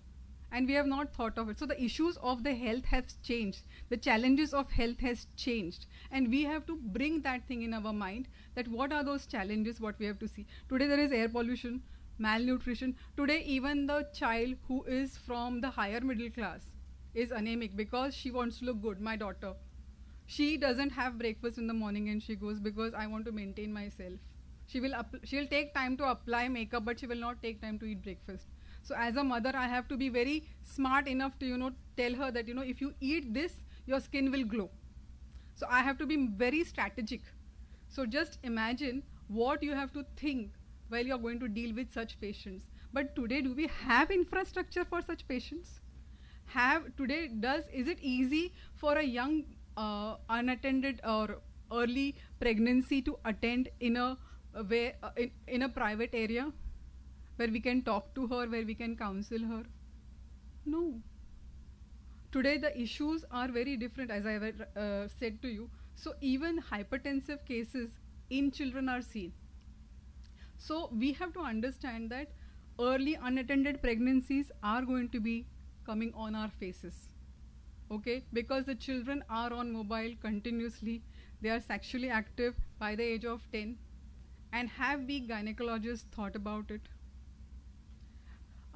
And we have not thought of it. So the issues of the health have changed. The challenges of health has changed. And we have to bring that thing in our mind, that what are those challenges, what we have to see. Today there is air pollution, malnutrition. Today even the child who is from the higher middle class is anemic because she wants to look good. My daughter, she doesn't have breakfast in the morning and she goes, because I want to maintain myself. She'll take time to apply makeup, but she will not take time to eat breakfast. So as a mother, I have to be very smart enough to, tell her that, if you eat this, your skin will glow. So I have to be very strategic. So just imagine what you have to think while you're going to deal with such patients. But today, do we have infrastructure for such patients? Is it easy for a young unattended or early pregnancy to attend in a private area, where we can talk to her, where we can counsel her? No. Today the issues are very different, as I have said to you. So even hypertensive cases in children are seen. So we have to understand that early unattended pregnancies are going to be coming on our faces. Okay, because the children are on mobile continuously. They are sexually active by the age of 10. And have we gynecologists thought about it?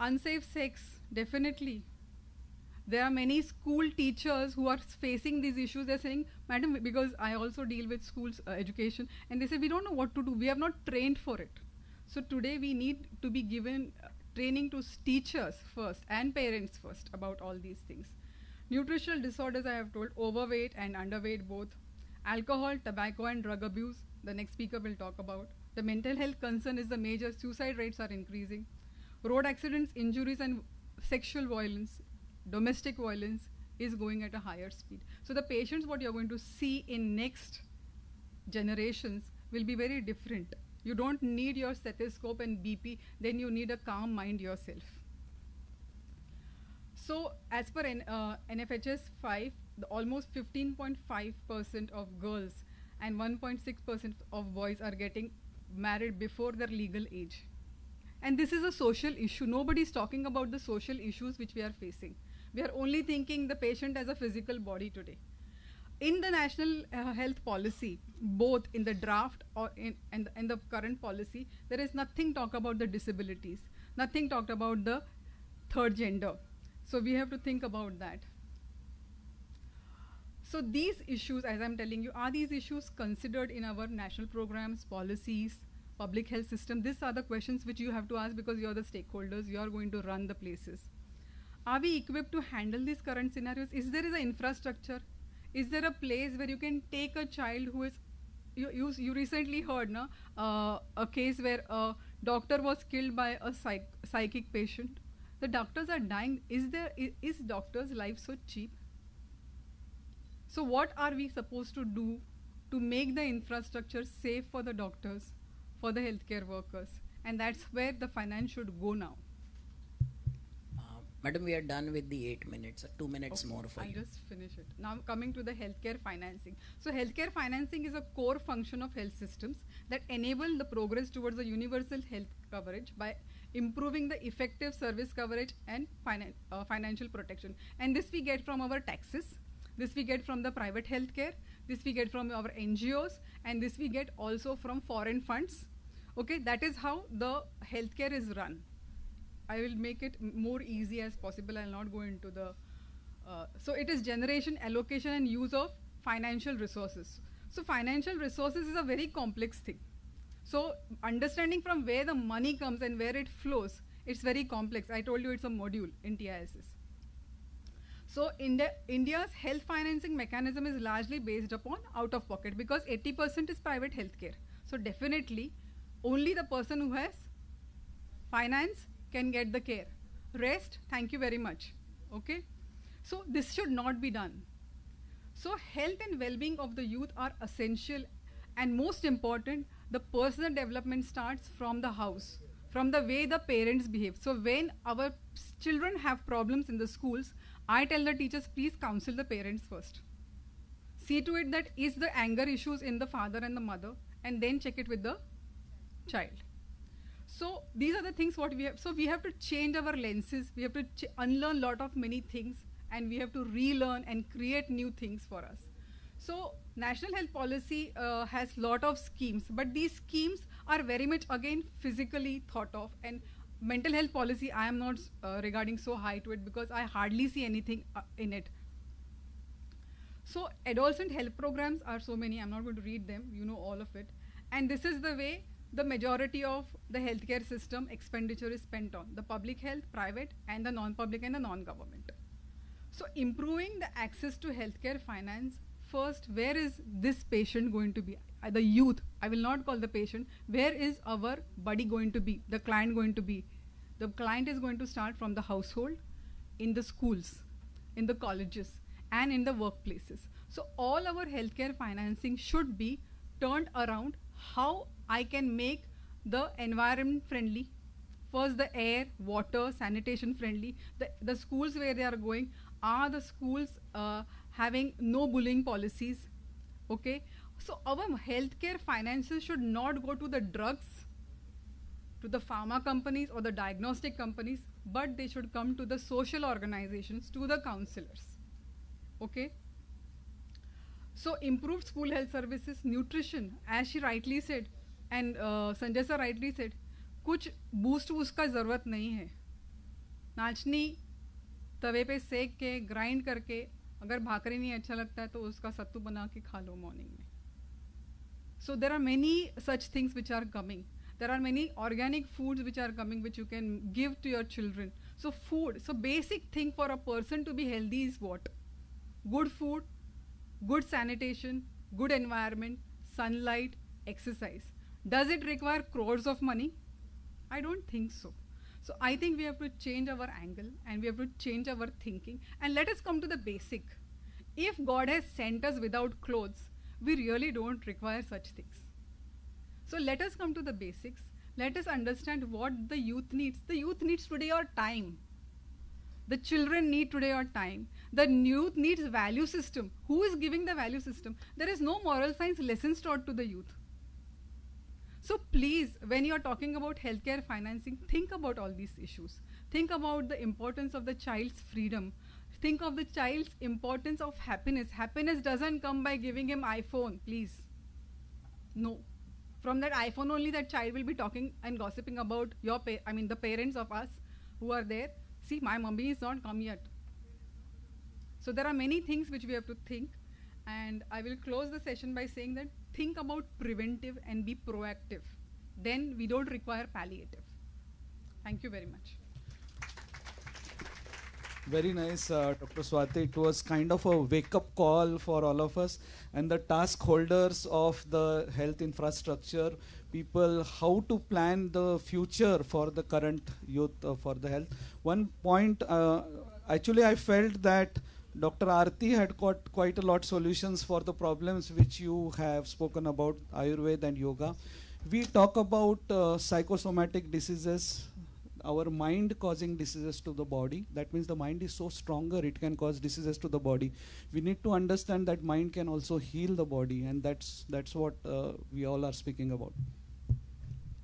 Unsafe sex, definitely. There are many school teachers who are facing these issues. They're saying, madam, because I also deal with schools education, and they say, we don't know what to do. We have not trained for it. So today we need to be given training to teachers first and parents first about all these things. Nutritional disorders, I have told, overweight and underweight both. Alcohol, tobacco and drug abuse, the next speaker will talk about. The mental health concern is the major. Suicide rates are increasing. Road accidents, injuries and sexual violence, domestic violence is going at a higher speed. So the patients, what you're going to see in next generations will be very different. You don't need your stethoscope and BP, then you need a calm mind yourself. So as per NFHS 5, almost 15.5% of girls and 1.6% of boys are getting married before their legal age. And this is a social issue. Nobody is talking about the social issues which we are facing. We are only thinking the patient as a physical body today. In the national health policy, both in the draft or in the current policy, there is nothing talk about the disabilities, nothing talked about the third gender. So we have to think about that. So these issues, as I'm telling you, are these issues considered in our national programs, policies, public health system? These are the questions which you have to ask, because you're the stakeholders, you are going to run the places. Are we equipped to handle these current scenarios? Is there an infrastructure? Is there a place where you can take a child who is, you recently heard a case where a doctor was killed by a psychic patient. The doctors are dying. Is doctors' life so cheap? So what are we supposed to do to make the infrastructure safe for the doctors, for the healthcare workers? And that's where the finance should go now. Madam, we are done with the 8 minutes. 2 minutes more for you. I'll just finish it. Now coming to the healthcare financing. So healthcare financing is a core function of health systems that enable the progress towards the universal health coverage by improving the effective service coverage and financial protection. And this we get from our taxes. This we get from the private healthcare. This we get from our NGOs. And this we get also from foreign funds. Okay, that is how the healthcare is run. I will make it more easy as possible. I'll not go into the... so it is generation, allocation and use of financial resources. So financial resources is a very complex thing. So understanding from where the money comes and where it flows, it's very complex. I told you it's a module in TISS. So India's health financing mechanism is largely based upon out-of-pocket because 80% is private healthcare. So definitely, only the person who has finance can get the care. Rest, thank you very much. Okay? So this should not be done. So health and well-being of the youth are essential, and most important, the personal development starts from the house, from the way the parents behave. So when our children have problems in the schools, I tell the teachers, please counsel the parents first. See to it that is the anger issues in the father and the mother, and then check it with the child. So these are the things what we have. So we have to change our lenses. We have to unlearn lot of many things, and we have to relearn and create new things for us. So National Health Policy has lot of schemes, but these schemes are very much again physically thought of, and mental health policy I am not regarding so high to it because I hardly see anything in it. So adolescent health programs are so many, I'm not going to read them, you know all of it. And this is the way the majority of the healthcare system expenditure is spent on, the public health, private, and the non-public and the non-government. So improving the access to healthcare finance, first, where is this patient going to be? The youth, I will not call the patient, where is our buddy going to be, the client going to be? The client is going to start from the household, in the schools, in the colleges, and in the workplaces. So all our healthcare financing should be turned around how I can make the environment friendly. First, the air, water, sanitation friendly. The schools where they are going, are the schools having no bullying policies? Okay. So our healthcare finances should not go to the drugs, to the pharma companies or the diagnostic companies, but they should come to the social organizations, to the counselors. Okay. So improved school health services, nutrition, as she rightly said, and Sanjay sir rightly said, कुछ boost वूस्ट का ज़रूरत नहीं है. नाचनी तवे पे सेक के grind करके अगर भाकरी नहीं अच्छा लगता है तो उसका सत्तू बना के खा लो मॉर्निंग में. So there are many such things which are coming. There are many organic foods which are coming which you can give to your children. So food, so basic thing for a person to be healthy is what? Good food, good sanitation, good environment, sunlight, exercise. Does it require crores of money? I don't think so. So I think we have to change our angle and we have to change our thinking, and let us come to the basic. If God has sent us without clothes, we really don't require such things. So let us come to the basics. Let us understand what the youth needs. The youth needs today your time. The children need today your time. The youth needs value system. Who is giving the value system? There is no moral science lessons taught to the youth. So please, when you are talking about healthcare financing, think about all these issues. Think about the importance of the child's freedom. Think of the child's importance of happiness. Happiness doesn't come by giving him iPhone, please. No. From that iPhone only that child will be talking and gossiping about your, the parents of us who are there. See, my mummy is not come yet. So there are many things which we have to think, and I will close the session by saying that think about preventive and be proactive. Then we don't require palliative. Thank you very much. Very nice, Dr. Swati. It was kind of a wake-up call for all of us and the task holders of the health infrastructure, people, how to plan the future for the current youth for the health. One point, actually I felt that Dr. Aarti had got quite a lot of solutions for the problems which you have spoken about, Ayurveda and yoga. We talk about psychosomatic diseases, our mind causing diseases to the body. That means the mind is so stronger, it can cause diseases to the body. We need to understand that mind can also heal the body, and that's what we all are speaking about.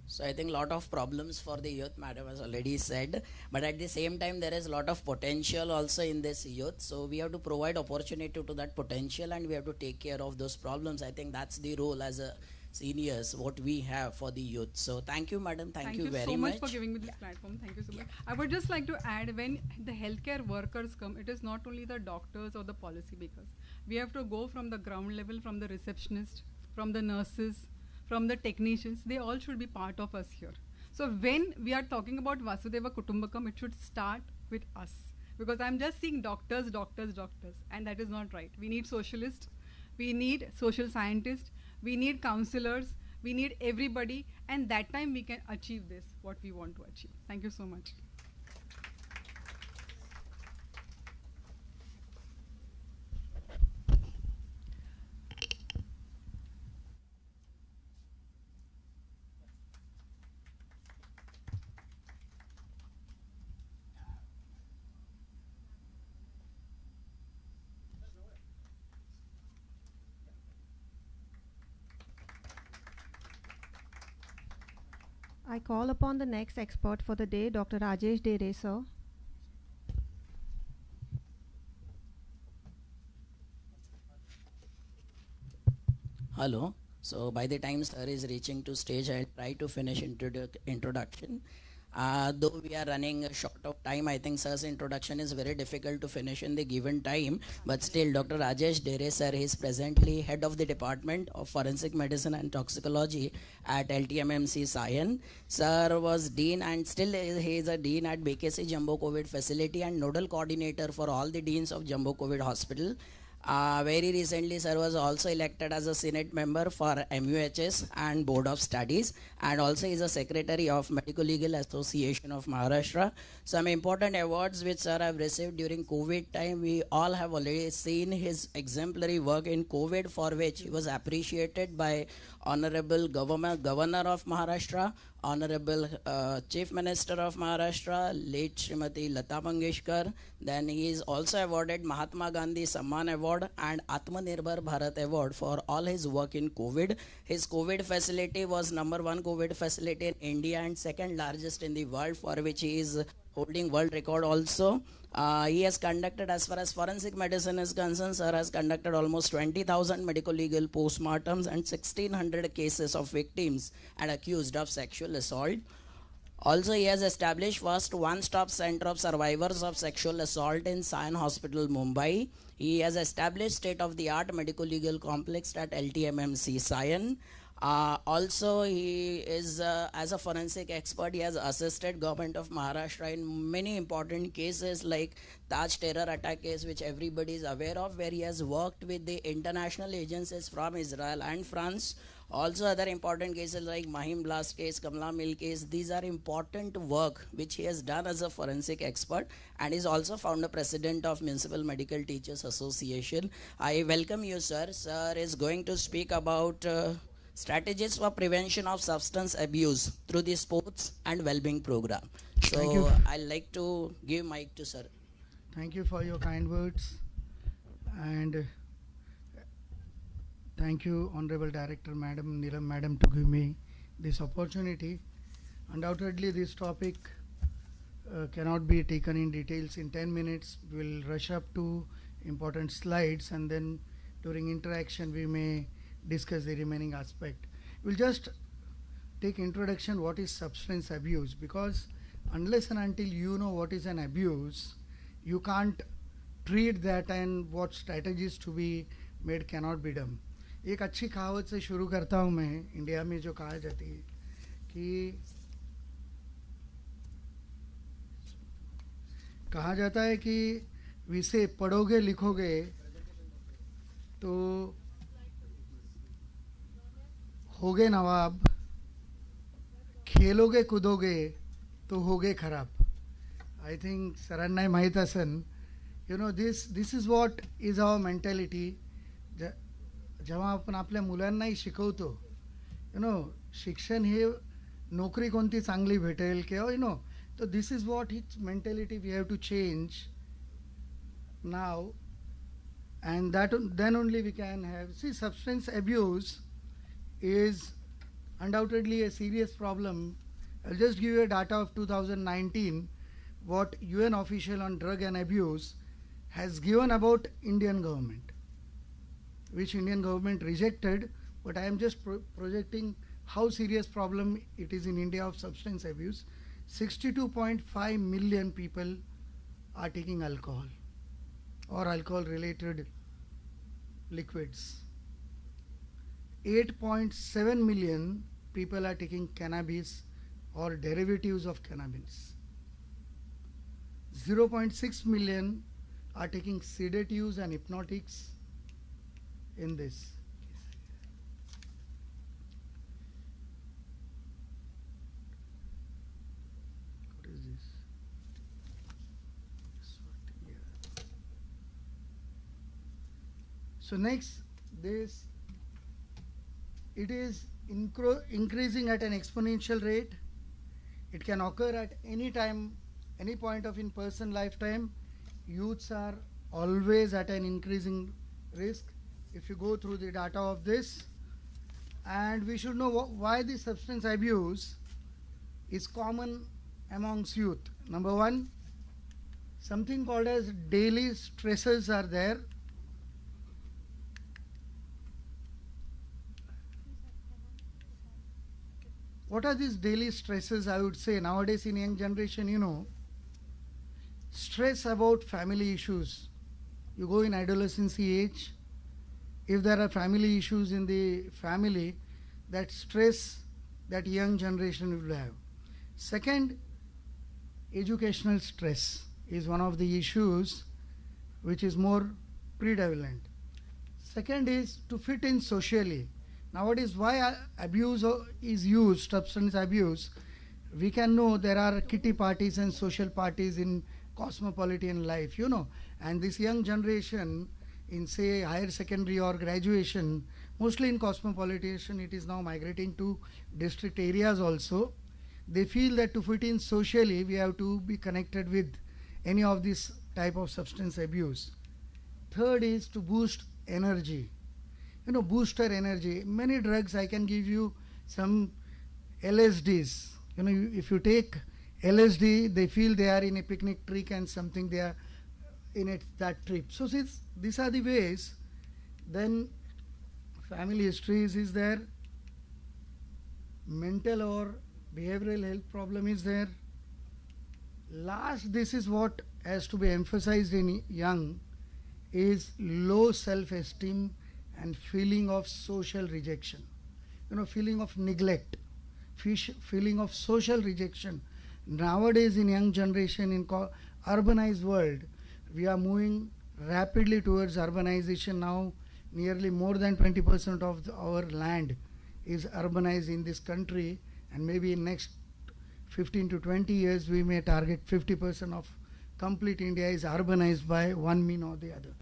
So I think a lot of problems for the youth, madam has already said, but at the same time there is a lot of potential also in this youth. So we have to provide opportunity to that potential, and we have to take care of those problems. I think that's the role as a seniors, what we have for the youth. So thank you, madam. Thank you very much. Thank you so much for giving me this platform. Thank you so much. I would just like to add, when the healthcare workers come, it is not only the doctors or the policy makers. We have to go from the ground level, from the receptionist, from the nurses, from the technicians, they all should be part of us here. So when we are talking about Vasudeva Kutumbakam, it should start with us. Because I'm just seeing doctors, and that is not right. We need socialists, we need social scientists, we need counselors, we need everybody, and that time we can achieve this, what we want to achieve. Thank you so much. I call upon the next expert for the day, Dr. Rajesh Dere, sir. Hello. So by the time sir is reaching to stage, I'll try to finish introduction. Though we are running short of time, I think sir's introduction is very difficult to finish in the given time. But still, Dr. Rajesh Dere sir is presently head of the Department of Forensic Medicine and Toxicology at LTMMC Sion. Sir was dean and still he is a dean at BKC Jumbo COVID facility and nodal coordinator for all the deans of Jumbo COVID Hospital. Very recently, sir was also elected as a Senate member for MUHS and Board of Studies, and also is a secretary of Medical Legal Association of Maharashtra. Some important awards which sir have received during COVID time, we all have already seen his exemplary work in COVID, for which he was appreciated by Honorable Governor of Maharashtra, Honorable Chief Minister of Maharashtra, late Srimati Lata Mangeshkar. Then he is also awarded Mahatma Gandhi Samman Award and Atmanirbhar Bharat Award for all his work in COVID. His COVID facility was #1 COVID facility in India and second largest in the world, for which he is holding world record also. He has conducted, as far as forensic medicine is concerned, sir has conducted almost 20,000 medical legal postmortems and 1,600 cases of victims and accused of sexual assault. Also, he has established first one-stop center of survivors of sexual assault in Sion Hospital, Mumbai. He has established state-of-the-art medical legal complex at LTMMC Sion. Also, he is, as a forensic expert, he has assisted government of Maharashtra in many important cases like Taj terror attack case, which everybody is aware of, where he has worked with the international agencies from Israel and France. Also, other important cases like Mahim blast case, Kamla Mill case, these are important work which he has done as a forensic expert, and is also founder president of Municipal Medical Teachers Association. I welcome you, sir. Sir is going to speak about strategies for prevention of substance abuse through the sports and well-being program. So I'd like to give mic to sir. Thank you for your kind words, and thank you, Honorable Director Madam Neelam Madam, to give me this opportunity. Undoubtedly, this topic cannot be taken in details in 10 minutes. We'll rush up to important slides, and then during interaction we may discuss the remaining aspect. We'll just take introduction what is substance abuse, because unless and until you know what is an abuse, you can't treat that, and what strategies to be made cannot be done. एक अच्छी कहावत से शुरू करता हूँ मैं, India में जो कहा जाती है कि कहा जाता है कि विषय पढ़ोगे लिखोगे तो होगे नवाब, खेलोगे कूदोगे तो होगे खराब. I think सरांना माहीत असेल, you know, this is what is our mentality. जेव्हा आपण आपल्या मुलांनाही शिकवतो, यू नो, शिक्षण हे नोकरी कोणती चांगली भेटेल किंवा you know, so this is what its mentality we have to change now, and that then only we can have. See, substance abuse is undoubtedly a serious problem. I'll just give you a data of 2019, what UN official on drug and abuse has given about Indian government, which Indian government rejected, but I am just projecting how serious problem it is in India of substance abuse. 62.5 million people are taking alcohol or alcohol related liquids. 8.7 million people are taking cannabis or derivatives of cannabis. 0.6 million are taking sedatives and hypnotics in this. What is this? So next, this, it is increasing at an exponential rate. It can occur at any time, any point of in-person lifetime. Youths are always at an increasing risk if you go through the data of this. And we should know why the substance abuse is common amongst youth. Number one, something called as daily stressors are there. What are these daily stresses? I would say nowadays in young generation, you know, stress about family issues. You go in adolescency age, if there are family issues in the family, that stress that young generation will have. Second, educational stress is one of the issues which is more prevalent. Second is to fit in socially. Nowadays, why abuse is used, substance abuse, we can know there are kitty parties and social parties in cosmopolitan life, you know, and this young generation in say higher secondary or graduation, mostly in cosmopolitan, it is now migrating to district areas also. They feel that to fit in socially, we have to be connected with any of this type of substance abuse. Third is to boost energy. You know, booster energy. Many drugs, I can give you some LSDs. You know, if you take LSD, they feel they are in a picnic trip and something they are in it, that trip. So since these are the ways, then family histories is there, mental or behavioral health problem is there. Last, this is what has to be emphasized in young, is low self-esteem and feeling of social rejection. You know, feeling of neglect, feeling of social rejection. Nowadays in young generation, in urbanized world, we are moving rapidly towards urbanization now. Nearly more than 20% of our land is urbanized in this country, and maybe in next 15 to 20 years we may target 50% of complete India is urbanized by one mean or the other.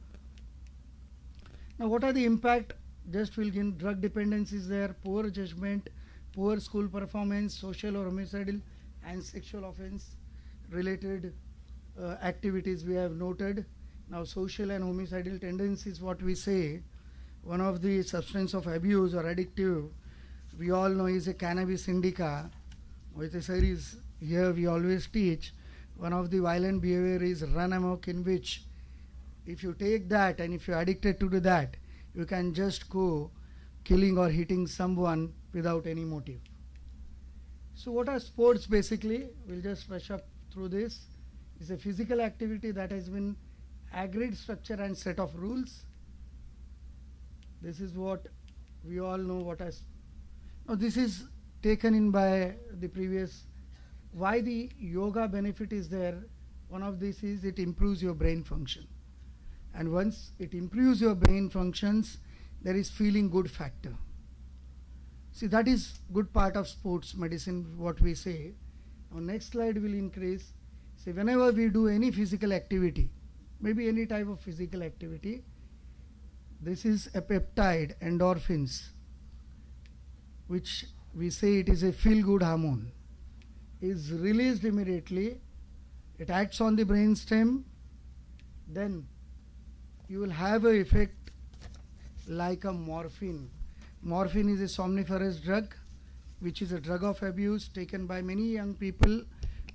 Now what are the impact? Just will give drug dependence is there, poor judgment, poor school performance, social or homicidal and sexual offense related activities we have noted. Now social and homicidal tendencies, what we say, one of the substance of abuse or addictive, we all know is a cannabis indica. With a series here we always teach, one of the violent behavior is run amok, in which if you take that and if you are addicted to that, you can just go killing or hitting someone without any motive. So what are sports basically? We'll just rush up through this. It's a physical activity that has been agreed structure and set of rules. This is what we all know what has. Now this is taken in by the previous. Why the yoga benefit is there? One of these is it improves your brain function. And once it improves your brain functions, there is feeling good factor. See, that is good part of sports medicine, what we say. Now next slide will increase. See, whenever we do any physical activity, maybe any type of physical activity, this is a peptide, endorphins, which we say it is a feel-good hormone, is released immediately. It acts on the brain stem, then you will have an effect like a morphine. Morphine is a somniferous drug, which is a drug of abuse taken by many young people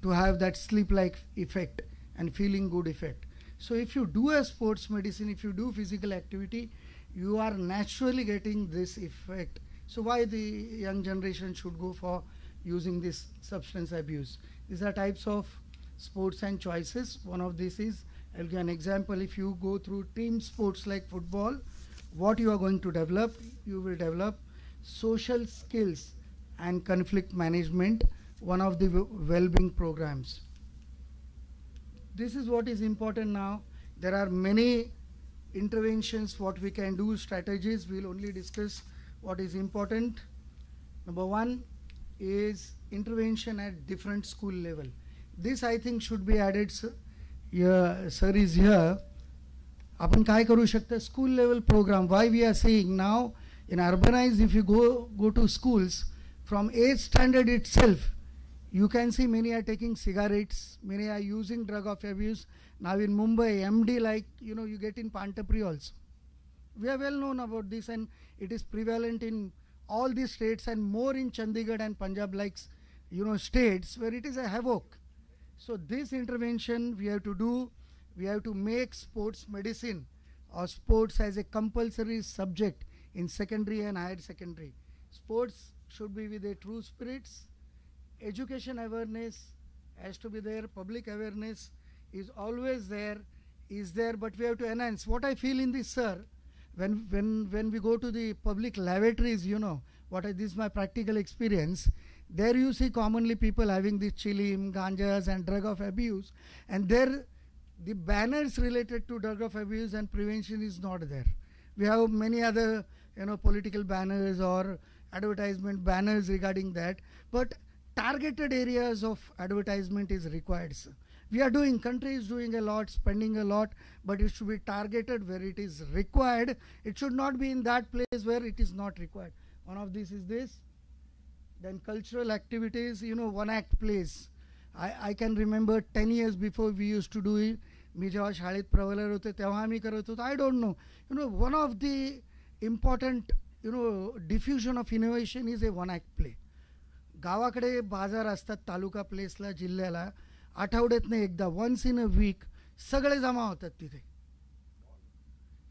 to have that sleep-like effect and feeling good effect. So if you do a sports medicine, if you do physical activity, you are naturally getting this effect. So why the young generation should go for using this substance abuse? These are types of sports and choices. One of these is, I'll give an example. If you go through team sports like football, what you are going to develop? You will develop social skills and conflict management, one of the well-being programs. This is what is important now. There are many interventions, what we can do, strategies. We'll only discuss what is important. Number one is intervention at different school level. This I think should be added, sir. Sir is here. आपण काय करू शकता school level program. Why we are saying now in urbanized, if you go to schools from 8th standard itself, you can see many are taking cigarettes, many are using drug of abuse. Now in Mumbai, MD, like you get in Pantapri also. We are well known about this, and it is prevalent in all these states and more in Chandigarh and Punjab like states where it is a havoc. So this intervention we have to do. We have to make sports medicine or sports as a compulsory subject in secondary and higher secondary. Sports should be with a true spirits. Education awareness has to be there. Public awareness is always there, but we have to enhance. What I feel in this, sir, when we go to the public lavatories, this is my practical experience. There you see commonly people having this chilim, ganjas and drug of abuse, and there the banners related to drug of abuse and prevention is not there. We have many other political banners or advertisement banners regarding that, but targeted areas of advertisement is required, sir. We are doing, country is doing a lot, spending a lot, but it should be targeted where it is required. It should not be in that place where it is not required. One of these is this. Then cultural activities, one act plays. I can remember 10 years before we used to do it. मी जेव्हा शाळेत प्रवलर होते तेव्हा आम्ही करत होतो. I don't know. One of the important, diffusion of innovation is a one act play. गावाकडे बाजार असतात तालुका प्लेसला, जिल्ह्याला. आठवड्यातनं एकदा, once in a week, सगळे जमा होतात तिथे.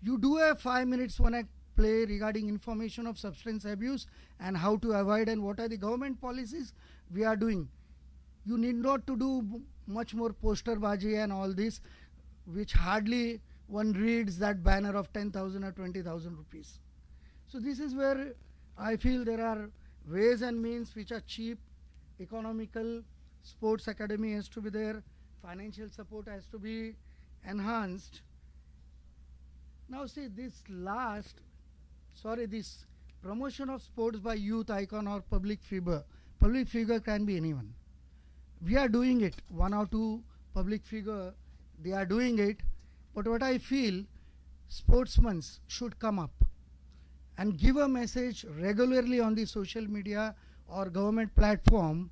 You do a 5 minutes one act play regarding information of substance abuse and how to avoid and what are the government policies we are doing. You need not to do much more poster baji and all this, which hardly one reads that banner of 10,000 or 20,000 rupees. So this is where I feel there are ways and means which are cheap, economical. Sports academy has to be there, financial support has to be enhanced. Now see this this promotion of sports by youth icon or public figure. Public figure can be anyone. We are doing it, one or two public figure, they are doing it, but what I feel, sportsmen should come up and give a message regularly on the social media or government platform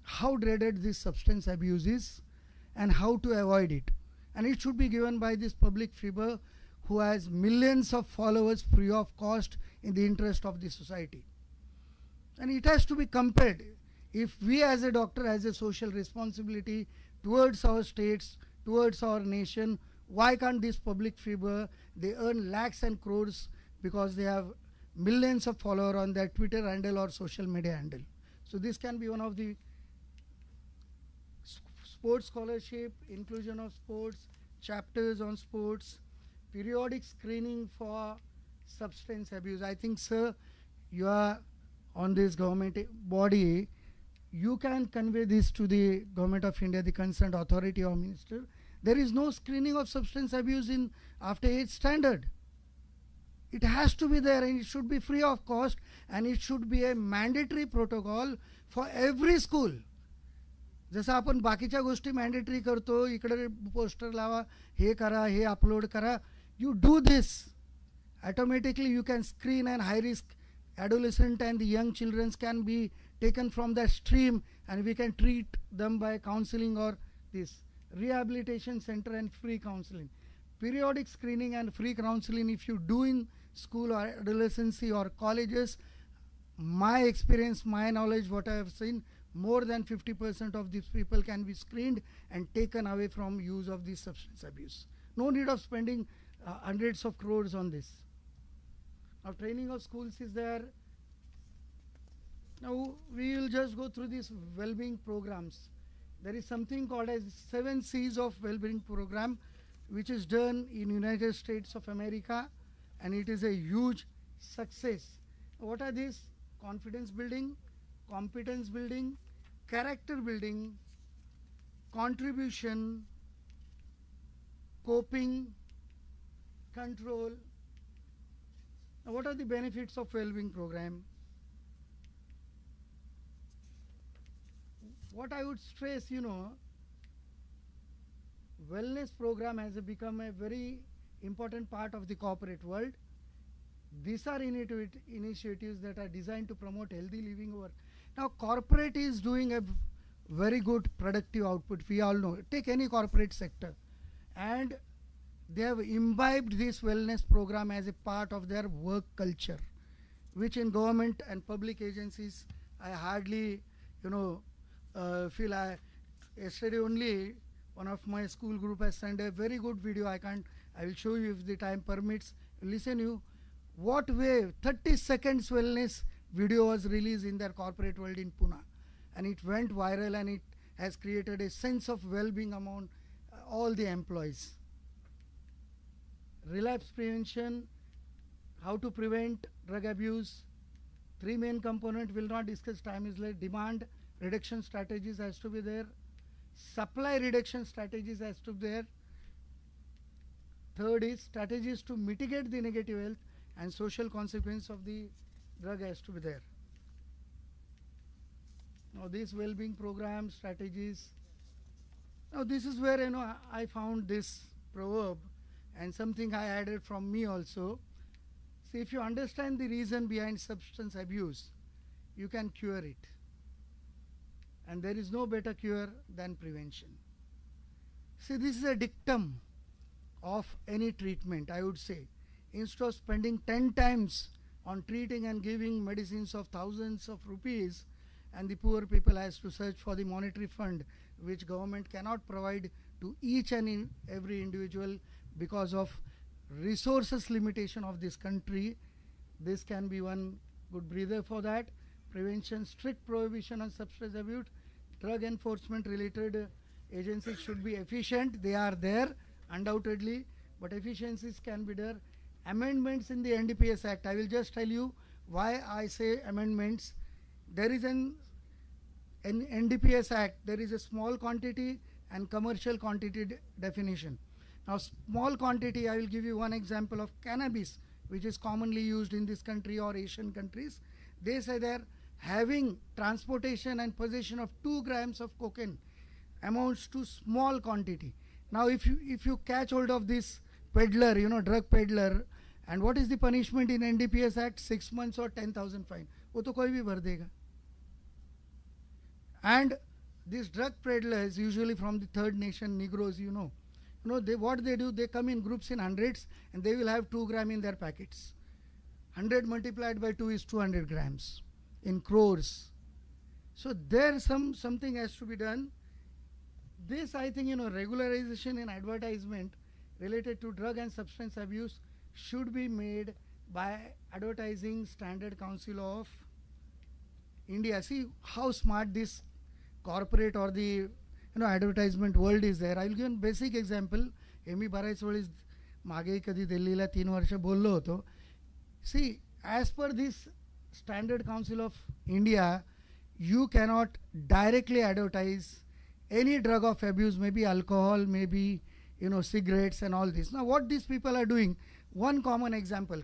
how dreaded this substance abuse is and how to avoid it. And it should be given by this public figure who has millions of followers free of cost in the interest of the society. And it has to be compared. If we as a doctor has a social responsibility towards our states, towards our nation, why can't this public figure, they earn lakhs and crores because they have millions of followers on their Twitter handle or social media handle. So this can be one of the sports scholarship, inclusion of sports, chapters on sports, periodic screening for substance abuse. I think, sir, you are on this government body. You can convey this to the Government of India, the concerned authority or minister. There is no screening of substance abuse in after 8th standard. It has to be there and it should be free of cost and it should be a mandatory protocol for every school. जसं आपण बाकीच्या गोष्टी mandatory करतो, इकडे poster लावा, हे करा, हे upload करा. You do this, automatically you can screen and high risk adolescent and the young children can be taken from that stream and we can treat them by counseling or this rehabilitation center and free counseling. Periodic screening and free counseling if you do in school or adolescency or colleges, my experience, my knowledge, what I have seen, more than 50% of these people can be screened and taken away from use of this substance abuse. No need of spending hundreds of crores on this. Now training of schools is there. Now we will just go through these well-being programs. There is something called as 7 C's of well-being program which is done in United States of America and it is a huge success. What are these? Confidence building, competence building, character building, contribution, coping, control. Now, what are the benefits of well-being program? What I would stress, wellness program has become a very important part of the corporate world. These are initiatives that are designed to promote healthy living over. Now, corporate is doing a very good productive output. We all know. Take any corporate sector, and they have imbibed this wellness program as a part of their work culture, which in government and public agencies, I hardly, feel. Yesterday only, one of my school group has sent a very good video. I will show you if the time permits. Listen you. What way 30 seconds wellness video was released in their corporate world in Pune, and it went viral, and it has created a sense of well-being among all the employees. Relapse prevention, how to prevent drug abuse. 3 main components, will not discuss, time is late. Demand reduction strategies has to be there. Supply reduction strategies has to be there. Third is strategies to mitigate the negative health and social consequence of the drug has to be there. Now these well-being program strategies. Now this is where I found this proverb and something I added from me also. See, if you understand the reason behind substance abuse, you can cure it. And there is no better cure than prevention. See, this is a dictum of any treatment, I would say. Instead of spending 10 times on treating and giving medicines of thousands of rupees, and the poor people has to search for the monetary fund which government cannot provide to each and every individual because of resources limitation of this country, this can be one good breather for that. Prevention, strict prohibition on substance abuse. Drug enforcement related agencies should be efficient. They are there undoubtedly, but efficiencies can be there. Amendments in the NDPS Act. I will just tell you why I say amendments. There is an NDPS Act. There is a small quantity and commercial quantity definition. Now, small quantity, I will give you one example of cannabis, which is commonly used in this country or Asian countries. They say they're having transportation and possession of 2 grams of cocaine amounts to small quantity. Now, if you catch hold of this peddler, drug peddler, and what is the punishment in NDPS Act? 6 months or 10,000 fine. वो तो कोई भी भर देगा. And these drug peddlers, usually from the third nation, Negroes, what they do, they come in groups in hundreds, and they will have 2 grams in their packets. 100 multiplied by 2 is 200 grams in crores. So there something has to be done. This, I think, regularization in advertisement related to drug and substance abuse should be made by Advertising Standard Council of India. See how smart this corporate or the advertisement world is there. I will give a basic example. मी बऱ्याच वेळेस मागे कधी दिल्लीला 3 वर्ष बोललो होतो. See, as per this Standard Council of India, you cannot directly advertise any drug of abuse, maybe alcohol, maybe cigarettes and all this. Now what these people are doing, one common example,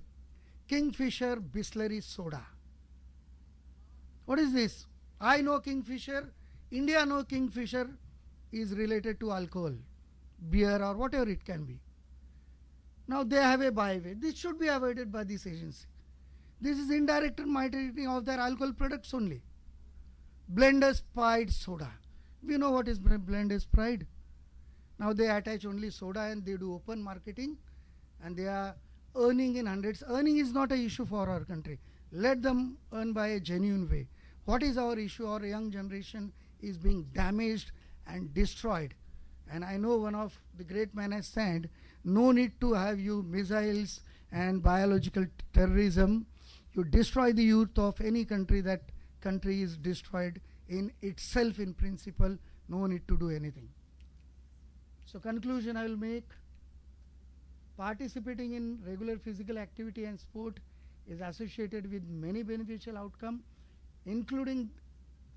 Kingfisher Bisleri soda. What is this? I know Kingfisher, India know Kingfisher is related to alcohol, beer or whatever it can be. Now they have a byway. This should be avoided by this agency. This is indirect marketing of their alcohol products only. Blender's Pride soda. We know what is Blender's Pride. Now they attach only soda and they do open marketing, and they are earning in hundreds. Earning is not an issue for our country. Let them earn by a genuine way. What is our issue? Our young generation is being damaged and destroyed. And I know one of the great men has said, no need to have you missiles and biological terrorism. You destroy the youth of any country, that country is destroyed in itself in principle. No need to do anything. So conclusion I will make. Participating in regular physical activity and sport is associated with many beneficial outcomes, including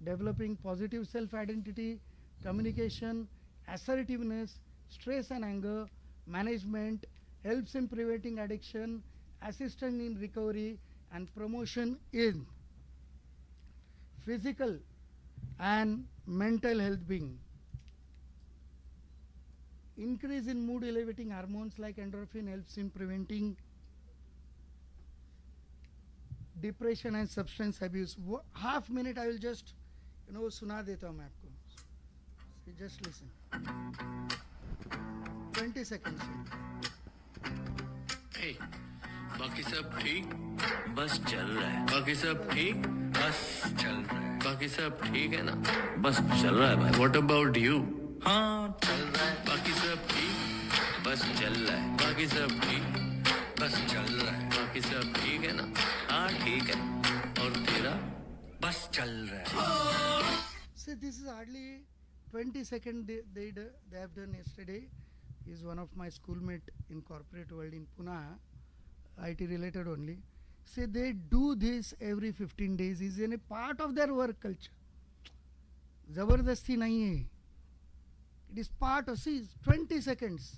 developing positive self-identity, communication, assertiveness, stress and anger management, helps in preventing addiction, assistance in recovery, and promotion in physical and mental health being. Increase in mood elevating hormones like endorphin helps in preventing depression and substance abuse. Half minute I will just सुना देता हूँ मैं आपको. So just listen. 20 seconds. Hey, बाकी सब ठीक बस चल रहा है. बाकी सब ठीक बस चल रहा है. बाकी सब ठीक है ना बस चल रहा है भाई. What about you? हाँ चल रहा है. बाकी सब ठीक बस चल रहा है. बाकी सब ठीक बस चल रहा है. बाकी सब ठीक है ना. हाँ ठीक है. और तेरा बस चल रहा है. See, this is hardly 20 seconds they have done yesterday. He is one of my schoolmate in corporate world in Pune, IT related only. See, they do this every 15 days. Is in a part of their work culture. Zabardasti nahi hai. It is part of, see, 20 seconds.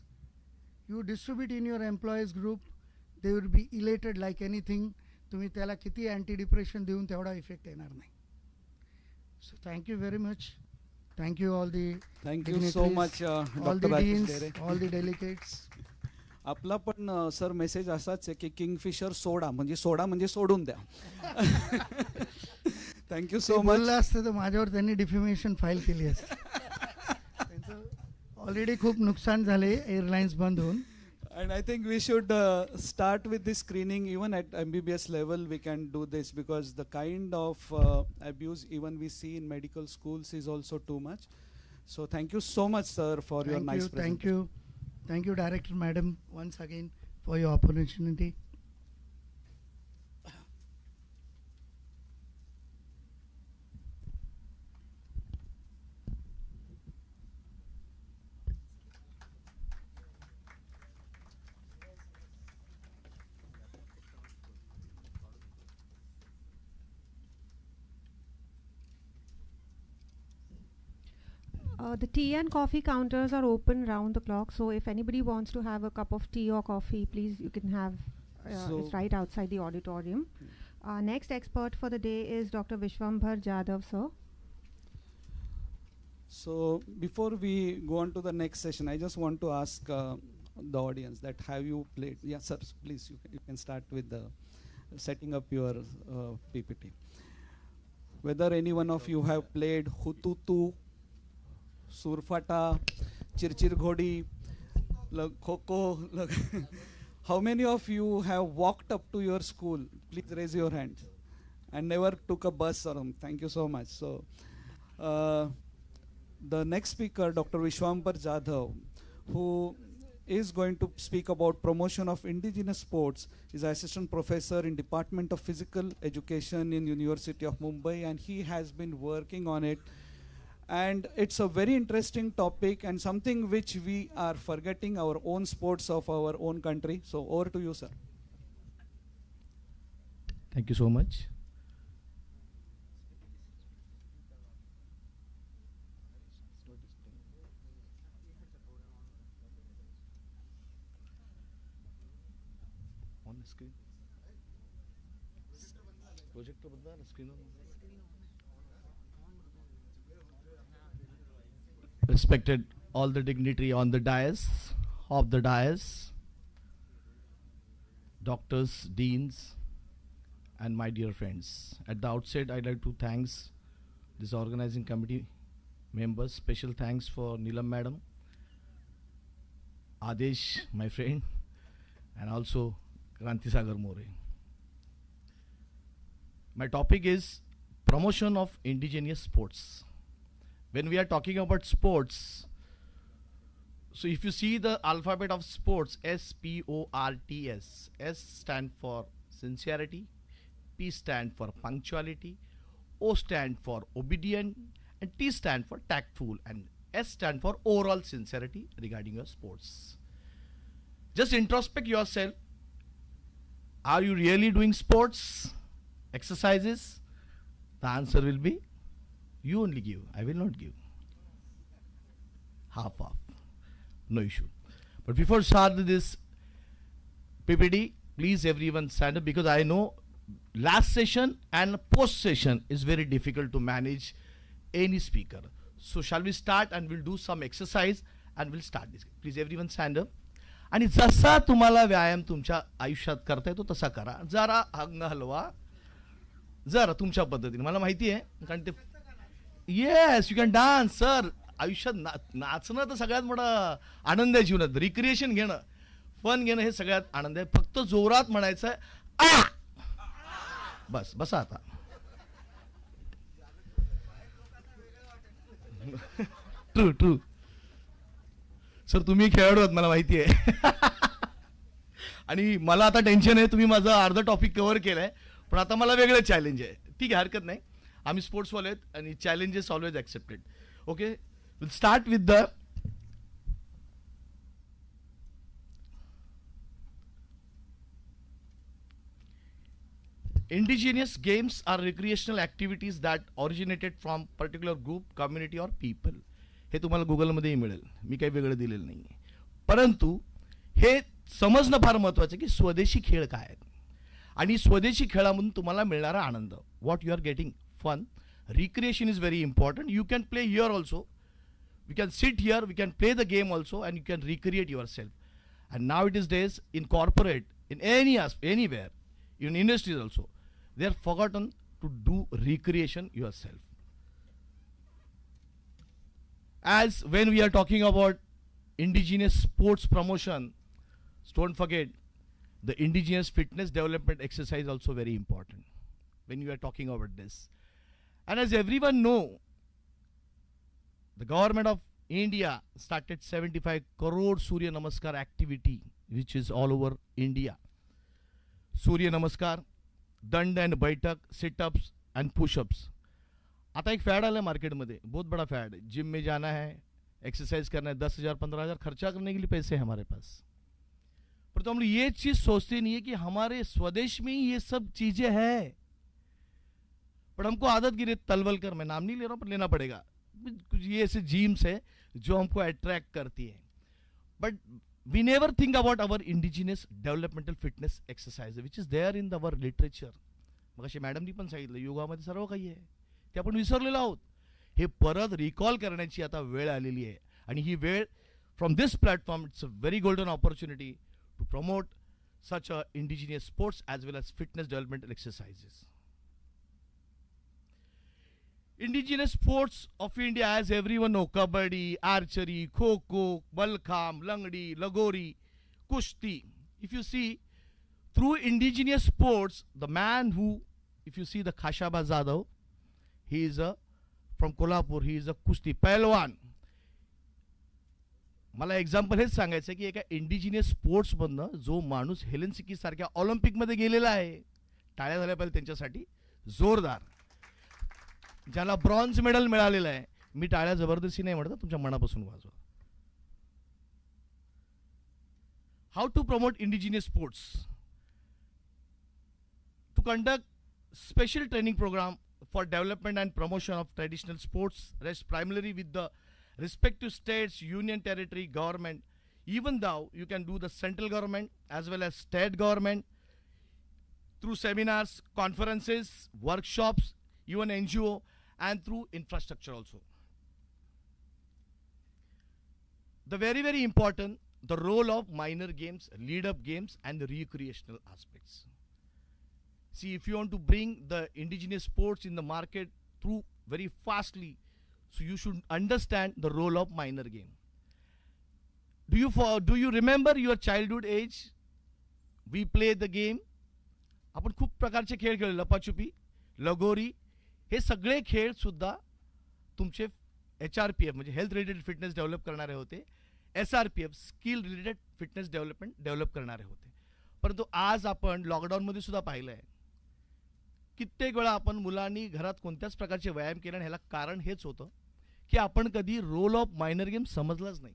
You distribute in your employees group, they will be elated like anything. तुम्ही त्याला किती antidepressant देऊन तेवढा effect येणार नाही. So thank you very much. Thank you all the Thank you so much, all Dr. the deans, Rakesh all the delegates. आपला पण sir message असाच आहे की किंगफिशर सोडा म्हणजे सोडा म्हणजे सोडून द्या. Thank you so much. बोललं असतं तर माझ्यावर त्यांनी डिफेमेशन फाईल केली असते. त्यांचं ऑलरेडी खूप नुकसान झाले एअरलाइन्स बंद होऊन. And I think we should start with this screening. Even at MBBS level we can do this, because the kind of abuse even we see in medical schools is also too much. So thank you so much, sir, for your nice presentation. Thank you, Director Madam, once again for your opportunity. The tea and coffee counters are open round the clock, so if anybody wants to have a cup of tea or coffee, please, you can have, it's right outside the auditorium. Our next expert for the day is Dr. Vishwambhar Jadhav, sir. So before we go on to the next session, I just want to ask the audience that have you played? Yeah, sir, please, you can start with the setting up your PPT. Whether any one of you have played Hututu, Surfata, Chirchir Ghodi, Kho. How many of you have walked up to your school? Please raise your hands. And never took a bus or something. Thank you so much. So, the next speaker, Dr. Vishwambhar Jadhav, who is going to speak about promotion of indigenous sports, is assistant professor in Department of Physical Education in University of Mumbai, and he has been working on it. And it's a very interesting topic and something which we are forgetting, our own sports of our own country. So over to you, sir. Thank you so much. On the screen. Projector banda na screen on. Respected all the dignitary on the dais, of the dais, doctors, deans, and my dear friends. At the outset, I'd like to thank this organizing committee members. Special thanks for Neelam madam, Adesh, my friend, and also Kranti Sagar More. My topic is promotion of indigenous sports. When we are talking about sports, so if you see the alphabet of sports, S-P-O-R-T-S, S stand for sincerity, P stand for punctuality, O stand for obedient, and T stand for tactful, and S stand for overall sincerity regarding your sports. Just introspect yourself. Are you really doing sports, exercises? The answer will be, you only give, I will not give. Half, no issue. But before start this PPT, please everyone stand up, because I know last session and post session is very difficult to manage any speaker. So shall we start and we'll do some exercise and we'll start this. Please everyone stand up. आणि जसा तुम्हाला व्यायाम तुमच्या आयुष्यात करता येतो तसा करा. जरा अंग हलवा, जरा तुमच्या पद्धतीने. मला माहिती आहे, कारण ते yes you can dance sir. आयुष्यात नाचणं तर सगळ्यात मोठा आनंद आहे जीवनात. रिक्रिएशन घेणं, फन घेणं हे सगळ्यात आनंद आहे. फक्त जोरात म्हणायचं आहे आ, बस. बसा आता. ट्रू सर, तुम्ही खेळाडू आहात मला माहिती आहे. आणि मला आता टेन्शन आहे, तुम्ही माझं अर्ध टॉपिक कव्हर केलंय, पण आता मला वेगळं चॅलेंज आहे. ठीक आहे, हरकत नाही. आम्ही स्पोर्ट्सवाले आहेत आणि challenges always accepted. Okay, will start with the indigenous games are recreational activities that originated from particular group, community or people. हे तुम्हाला गुगलमध्येही मिळेल, मी काही वेगळं दिलेलं नाही. परंतु हे समजणं फार महत्त्वाचं की स्वदेशी खेळ काय आहेत आणि स्वदेशी खेळामधून तुम्हाला मिळणारा आनंद. What you are getting fun. Recreation is very important. You can play here also, you can sit here, we can play the game also and you can recreate yourself. And now it is days in corporate, in anywhere, in industries also, they are forgotten to do recreation yourself. As when we are talking about indigenous sports promotion, don't forget the indigenous fitness development exercise also very important when you are talking about this. And as everyone know, the government of India started 75 crore Surya Namaskar activity, which is all over India. सूर्य नमस्कार, दंड and बैठक, sit-ups and pushups. आता एक fed आला है market में, बहुत बड़ा फैड. जिम में जाना है, एक्सरसाइज करना है, 10,000 15,000 खर्चा करने के लिए पैसे हैं हमारे पास. पर तो हम लोग ये चीज़ सोचते नहीं है कि हमारे स्वदेश में ही ये सब चीज़ें हैं. पर हमको आदत गिरे तलवलकर, मैं नाम नहीं ले रहा हूँ पर लेना पड़ेगा, कुछ ये ऐसे जिम्स है जो हमको अट्रैक्ट करती है. But we never think about our indigenous developmental fitness exercise which is there in our literature. मगाशी मॅडमनी पण सांगितलं, योगामध्ये सर्व काही आहे, ते आपण विसरलेलो आहोत. हे परत रिकॉल करण्याची आता वेळ आलेली आहे. आणि ही वेळ, from this platform, it's a very golden opportunity to promote such a indigenous sports as well as fitness developmental exercises. Indigenous sports of India, as everyone know, kabaddi, archery, kho-kho, balkham, langdi, lagori, kushti. If you see, through indigenous sports, the man who, if you see the Khashaba Zadav, he is from Kolhapur, he is a kushti पहलवान. मला example हेच सांगायचं की एका indigenous sports मधनं जो माणूस हेलेन्सिकी सारख्या Olympic मध्ये गेलेला आहे, टाळ्या झाल्या पाहिजे त्यांच्यासाठी जोरदार. ज्याला ब्रॉन्झ मेडल मिळालेलं आहे, मी टाळ्या जबरदस्ती नाही म्हणत, तुमच्या मनापासून वाजवा. How to promote indigenous sports. To conduct special training programme for development and promotion of traditional sports rest primarily with the respective states, union territory, government. Even though you can do the central government as well as state government through seminars, conferences, workshops, even NGO, and through infrastructure also. The very, very important, the role of minor games, lead-up games, and the recreational aspects. See, if you want to bring the indigenous sports in the market through very fastly, so you should understand the role of minor game. Do you remember your childhood age? We play the game. आपण खूप प्रकारचे खेळ खेळले, लपाछुपी, लगोरी, हे सगळे खेळ सुद्धा तुमचे HRPF म्हणजे हेल्थ रिलेटेड फिटनेस डेव्हलप करणारे होते, SRPF skill related fitness develop करणारे होते. परंतु आज आपण लॉकडाऊनमध्ये सुद्धा पाहिलं आहे, कित्येक वेळा आपण मुलांनी घरात कोणत्याच प्रकारचे व्यायाम केले, आणि ह्याला कारण हेच होतं की आपण कधी रोल ऑफ मायनर गेम समजलाच नाही.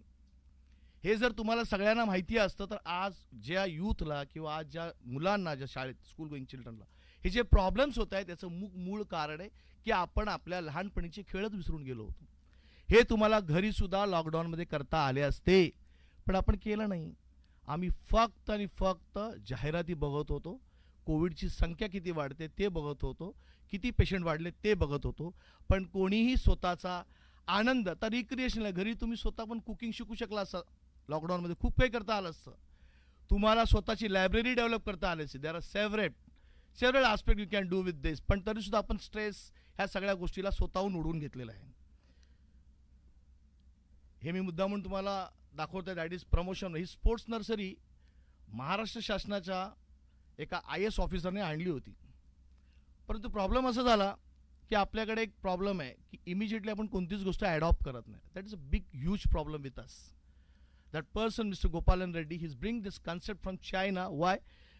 हे जर तुम्हाला सगळ्यांना माहिती असतं तर आज ज्या यूथला किंवा आज ज्या मुलांना, ज्या शाळेत स्कूल गोईंग चिल्ड्रनला हे जे प्रॉब्लेम्स होत आहेत त्याचं मूळ कारण आहे की आपण आपल्या लहानपणीचे खेळच विसरून गेलो होतो. हे तुम्हाला घरीसुद्धा लॉकडाऊनमध्ये करता आले असते, पण आपण केलं नाही. आम्ही फक्त आणि फक्त जाहिराती बघत होतो, कोविडची संख्या किती वाढते ते बघत होतो, किती पेशंट वाढले ते बघत होतो, पण कोणीही स्वतःचा आनंद, तर रिक्रिएशनला घरी तुम्ही स्वतः पण कुकिंग शिकू शकला असं, लॉकडाऊनमध्ये खूप काही करता आलं असतं. तुम्हाला स्वतःची लायब्ररी डेव्हलप करता आली असते. There are several aspect you can do with this, पण तरीसुद्धा आपण स्ट्रेस ह्या सगळ्या गोष्टीला स्वतःहून उडवून घेतलेलं आहे. हे मी मुद्दा म्हणून तुम्हाला दाखवतोय. That is promotion. He sports nursery Maharashtra शासनाच्या एका IAS ऑफिसरने आणली होती, परंतु प्रॉब्लेम असा झाला की आपल्याकडे एक प्रॉब्लेम आहे की इमिजिएटली आपण कोणतीच गोष्ट ॲडॉप्ट करत नाही. That is a big huge problem with us. That person, Mr. Gopalan Reddy, he's bring this concept from China. Why?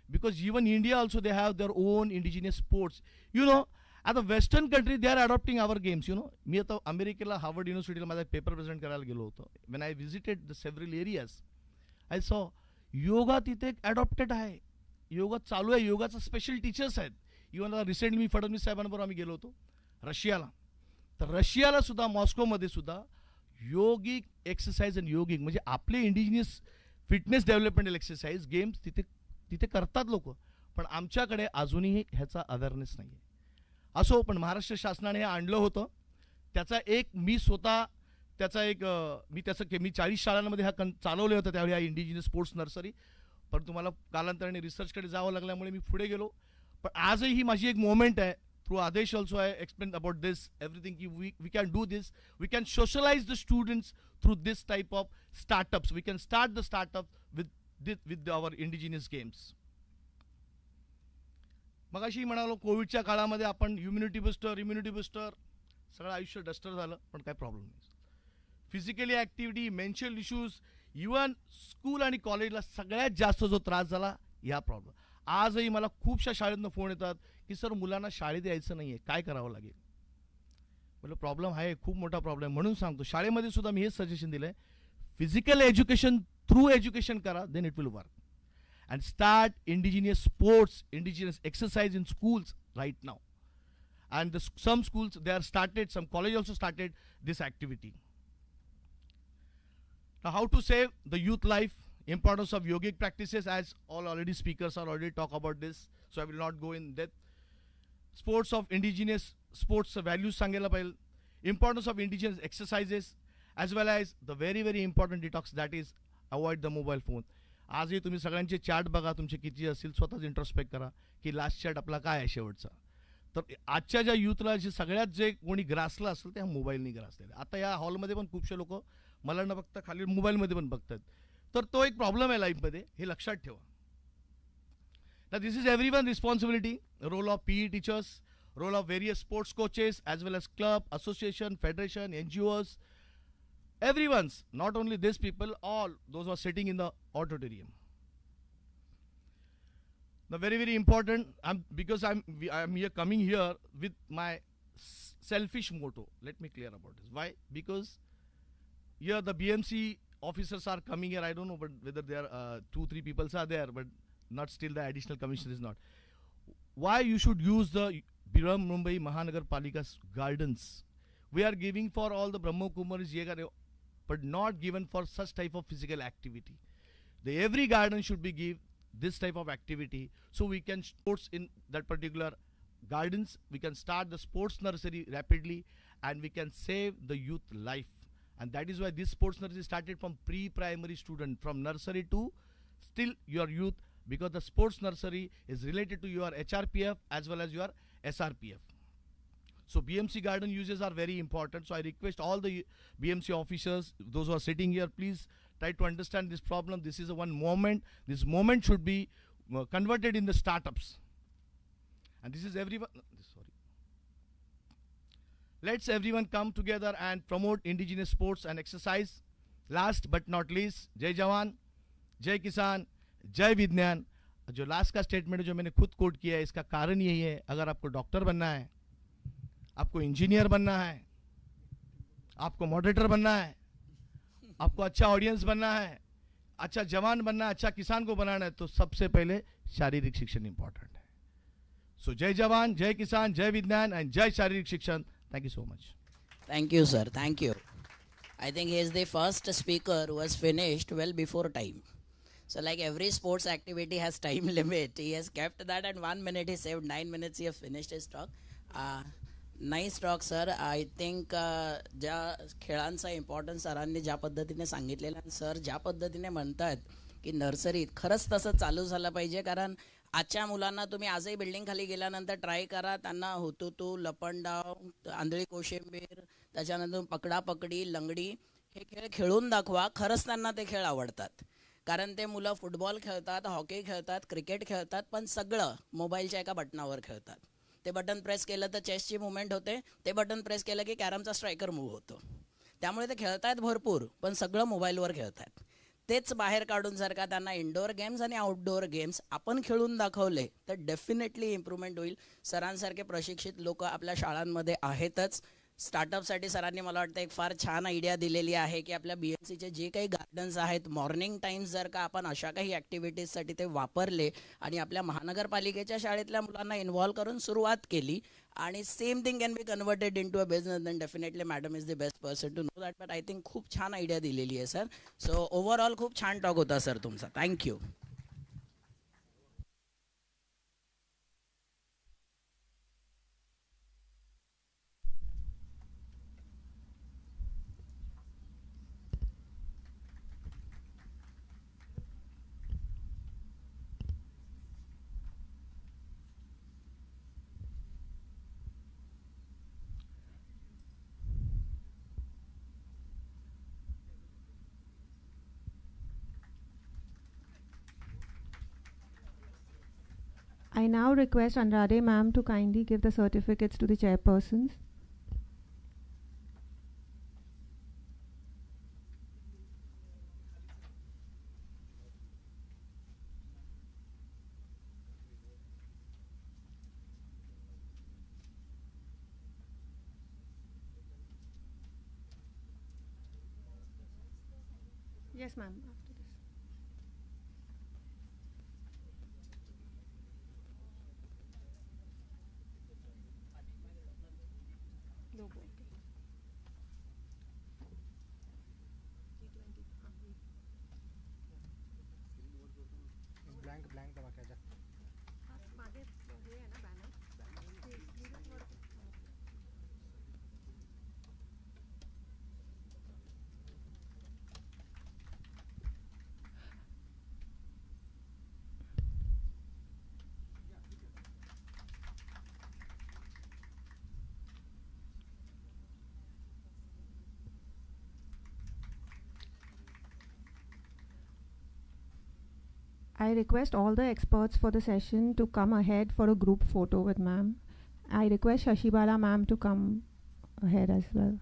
Because even India also, they have their own indigenous sports. You know, at the Western country, they are adopting our games. You know, मी आता अमेरिकेला Harvard युनिव्हर्सिटीला माझा paper present करायला गेलो होतो. When I visited the several areas, I saw yoga तिथे adopted आहे. योगा चालू आहे. योगाचा स्पेशल टीचर्स आहेत. इव्हन आता रिसेंटली मी फडणवीस साहेबांबरोबर आम्ही गेलो होतो रशियाला. तर रशियाला सुद्धा, मॉस्कोमध्ये सुद्धा योगिक एक्सरसाइज अँड योगिक म्हणजे आपले indigenous fitness developmental exercise games तिथे करतात लोक, पण आमच्याकडे अजूनही ह्याचा अवेअरनेस नाही आहे. असो, पण महाराष्ट्र शासनाने हे आणलं होतं. त्याचा एक मी स्वतः त्याचा एक मी 40 शाळांमध्ये चालवले होतं त्यावेळी, हा इंडिजिनियस स्पोर्ट्स नर्सरी. पण तुम्हाला कालांतराने रिसर्चकडे जावं लागल्यामुळे मी पुढे गेलो. पण आजही ही माझी एक मोमेंट आहे. Through Adesh also I explained about this, everything. We can do this. We can socialize the students through this type of startups. We can start the startup with our indigenous games. मगाशी म्हणालो कोविडच्या काळामध्ये आपण immunity booster सगळं आयुष्य duster झालं, पण काय प्रॉब्लेम नाही. Physically activity, mental issues, even school आणि कॉलेजला सगळ्यात जास्त जो त्रास झाला ह्या प्रॉब्लेम. आजही मला खूपशा शाळेतनं फोन येतात की सर मुलांना शाळेत यायचं नाही आहे, काय करावं लागेल. म्हटलं प्रॉब्लेम आहे, खूप मोठा प्रॉब्लेम. म्हणून सांगतो शाळेमध्ये सुद्धा मी हेच सजेशन दिलं आहे, फिजिकल एज्युकेशन थ्रू एज्युकेशन करा, then it will work. And start indigenous sports, indigenous exercise in schools right now. And some schools they are started, some college also started this activity. How to save the youth life, importance of yogic practices, as all already speakers are already talk about this, so I will not go in depth. Sports of indigenous sports values सांगायला पाहिजे. Importance of indigenous exercises, as well as the very very important detox, that is avoid the mobile phone. आजही तुम्ही सगळ्यांचे chat बघा, तुमचे किती असतील, स्वतःच इंट्रोस्पेक्ट करा की लास्ट चॅट आपला काय आहे शेवटचा. तर आजच्या ज्या यूथला जे सगळ्यात जे कोणी ग्रासलं असेल त्या मोबाईलनी ग्रासलेलं. आता या हॉलमध्ये पण खूपशे लोक मला न बघता खाली मोबाईलमध्ये पण बघतात. तर तो एक प्रॉब्लेम आहे लाईफमध्ये, हे लक्षात ठेवा. Now this is everyone's responsibility. Role of PE teachers, role of various sports coaches, as well as club, association, federation, NGOs, everyone's, not only these people, all those who are sitting in the auditorium. Now very very important, because I'm here coming here with my selfish motto. Let me clear about this. Why? Because here the BMC officers are coming here. I don't know, but whether there are 2-3 people are there, but not still the additional commission is not. Why you should use the Brihanmumbai Mahanagarpalika's gardens? We are giving for all the Brahmo Kumaris, but not given for such type of physical activity. Every garden should be give this type of activity, so we can sports in that particular gardens. We can start the sports nursery rapidly, and we can save the youth life. And that is why this sports nursery started from pre-primary student, from nursery to still your youth, because the sports nursery is related to your HRPF as well as your SRPF. So BMC garden uses are very important. So I request all the BMC officers, those who are sitting here, please try to understand this problem. This is a one moment. This moment should be converted in the startups. And this is everyone. Sorry. Let's everyone come together and promote indigenous sports and exercise. Last but not least, जय जवान, जय किसान, जय विज्ञान. जो last का statement जो मैंने खुद कोट किया है, इसका कारण यही है, अगर आपको डॉक्टर बनना है, आपको इंजीनियर बनना है, आपको मॉडरेटर बनना है, आपको अच्छा ऑडियंस बनना है, अच्छा जवान बनना है, अच्छा किसान को बनाना है, तो सबसे पहले शारीरिक शिक्षण इंपॉर्टेंट है. सो जय जवान, जय किसान, जय विज्ञान एंड जय शारीरिक शिक्षण. Thank you so much. Thank you, sir. Thank you. I think he is the first speaker who has finished well before time. So like every sports activity has time limit. He has kept that, and 1 minute he saved 9 minutes. He has finished his talk. Nice talk, sir. I think ज्या खेळांचा importance सरांनी ज्या पद्धतीने सांगितलेला, sir ज्या पद्धतीने म्हणतात की नर्सरीत खरंच तसं चालू झालं पाहिजे. कारण आजच्या मुलांना तुम्ही आजही बिल्डिंग खाली गेल्यानंतर ट्राय करा, त्यांना हुतुतू, लपंडाव, आंधळी कोशिंबीर, त्याच्यानंतर पकडापकडी, लंगडी हे खेळ खेळून दाखवा. खरंच त्यांना ते खेळ आवडतात. कारण ते मुलं फुटबॉल खेळतात, हॉकी खेळतात, क्रिकेट खेळतात, पण सगळं मोबाईलच्या एका बटनावर खेळतात. ते बटन प्रेस केलं तर चेसची मुवमेंट होते, ते बटन प्रेस केलं की कॅरमचा स्ट्रायकर मूव्ह होतो. त्यामुळे ते खेळतायत भरपूर, पण सगळं मोबाईलवर खेळतात. तेच बाहेर काढून जर का त्यांना इंडोर गेम्स आणि आउटडोअर गेम्स आपण खेळून दाखवले तर डेफिनेटली इम्प्रूव्हमेंट होईल. सरांसारखे प्रशिक्षित लोक आपल्या शाळांमध्ये आहेतच. स्टार्टअपसाठी सरांनी मला वाटतं एक फार छान आयडिया दिलेली आहे की आपल्या BMCचे जे काही गार्डन्स आहेत, मॉर्निंग टाइम्स जर का आपण अशा काही ॲक्टिव्हिटीजसाठी ते वापरले आणि आपल्या महानगरपालिकेच्या शाळेतल्या मुलांना इन्व्हॉल्व करून सुरुवात केली आणि same thing can be converted in to a business, then definitely madam is the best person to know that. But I think खूप छान आयडिया दिलेली आहे सर. सो ओव्हरऑल खूप छान टॉक होता सर तुमचा. Thank you. I now request Anurade ma'am to kindly give the certificates to the chairpersons. Yes, ma'am. After this. ब्लँक दबा क्या जा. मागे हे आहे ना banner. I request all the experts for the session to come ahead for a group photo with ma'am. I request Shashibala ma'am to come ahead as well.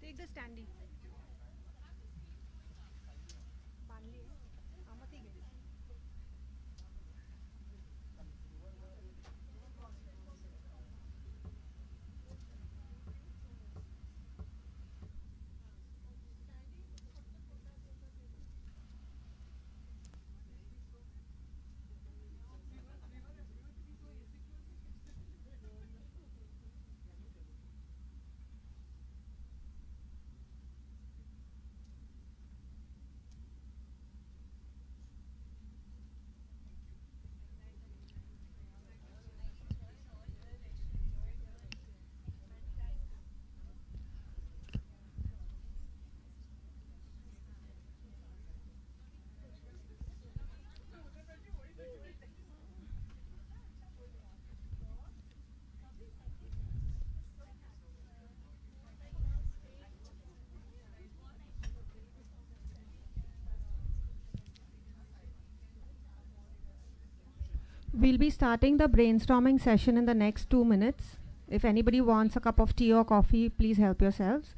Take the standee. बांधली आहे. हा, मग ती घे. We'll be starting the brainstorming session in the next 2 minutes. If anybody wants a cup of tea or coffee, please help yourselves.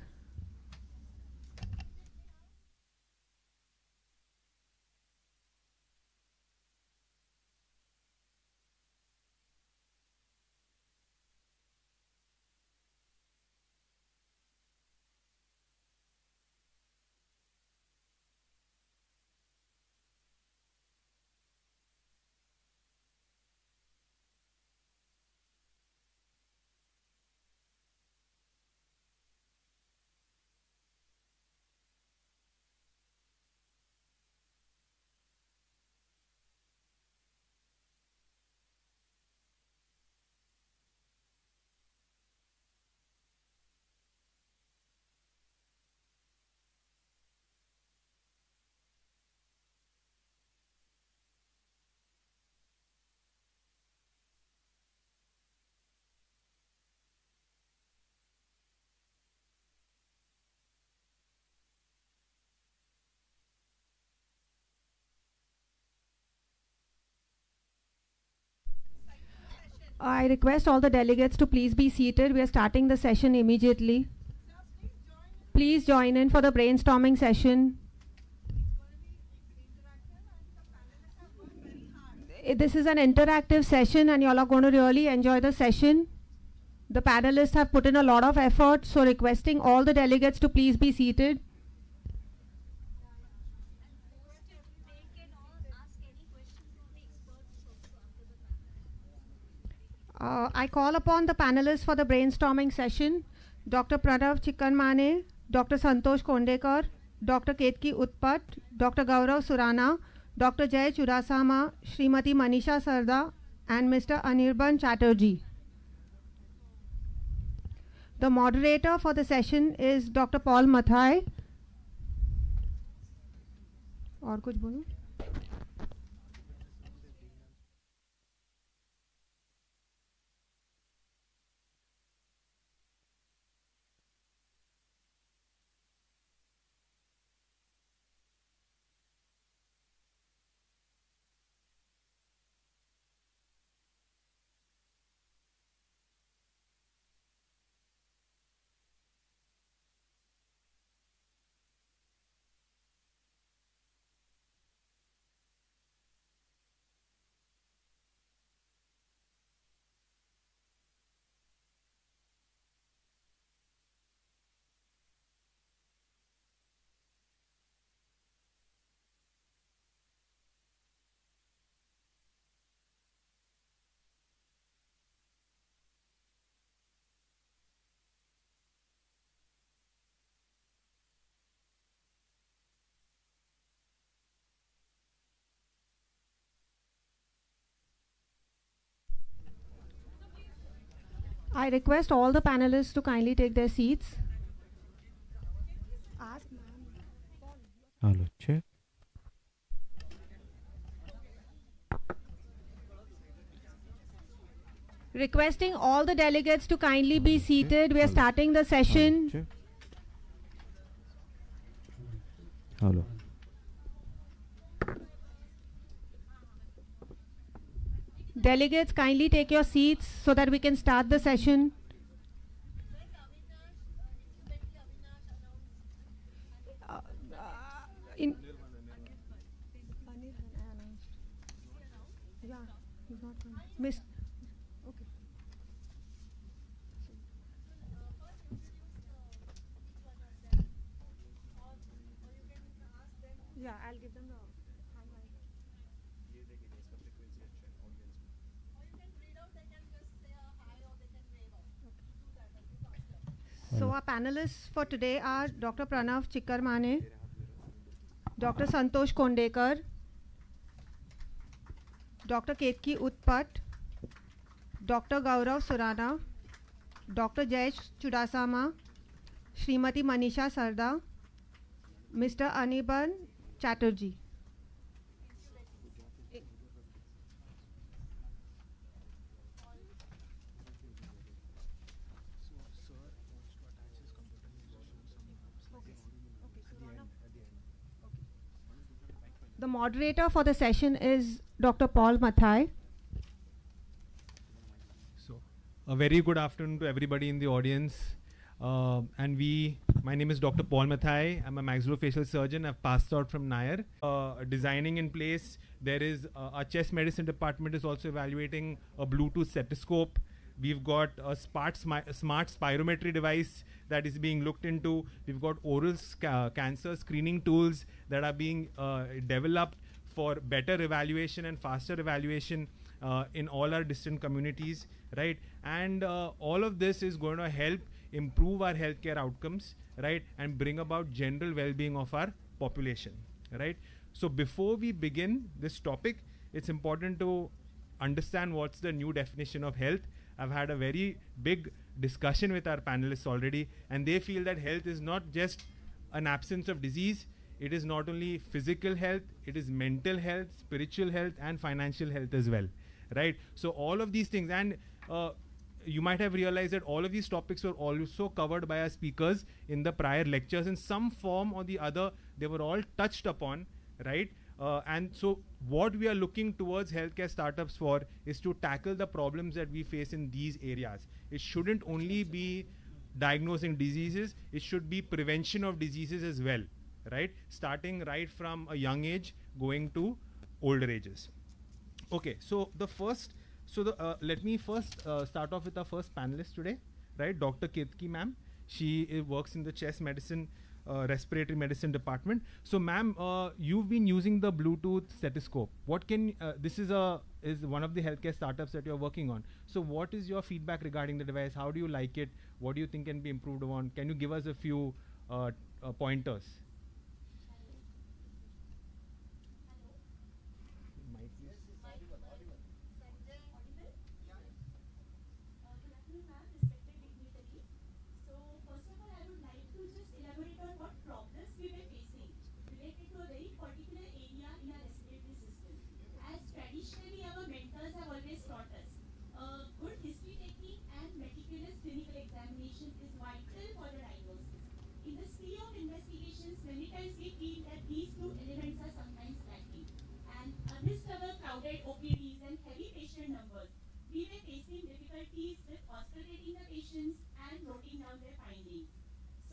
I request all the delegates to please be seated. We are starting the session immediately. Please join in for the brainstorming session. This is an interactive session and you all are going to really enjoy the session. The panelists have put in a lot of effort, so requesting all the delegates to please be seated. I call upon the panelists for the brainstorming session, Dr. Pranav Chikkanmane, Dr. Santosh Kondekar, Dr. Ketki Utpat, Dr. Gaurav Surana, Dr. Jay Chudasama, Srimati Manisha Sarda, and Mr. Anirban Chatterjee. The moderator for the session is Dr. Paul Mathai. और कुछ बोलूं? I request all the panelists to kindly take their seats. Hello, check. Requesting all the delegates to kindly be seated. We are starting the session. Hello. Delegates, kindly take your seats so that we can start the session. Miss. Okay. Yeah, I'll give them the. So our panelists for today are Dr. Pranav Chikkanmane, Dr. Santosh Kondekar, Dr. Ketki Utpat, Dr. Gaurav Surana, Dr. Jay Chudasama, Srimati Manisha Sarda, Mr. Anirban Chatterjee. The moderator for the session is Dr. Paul Mathai. A very good afternoon to everybody in the audience. My name is Dr. Paul Mathai. I'm a maxillofacial surgeon. I've passed out from Nair. Designing in place, there is our chest medicine department is also evaluating a Bluetooth stethoscope. We've got a smart spirometry device that is being looked into. We've got oral cancer screening tools that are being developed for better evaluation and faster evaluation in all our distant communities, right? And all of this is going to help improve our healthcare outcomes, right? And bring about general well-being of our population, right? So before we begin this topic, it's important to understand what's the new definition of health. I've had a very big discussion with our panelists already, and they feel that health is not just an absence of disease. It is not only physical health, it is mental health, spiritual health, and financial health as well, right? So all of these things, and you might have realized that all of these topics were also covered by our speakers in the prior lectures. In some form or the other, they were all touched upon, right? And so what we are looking towards healthcare startups for is to tackle the problems that we face in these areas. It shouldn't only be diagnosing diseases, it should be prevention of diseases as well, right? Starting right from a young age, going to older ages. Okay, so let me first start off with our first panelist today, right? Dr. Ketki ma'am. She works in the chest medicine, respiratory medicine department. So ma'am, you've been using the Bluetooth stethoscope. What can, this is one of the healthcare startups that you're working on. So what is your feedback regarding the device? How do you like it? What do you think can be improved on? Can you give us a few pointers? OPDs and heavy patient numbers, we were facing difficulties with auscultating the patients and noting down their findings.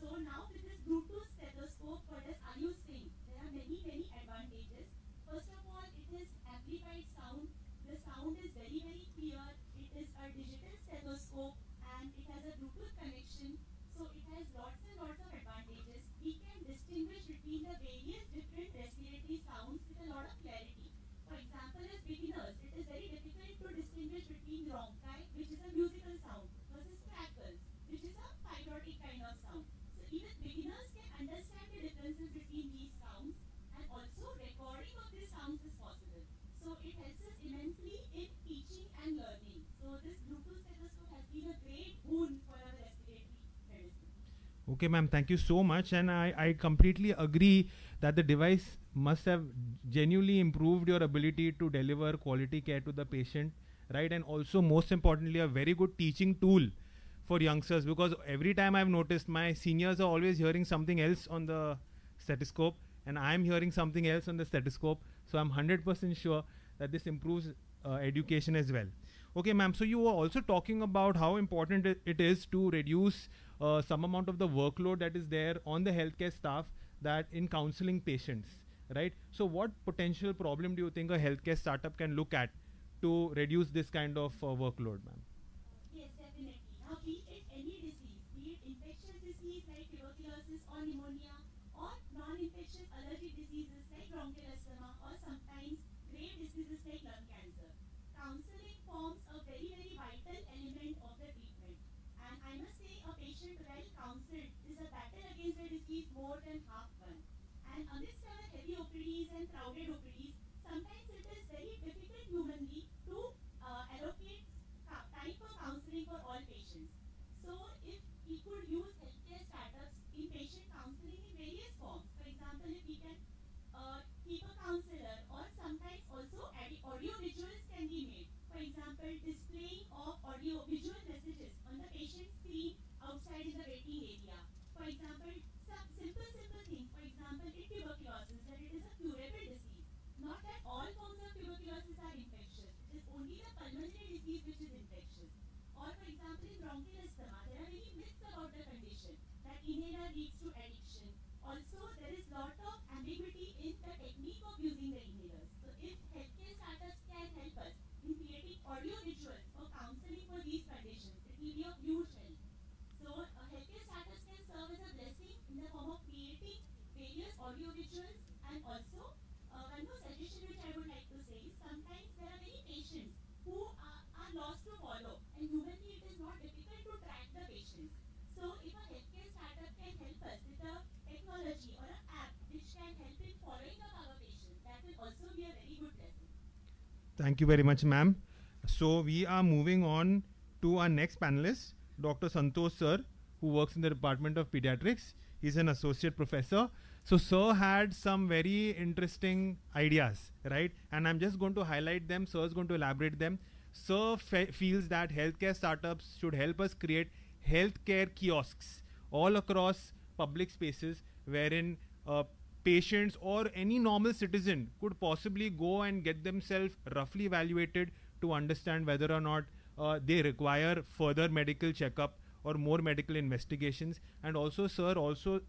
So now with this Bluetooth stethoscope, what are you saying? There are many advantages. First of all, it is amplified sound. The sound is very clear. It is a digital stethoscope and it has a Bluetooth connection. So it has lots and lots of advantages. We can distinguish between the various different respiratory sounds with a lot of clarity. For example, as beginners, it is very difficult to distinguish between ronchi, which is a musical sound, versus crackles, which is a pyrotechnic kind of sound. So even beginners can understand the differences between these sounds, and also recording of these sounds is possible. So it helps us immensely in teaching and learning. So this Bluetooth stethoscope has been a great boon for our respiratory medicine. Okay, ma'am, thank you so much. And I completely agree that the device must have genuinely improved your ability to deliver quality care to the patient, right? And also, most importantly, a very good teaching tool for youngsters, because every time I've noticed my seniors are always hearing something else on the stethoscope and I'm hearing something else on the stethoscope. So I'm 100% sure that this improves education as well. Okay, ma'am, so you were also talking about how important it is to reduce some amount of the workload that is there on the healthcare staff that in counseling patients, right? So what potential problem do you think a healthcare startup can look at to reduce this kind of workload, ma'am? Yes, definitely. Now, be it any disease, be it infectious disease like tuberculosis or pneumonia, or non-infectious allergic diseases like bronchial asthma, or sometimes grave diseases like lung cancer. Counseling forms a very vital element of the treatment. And I must say, a patient well counseled is a battle against the disease more than half won. And amidst our heavy OPDs and crowded OPDs, sometimes it is very difficult humanly to allocate time for counseling for all patients. So if we could use healthcare startups in patient counseling in various forms, for example, if we can keep a counselor, or sometimes also audio visuals can be made. For example, displaying of audio visual messages on the patient screen outside in the waiting area. For example, some simple things. For example, in tuberculosis, that it is a curable disease. audio visuals, and also one more suggestion which I would like to say is sometimes there are many patients who are lost to follow, and humanly it is not difficult to track the patients. So if a healthcare startup can help us with a technology or an app which can help in following up our patients, that will also be a very good lesson. Thank you very much, ma'am. So we are moving on to our next panelist, Dr. Santosh sir, who works in the Department of Pediatrics. He's an associate professor. So sir had some very interesting ideas, right? And I'm just going to highlight them. Sir is going to elaborate them. Sir feels that healthcare startups should help us create healthcare kiosks all across public spaces wherein patients or any normal citizen could possibly go and get themselves roughly evaluated to understand whether or not they require further medical checkup or more medical investigations. And also sir also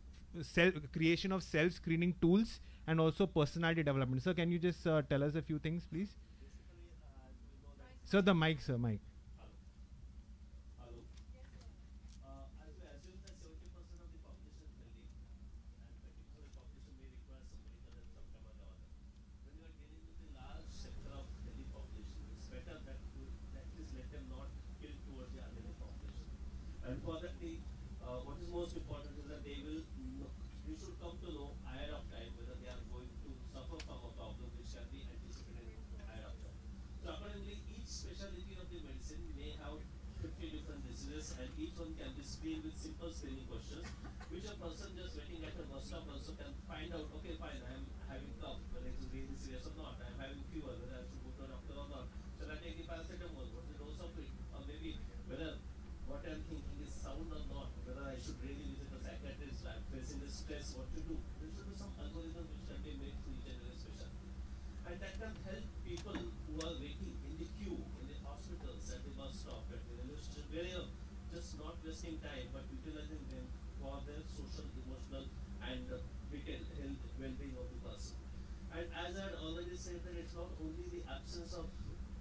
creation of self-screening tools and also personality development. Sir, can you just tell us a few things, please? Sir, the mic, sir, mic. And for that, what is most important is that they should come to know ahead of time whether they are going to suffer from a problem which can be anticipated ahead of time. So accordingly, each specialty of the medicine may have 50 different diseases, and each one can be screened with simple screening questions, which a person just waiting at a bus stop also can find out, okay, fine, I am having cough, whether it is really serious or not, I am having fever, whether I should go to a doctor or not, shall I take the paracetamol, what is the dose of it, or maybe whether what I am thinking is sound or not, whether I should really visit a psychiatrist, I am facing this stress, what to do. There should be some algorithm which can be made to each and every special. And that can help people who are waiting in the queue, in the hospitals, at the bus stop, at the railway station, where you're just not wasting time, but utilizing them for their social, emotional, and health, well-being of the person. And as I had already said, that it's not only the absence of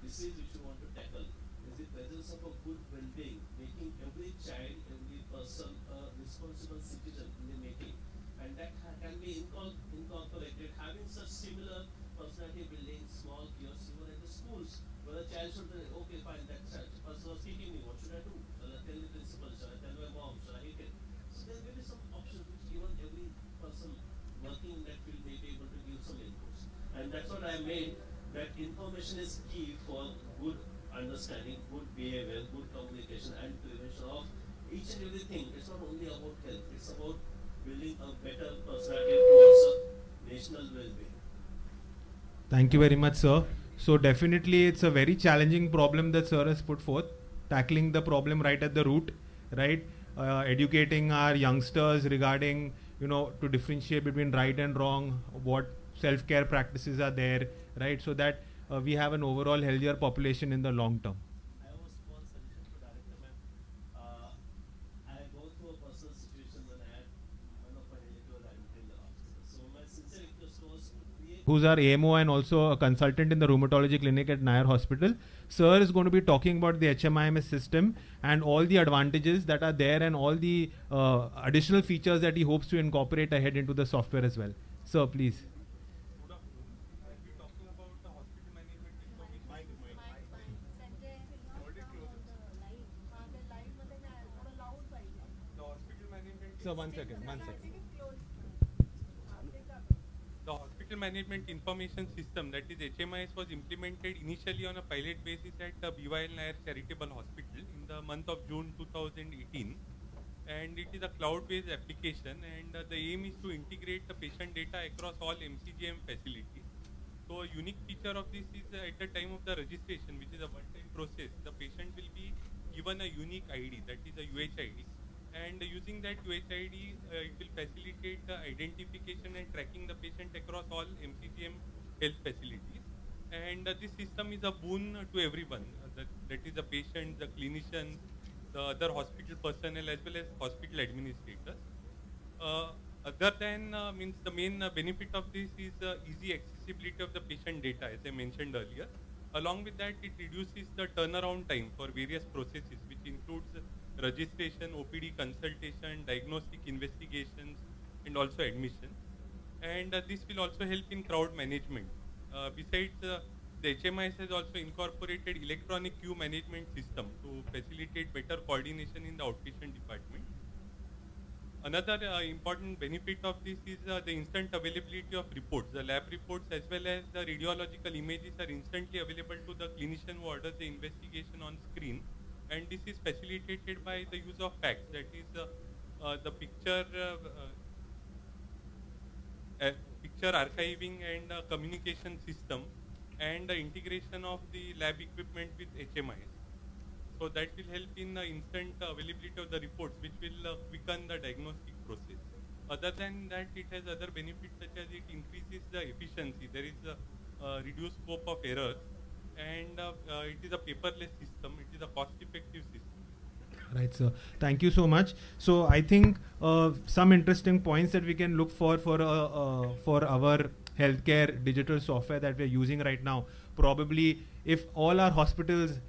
disease which you want to tackle, is the presence of a good well-being, making every child, every person a responsible citizen in the making. And that can be incorporated, having such similar personality building, small kiosks, even at the schools, where a child should say, okay, fine, that person was kicking me, what should I do? Shall I tell the principal? Shall I tell my mom? Shall I hit it? So there may be some options which even every person working in that field may be able to give some inputs. And that's what I mean, that information is key for good understanding, good behavior, good communication, and prevention of each and everything. It's not only about health, it's about building a better personality towards a national well-being. Thank you very much, sir. So definitely it's a very challenging problem that sir has put forth, tackling the problem right at the root, right? Educating our youngsters regarding, to differentiate between right and wrong, what self-care practices are there, right? So that we have an overall healthier population in the long term. I have a small suggestion to Director ma'am. I go through a personal situation when I had one of my relatives admitted in the hospital. So my sincere request was to create... Who's our AMO and also a consultant in the rheumatology clinic at Nair Hospital. Sir is going to be talking about the HMIMS system and all the advantages that are there and all the additional features that he hopes to incorporate ahead into the software as well. Sir, please. Sir, one second. The hospital management information system, that is HMIS, was implemented initially on a pilot basis at BYL Nair Charitable Hospital in the month of June 2018. And it is a cloud-based application, and the aim is to integrate the patient data across all MCGM facilities. So a unique feature of this is at the time of the registration, which is a one-time process, the patient will be given a unique ID, that is a UHID. And using that UHID, it will facilitate the identification and tracking the patient across all MCGM health facilities. And this system is a boon to everyone, that is the patient, the clinician, the other hospital personnel, as well as hospital administrators. Other than, the main benefit of this is easy accessibility of the patient data, as I mentioned earlier. Along with that, it reduces the turnaround time for various processes, which includes registration, OPD consultation, diagnostic investigations, and also admission. and this will also help in crowd management. Besides, the HMIS has also incorporated electronic queue management system to facilitate better coordination in the outpatient department. Another important benefit of this is the instant availability of reports. The lab reports as well as the radiological images are instantly available to the clinician who orders the investigation on screen, and this is facilitated by the use of PACS, that is the picture archiving and communication system, and the integration of the lab equipment with HMIs. So that will help in the instant availability of the reports, which will quicken the diagnostic process. Other than that, it has other benefits such as it increases the efficiency. There is a reduced scope of errors, and it is a paperless system. It is a cost-effective system. Right, sir. Thank you so much. So I think some interesting points that we can look for our healthcare digital software that we are using right now. Probably, if all our hospitals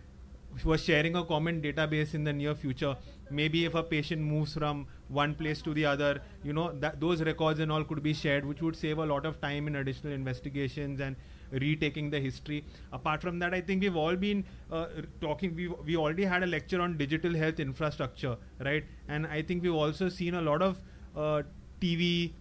were sharing a common database in the near future, maybe if a patient moves from one place to the other, you know, that those records and all could be shared, which would save a lot of time in additional investigations and retaking the history. Apart from that, I think we've all been talking, we already had a lecture on digital health infrastructure, right? And I think we've also seen a lot of TV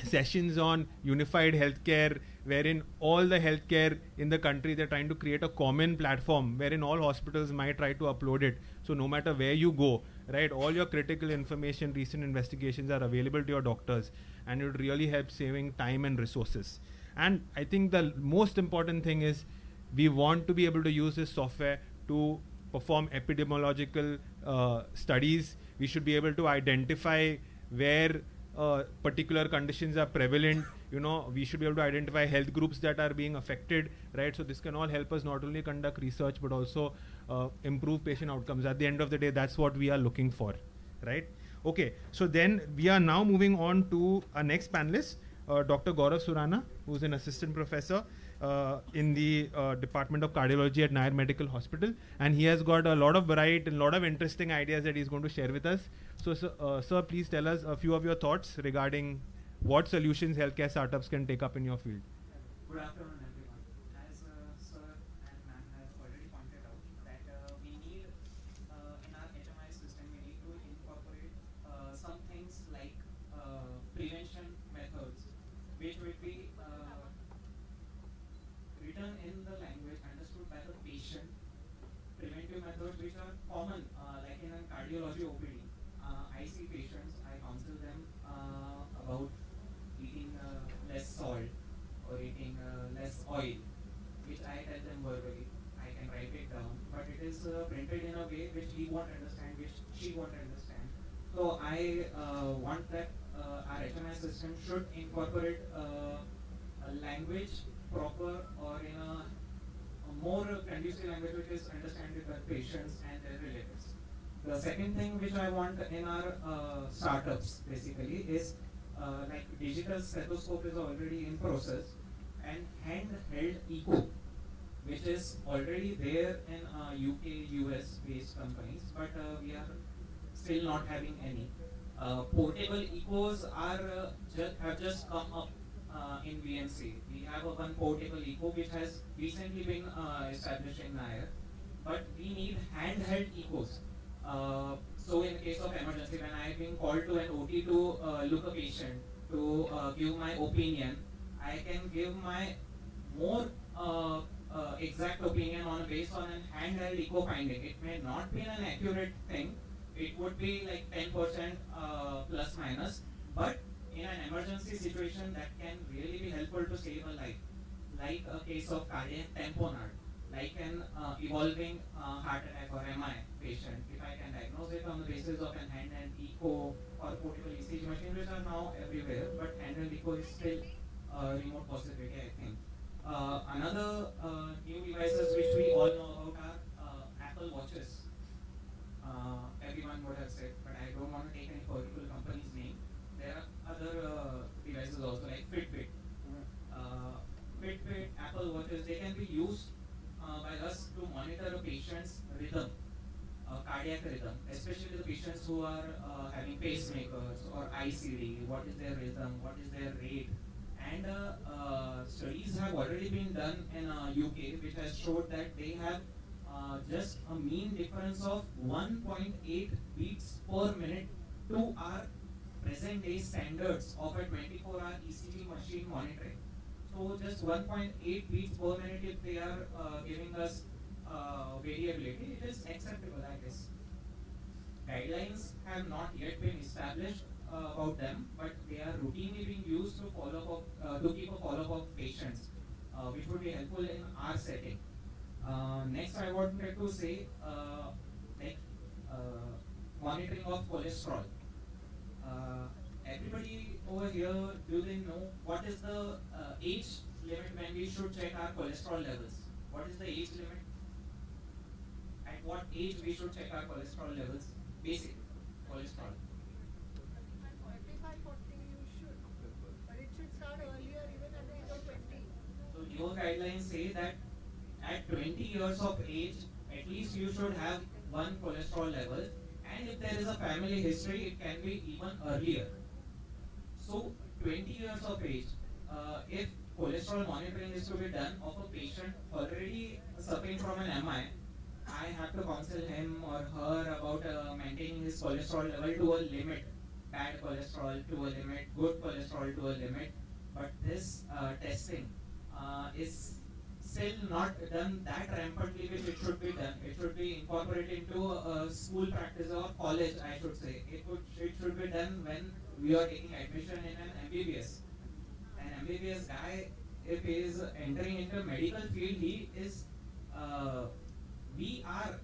sessions on unified healthcare, wherein all the healthcare in the country, they're trying to create a common platform wherein all hospitals might try to upload it. So no matter where you go, right, all your critical information, recent investigations are available to your doctors, and it would really help saving time and resources. And I think the most important thing is we want to be able to use this software to perform epidemiological studies. We should be able to identify where particular conditions are prevalent. You know, we should be able to identify health groups that are being affected, right? So this can all help us not only conduct research but also improve patient outcomes. At the end of the day, that's what we are looking for, right? Okay, so then we are now moving on to our next panelist, Dr. Gaurav Surana, who's an assistant professor in the Department of Cardiology at Nair Medical Hospital, and he has got a lot of bright and a lot of interesting ideas that he's going to share with us. So, sir, please tell us a few of your thoughts regarding what solutions healthcare startups can take up in your field. Good afternoon, everyone. As sir and ma'am has already pointed out, that we need in our HMI system, we need to incorporate some things like prevention methods, which will be written in the language understood by the patient. Preventive methods which are common, like in a cardiology OPD. I see patients, I counsel them about eating less salt or eating less oil, which I tell them verbally. I can write it down, but it is printed in a way which he won't understand, which she won't understand. So I want that our HMI system should incorporate a language proper or in a more conducive language which is understandable by patients and their relatives. The second thing which I want in our startups basically is like digital stethoscope is already in process, and handheld echo, which is already there in UK, US based companies, but we are still not having any. Portable echos are have just come up in VNC. We have one portable echo which has recently been established in Nair, but we need handheld echos. So in case of emergency, when I have been called to an OT to look a patient, to give my opinion, I can give my more exact opinion based on an handheld echo finding. It may not be an accurate thing. It would be like 10% plus minus, but in an emergency situation that can really be helpful to save a life, like a case of cardiac tamponade, like an evolving heart attack or MI patient. If I can diagnose it on the basis of an handheld echo or portable ECG machine, which are now everywhere, but handheld echo is still a remote possibility, I think. Another new devices which we all know about are Apple Watches. Everyone would have said, but I don't want to take any particular company's name. There are other devices also like Fitbit. Fitbit, Apple Watches, they can be used by us to monitor a patient's rhythm, cardiac rhythm, especially the patients who are having pacemakers or ICD. What is their rhythm? What is their rate? And studies have already been done in UK, which has showed that they have just a mean difference of 1.8 beats per minute to our present day standards of a 24-hour ECG machine monitoring. So just 1.8 beats per minute, if they are giving us variability, it is acceptable, I guess. Guidelines have not yet been established about them, but they are routinely being used to follow up to keep a follow-up of patients, which would be helpful in our setting. Next, I wanted to say like monitoring of cholesterol. Everybody over here, do they know what is the age limit when we should check our cholesterol levels? What is the age limit? At what age we should check our cholesterol levels? Basic cholesterol. 35, 40 you should, but it should start earlier, even at the age of 20. So your guidelines say that at 20 years of age, at least you should have one cholesterol level, and if there is a family history, it can be even earlier. So 20 years of age, if cholesterol monitoring is to be done of a patient already suffering from an MI, I have to counsel him or her about maintaining his cholesterol level to a limit. Bad cholesterol to a limit, good cholesterol to a limit. But this testing is still not done that rampantly which it should be done. It should be incorporated into a school practice or college, I should say. It should be done when we are taking admission in an MBBS. An MBBS guy, if he is entering into medical field, he is we are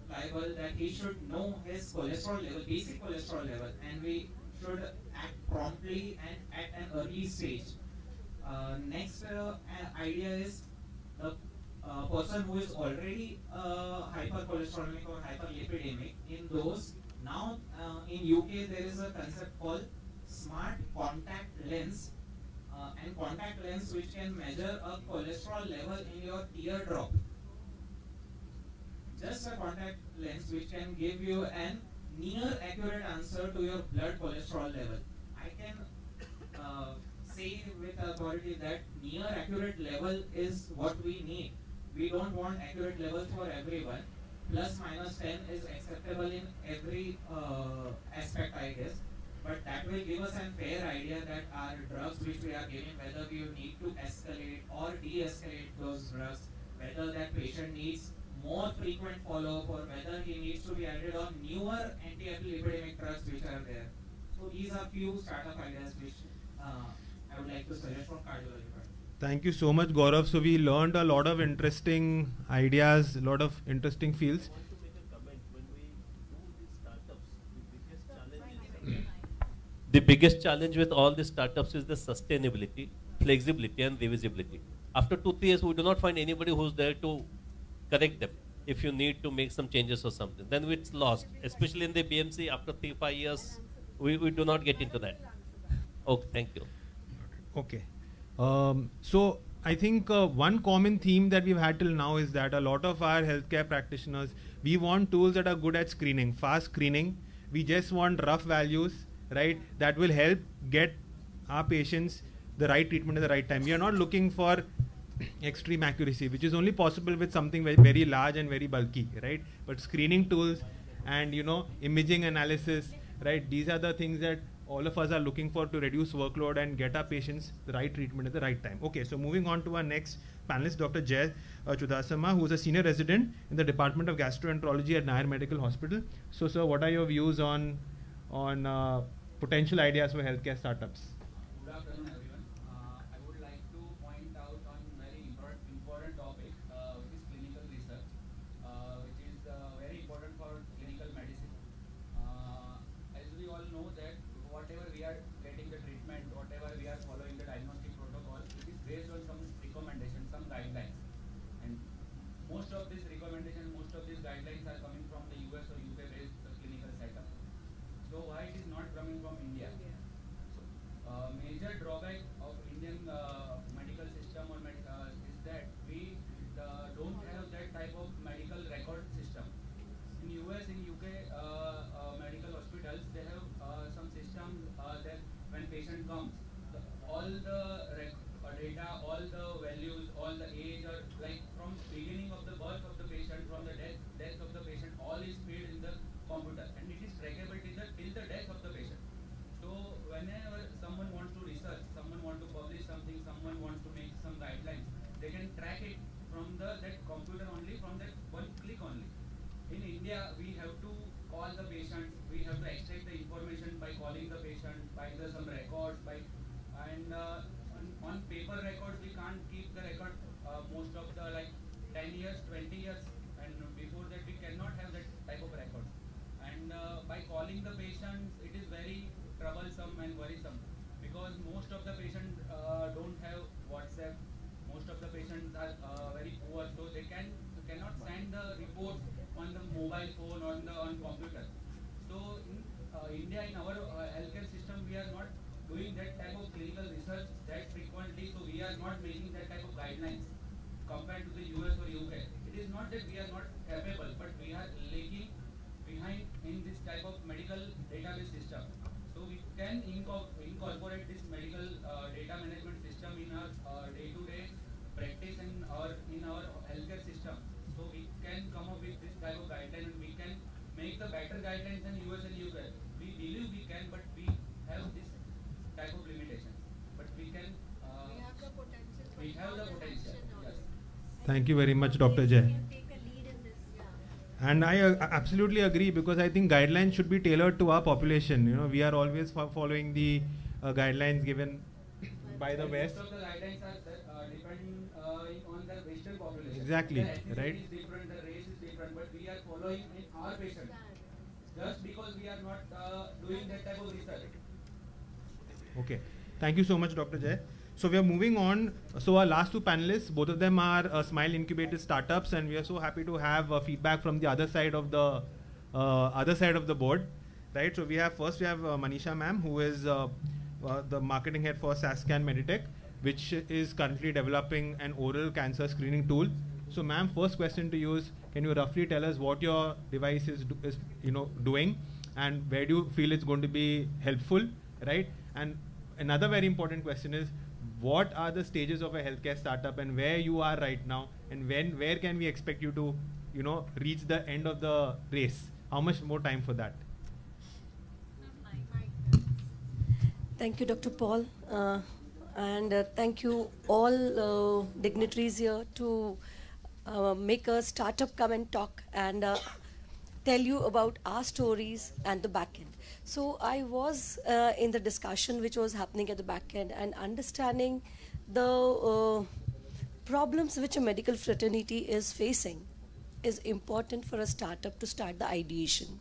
liable that he should know his cholesterol level, basic cholesterol level, and we should act promptly and at an early stage. Next idea is the person who is already hypercholesterolemic or hyperlipidemic. In those, now in UK there is a concept called smart contact lens, and contact lens which can measure a cholesterol level in your teardrop. Just a contact lens which can give you an near accurate answer to your blood cholesterol level. I can say with authority that near accurate level is what we need. We don't want accurate levels for everyone. Plus minus 10 is acceptable in every aspect, I guess. But that will give us a fair idea that our drugs which we are giving, whether we need to escalate or de-escalate those drugs, whether that patient needs more frequent follow-up or whether he needs to be added on newer anti-lipidemic drugs which are there. So these are few startup ideas which I would like to suggest from cardiology. Thank you so much, Gaurav. So we learned a lot of interesting ideas, a lot of interesting fields. The biggest challenge with all these startups is the sustainability, flexibility, and revisability. After 2-3 years, we do not find anybody who's there to correct them. If you need to make some changes or something, then it's lost. Especially in the BMC, after 3-5 years, we do not get into that. Okay, thank you. Okay. So I think one common theme that we've had till now is that a lot of our healthcare practitioners, we want tools that are good at screening, fast screening. We just want rough values, right? That will help get our patients the right treatment at the right time. We are not looking for extreme accuracy, which is only possible with something very, very large and very bulky, right? But screening tools and, you know, imaging analysis, right? These are the things that all of us are looking for to reduce workload and get our patients the right treatment at the right time. Okay, so moving on to our next panelist, Dr. Jay Chudasama, who is a senior resident in the Department of Gastroenterology at Nair Medical Hospital. So, sir, what are your views on potential ideas for healthcare startups? Good afternoon, everyone. I would like to point out on very important topic, which is clinical research, which is very important for clinical medicine. As we all know that whatever we are getting the treatment, whatever we are following the diagnostic protocol, it is based on some recommendations, some guidelines. And most of these recommendations, most of these guidelines are coming from the US or UK based clinical setup. So why it is not coming from India? Major drawback of Indian medical system or is that we don't have that type of medical record system. In US, in UK medical hospitals, they have some system that when patient comes, all all the data, all the values, all the age, or like from beginning of the birth of the patient, from the death of the patient, all is fed in the computer, and it is trackable till the death of the patient. So whenever someone wants to research, someone wants to publish something, someone wants to make some guidelines, they can track it from that computer only, from that one click only. In India, we have to call the patient, we have to extract the information by calling the patient, by some records, and on paper records we can't keep the record most of the like 10 years, 20 years, and before that we cannot have that type of records. And by calling the patients, it is very troublesome and worrisome, because most of the patients don't have WhatsApp. Most of the patients are very poor, so they cannot send the reports on the mobile phone or on computer. So in India, in our healthcare system, we are not doing that type of clinical research that frequently, so we are not making that type of guidelines compared to the US or UK. It is not that we are not capable, but we are lagging behind in this type of medical database system. So we can incorporate this medical data management system in our day-to-day practice and in our healthcare system. So we can come up with this type of guideline, and we can make the better guidelines than US and UK. We believe we can, but we have this type of limitations. But we can. We have the potential. We have the potential. Yes. Thank you very much, Dr. Jay. And I absolutely agree, because I think guidelines should be tailored to our population. You know, we are always following the guidelines given by the West. Most of the guidelines are depending on the Western population. Exactly, the right? Is different, the race is different, but we are following in our patients. Just because we are not doing that type of research. Okay. Thank you so much, Dr. Jay. So we are moving on. So our last two panelists, both of them are Smile incubated startups, and we are so happy to have feedback from the other side of the board, right? So we have Manisha ma'am, who is the marketing head for SASCAN Meditech, which is currently developing an oral cancer screening tool. So ma'am, first question to you is, can you roughly tell us what your device is doing, and where do you feel it's going to be helpful, right? And another very important question is, what are the stages of a healthcare startup, and where you are right now, and where can we expect you to reach the end of the race? How much more time for that? Thank you, Dr. Paul, and thank you all dignitaries here to make a startup come and talk and tell you about our stories and the back end. So I was in the discussion which was happening at the back end, and understanding the problems which a medical fraternity is facing is important for a startup to start the ideation.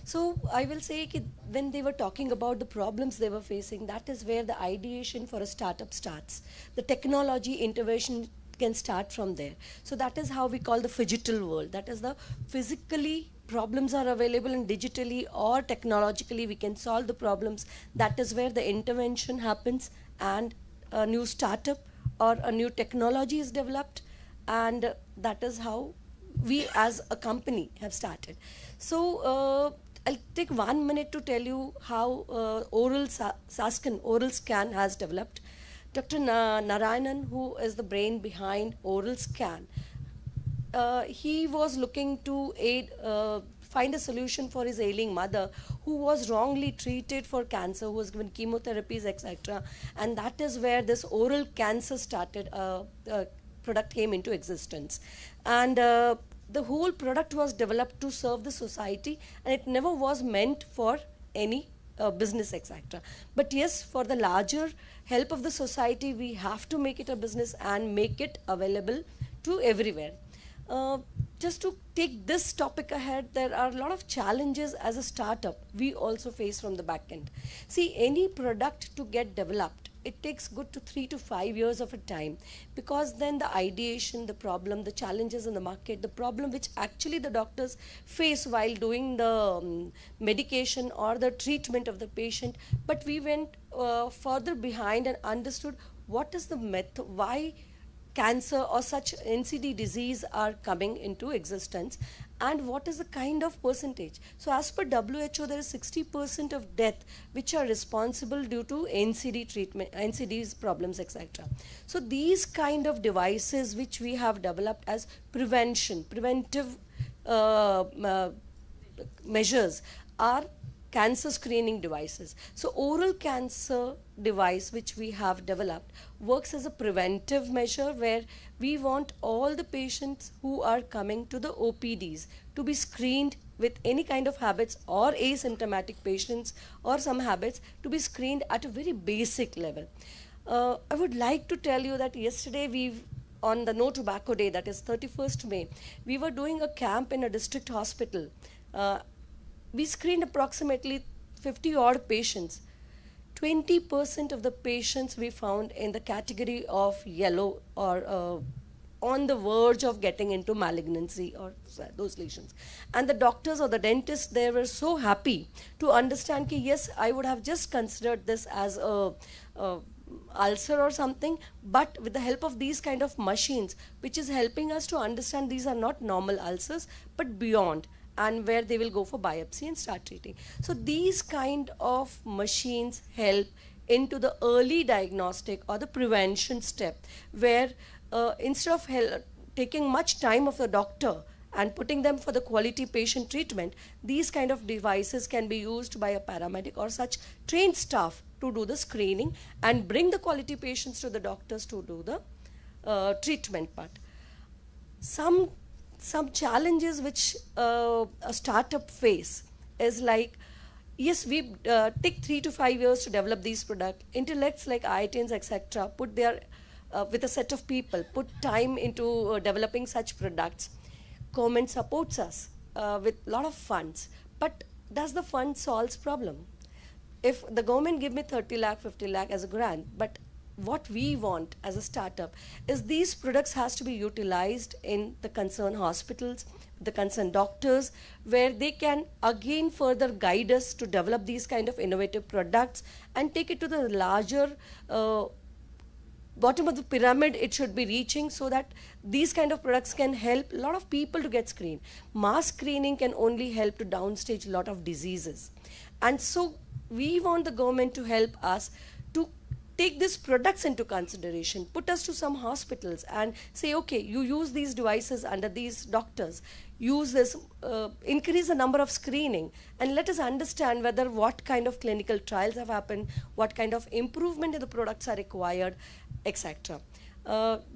So I will say that when they were talking about the problems they were facing, that is where the ideation for a startup starts. The technology intervention can start from there. So that is how we call the phygital world. That is the physically problems are available, and digitally or technologically we can solve the problems. That is where the intervention happens, and a new startup or a new technology is developed, and that is how we as a company have started. So I'll take 1 minute to tell you how oral scan has developed. Dr. Narayanan, who is the brain behind oral scan, he was looking to find a solution for his ailing mother, who was wrongly treated for cancer, who was given chemotherapies, etc. And that is where this oral cancer product came into existence. And the whole product was developed to serve the society, and it never was meant for any business, etc. But yes, for the larger help of the society, we have to make it a business and make it available to everywhere. Just to take this topic ahead, there are a lot of challenges as a startup we also face from the back end. See, any product to get developed, it takes good to 3 to 5 years of a time, because then the ideation, the problem, the challenges in the market, the problem which actually the doctors face while doing the medication or the treatment of the patient. But we went further behind and understood what is the method, why cancer or such NCD disease are coming into existence, and what is the kind of percentage. So as per WHO, there is 60% of death which are responsible due to NCD treatment, NCD's problems, etc. So these kind of devices which we have developed as preventive measures are cancer screening devices. So oral cancer device which we have developed works as a preventive measure, where we want all the patients who are coming to the OPDs to be screened with any kind of habits, or asymptomatic patients or some habits to be screened at a very basic level. I would like to tell you that yesterday on the No Tobacco Day, that is 31st May, we were doing a camp in a district hospital. We screened approximately 50 odd patients. 20% of the patients we found in the category of yellow, or on the verge of getting into malignancy or those lesions. And the doctors or the dentists, they were so happy to understand that yes, I would have just considered this as a ulcer or something, but with the help of these kind of machines, which is helping us to understand these are not normal ulcers, but beyond, and where they will go for biopsy and start treating. So these kind of machines help into the early diagnostic or the prevention step, where instead of taking much time of the doctor and putting them for the quality patient treatment, these kind of devices can be used by a paramedic or such trained staff to do the screening and bring the quality patients to the doctors to do the treatment part. Some challenges which a startup face is like, yes, we take 3 to 5 years to develop these products. Intellects like IITians, etc., put their with a set of people, put time into developing such products. Government supports us with a lot of funds, but does the fund solve problem? If the government give me 30 lakh, 50 lakh as a grant, but what we want as a startup is these products has to be utilized in the concerned hospitals, the concerned doctors, where they can again further guide us to develop these kind of innovative products and take it to the larger bottom of the pyramid it should be reaching, so that these kind of products can help a lot of people to get screened. Mass screening can only help to downstage a lot of diseases. And so we want the government to help us to take these products into consideration, put us to some hospitals and say, okay, you use these devices under these doctors, use this, increase the number of screening, and let us understand whether what kind of clinical trials have happened, what kind of improvement in the products are required, etc.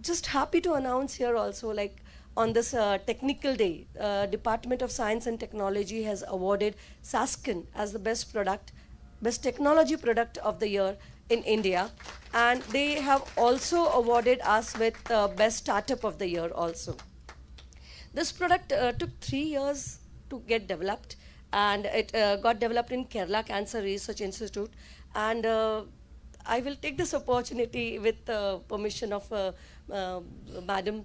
Just happy to announce here also, like on this technical day, Department of Science and Technology has awarded Saskin as the best technology product of the year in India, and they have also awarded us with best startup of the year also. This product took 3 years to get developed, and it got developed in Kerala Cancer Research Institute. And I will take this opportunity with permission of Madam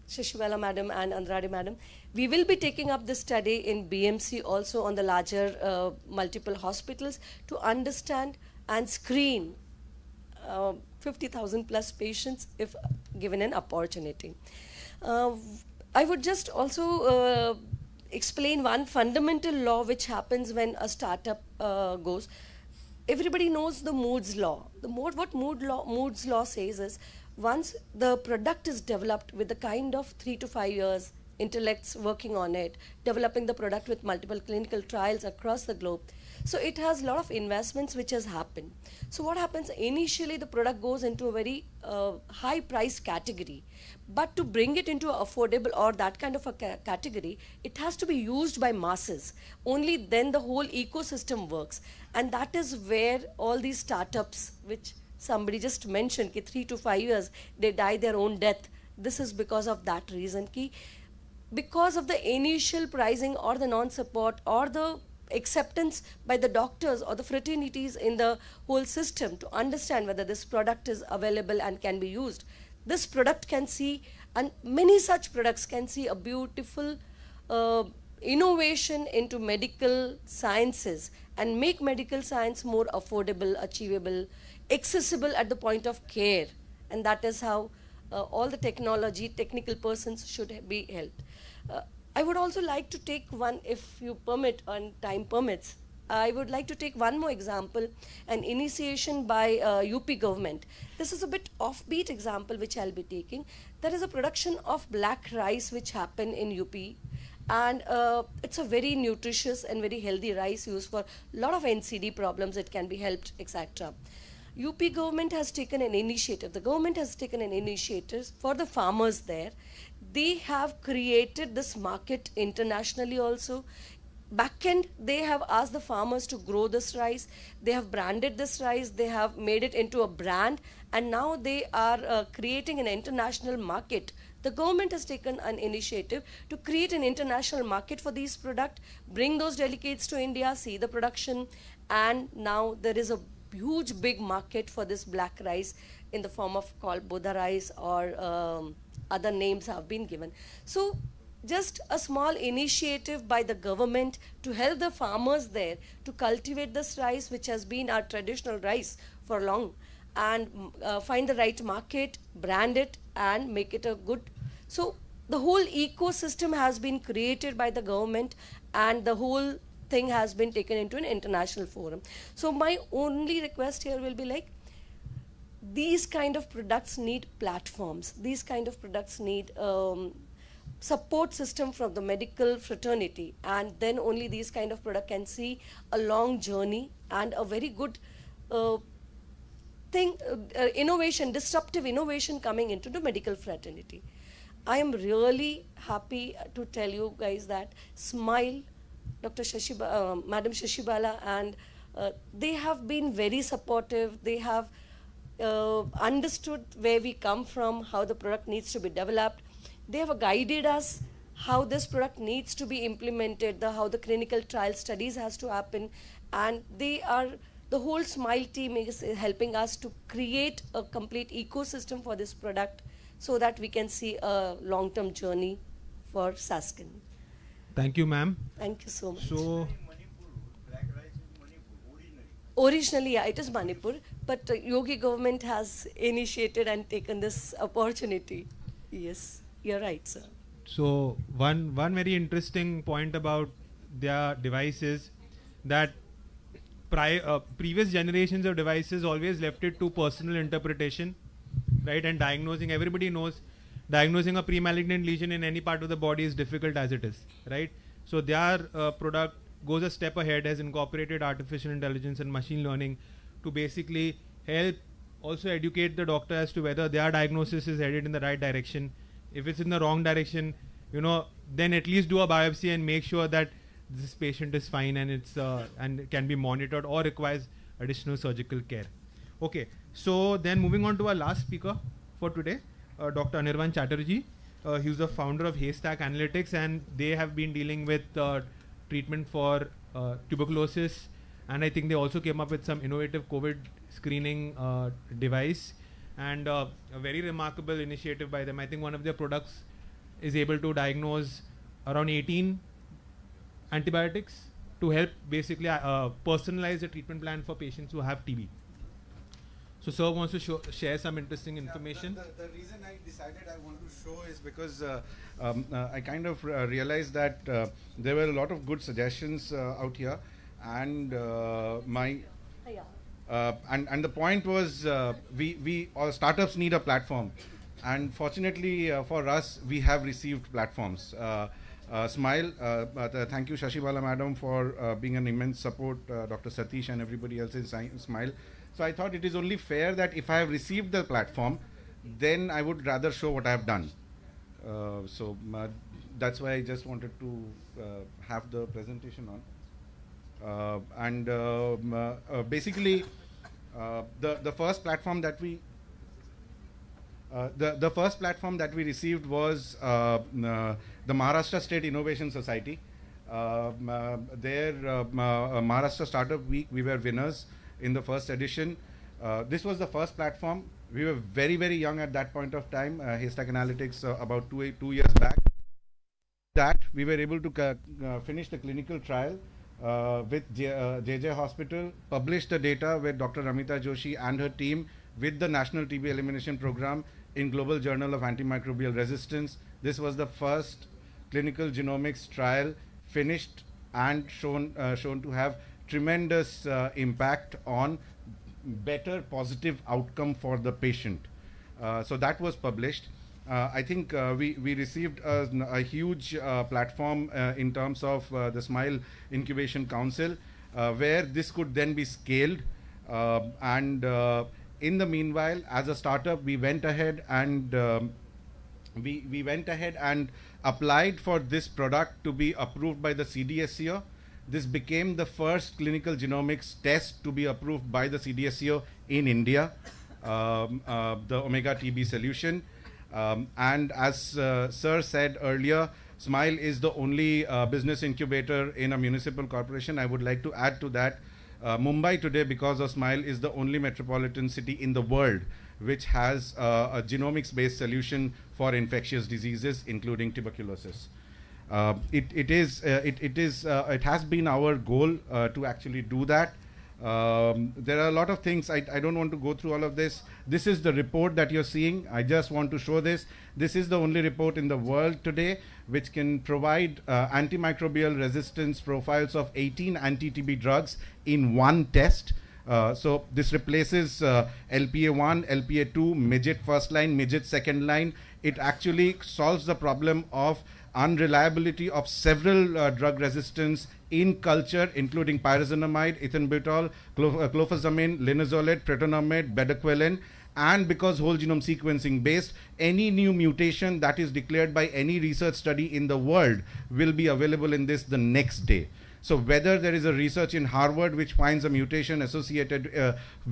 Shishwala Madam and Andrade Madam. We will be taking up this study in BMC also on the larger multiple hospitals to understand and screen 50,000 plus patients if given an opportunity. I would just also explain one fundamental law which happens when a startup goes. Everybody knows the Moore's law. What Moore's law says is, once the product is developed with the kind of 3 to 5 years, intellects working on it, developing the product with multiple clinical trials across the globe, so it has a lot of investments which has happened. So what happens, initially the product goes into a very high price category, but to bring it into affordable or that kind of a category, it has to be used by masses. Only then the whole ecosystem works. And that is where all these startups, which somebody just mentioned, 3 to 5 years, they die their own death. This is because of that reason, because of the initial pricing or the non-support or the acceptance by the doctors or the fraternities in the whole system to understand whether this product is available and can be used. This product can see, and many such products can see, a beautiful innovation into medical sciences and make medical science more affordable, achievable, accessible at the point of care. And that is how all the technical persons should be helped. I would also like to take one, if you permit and time permits, I would like to take one more example, an initiation by UP government. This is a bit offbeat example which I'll be taking. There is a production of black rice which happened in UP, and it's a very nutritious and very healthy rice used for a lot of NCD problems. It can be helped, etc. UP government has taken an initiative. The government has taken an initiative for the farmers there. They have created this market internationally also. Back end, they have asked the farmers to grow this rice. They have branded this rice. They have made it into a brand. And now they are creating an international market. The government has taken an initiative to create an international market for these products, bring those delegates to India, see the production. And now there is a huge big market for this black rice in the form of called Bodha rice, or other names have been given. So just a small initiative by the government to help the farmers there to cultivate this rice, which has been our traditional rice for long, and find the right market, brand it, and make it a good. So the whole ecosystem has been created by the government, and the whole thing has been taken into an international forum. So my only request here will be like, these kind of products need platforms. These kind of products need support system from the medical fraternity, and then only these kind of product can see a long journey and a very good innovation, disruptive innovation coming into the medical fraternity. I am really happy to tell you guys that Smile, Dr. Madam Shashibala, and they have been very supportive. They have understood where we come from, how the product needs to be developed. They have guided us how this product needs to be implemented, how the clinical trial studies has to happen, and the whole Smile team is helping us to create a complete ecosystem for this product so that we can see a long-term journey for Saskin. Thank you, ma'am. Thank you so much. So, originally, yeah, it is Manipur, but Yogi government has initiated and taken this opportunity. Yes. You're right, sir. So one very interesting point about their device is that previous generations of devices always left it to personal interpretation, right? And diagnosing, everybody knows, diagnosing a pre-malignant lesion in any part of the body is difficult as it is, right? So their product goes a step ahead, has incorporated artificial intelligence and machine learning to basically help also educate the doctor as to whether their diagnosis is headed in the right direction. If it's in the wrong direction, then at least do a biopsy and make sure that this patient is fine and it's and can be monitored or requires additional surgical care. Okay, so then moving on to our last speaker for today, Dr. Anirvan Chatterjee. He's the founder of Haystack Analytics, and they have been dealing with treatment for tuberculosis, and I think they also came up with some innovative COVID screening device. And a very remarkable initiative by them. I think one of their products is able to diagnose around 18 antibiotics to help basically personalize the treatment plan for patients who have TB. So sir wants to share some interesting information. The reason I decided I want to show is because I kind of realized that there were a lot of good suggestions out here, and and the point was we all startups need a platform, and fortunately for us we have received platforms. Smile, thank you Shashibala madam for being an immense support, Dr. Satish and everybody else in Smile. So I thought it is only fair that if I have received the platform, then I would rather show what I have done. So that's why I just wanted to have the presentation on. Basically, the first platform that we the first platform that we received was the Maharashtra State Innovation Society. Their Maharashtra Startup Week, we were winners in the first edition. This was the first platform. We were very, very young at that point of time. Haystack Analytics about 2 years back. That we were able to finish the clinical trial with JJ Hospital, publish the data with Dr. Ramita Joshi and her team with the National TB Elimination Program in Global Journal of Antimicrobial Resistance. This was the first clinical genomics trial finished and shown to have tremendous impact on better positive outcome for the patient. So that was published. I think we received a huge platform in terms of the Smile Incubation Council, where this could then be scaled. In the meanwhile, as a startup, we went ahead and applied for this product to be approved by the CDSCO. This became the first clinical genomics test to be approved by the CDSCO in India, the Omega TB solution. And as Sir said earlier, Smile is the only business incubator in a municipal corporation. I would like to add to that, Mumbai today, because of Smile, is the only metropolitan city in the world which has a genomics-based solution for infectious diseases, including tuberculosis. It has been our goal to actually do that. There are a lot of things. I don't want to go through all of this. This is the report that you're seeing. I just want to show this. This is the only report in the world today which can provide antimicrobial resistance profiles of 18 anti-TB drugs in one test. So this replaces LPA1, LPA2, midget first line, midget second line. It actually solves the problem of unreliability of several drug resistance in culture, including pyrazinamide, ethambutol, clofazimine, linezolid, pretonomid, bedaquiline. And because whole genome sequencing based, any new mutation that is declared by any research study in the world will be available in this the next day. So whether there is a research in Harvard which finds a mutation associated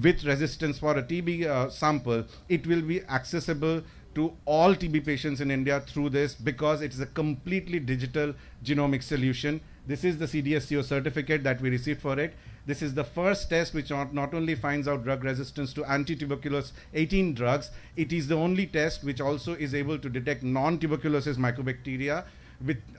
with resistance for a TB sample, it will be accessible to all TB patients in India through this, because it is a completely digital genomic solution. This is the CDSCO certificate that we received for it. This is the first test which not only finds out drug resistance to anti-tuberculosis 18 drugs, it is the only test which also is able to detect non-tuberculosis mycobacteria,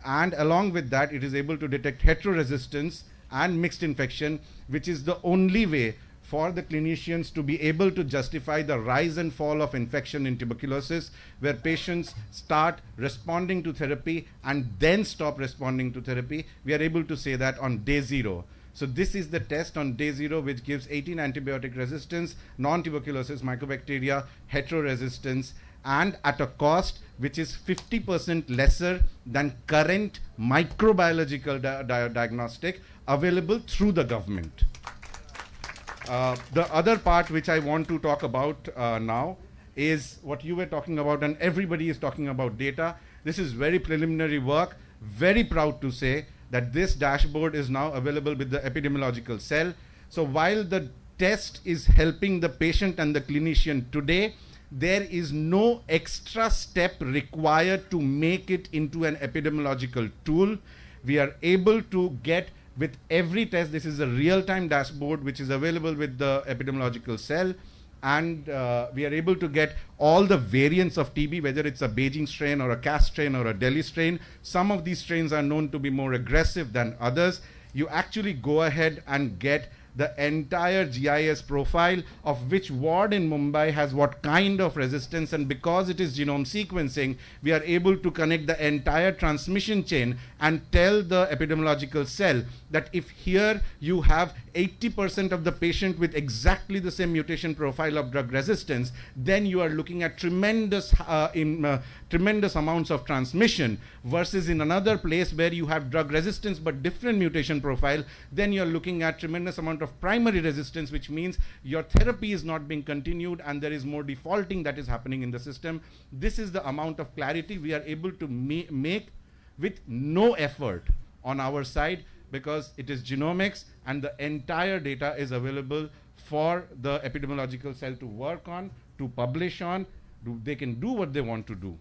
and along with that it is able to detect heteroresistance and mixed infection, which is the only way for the clinicians to be able to justify the rise and fall of infection in tuberculosis, where patients start responding to therapy and then stop responding to therapy. We are able to say that on day 0. So this is the test on day 0 which gives 18 antibiotic resistance, non-tuberculosis mycobacteria, heteroresistance, and at a cost which is 50% lesser than current microbiological diagnostic available through the government. The other part which I want to talk about now is what you were talking about, and everybody is talking about data. This is very preliminary work. Very proud to say that this dashboard is now available with the epidemiological cell. So while the test is helping the patient and the clinician today, there is no extra step required to make it into an epidemiological tool. We are able to get with every test. This is a real-time dashboard which is available with the epidemiological cell, and we are able to get all the variants of TB, whether it's a Beijing strain or a Cas strain or a Delhi strain. Some of these strains are known to be more aggressive than others. You actually go ahead and get the entire GIS profile of which ward in Mumbai has what kind of resistance, and because it is genome sequencing, we are able to connect the entire transmission chain and tell the epidemiological cell that if here you have 80% of the patient with exactly the same mutation profile of drug resistance, then you are looking at tremendous amounts of transmission, versus in another place where you have drug resistance but different mutation profile, then you are looking at tremendous amount of primary resistance, which means your therapy is not being continued and there is more defaulting that is happening in the system. This is the amount of clarity we are able to make with no effort on our side, because it is genomics and the entire data is available for the epidemiological cell to work on, to publish on. They can do what they want to do.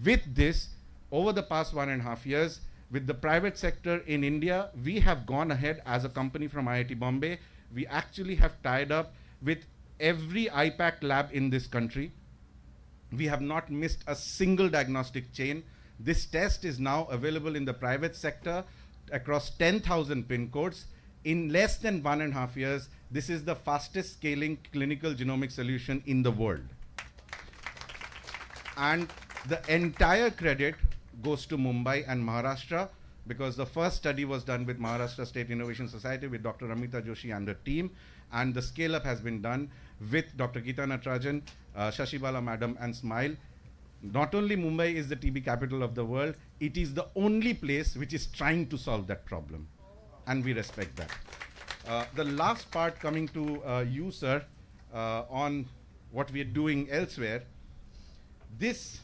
With this, over the past 1.5 years, with the private sector in India, we have gone ahead as a company from IIT Bombay. We actually have tied up with every IPAC lab in this country. We have not missed a single diagnostic chain. This test is now available in the private sector across 10,000 pin codes. In less than 1.5 years, this is the fastest scaling clinical genomic solution in the world. And the entire credit goes to Mumbai and Maharashtra, because the first study was done with Maharashtra State Innovation Society with Dr. Amita Joshi and the team, and the scale-up has been done with Dr. Geeta Natarajan, Shashibala Madam, and Smile. Not only Mumbai is the TB capital of the world, it is the only place which is trying to solve that problem, and we respect that. The last part, coming to you, sir, on what we are doing elsewhere. This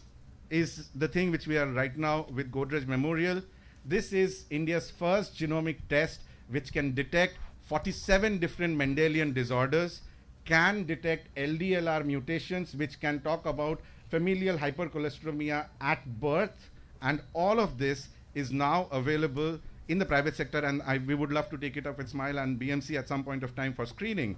is the thing which we are right now with Godrej Memorial. This is India's first genomic test which can detect 47 different Mendelian disorders, can detect LDLR mutations, which can talk about familial hypercholesterolemia at birth, and all of this is now available in the private sector, and we would love to take it up with Smile and BMC at some point of time for screening,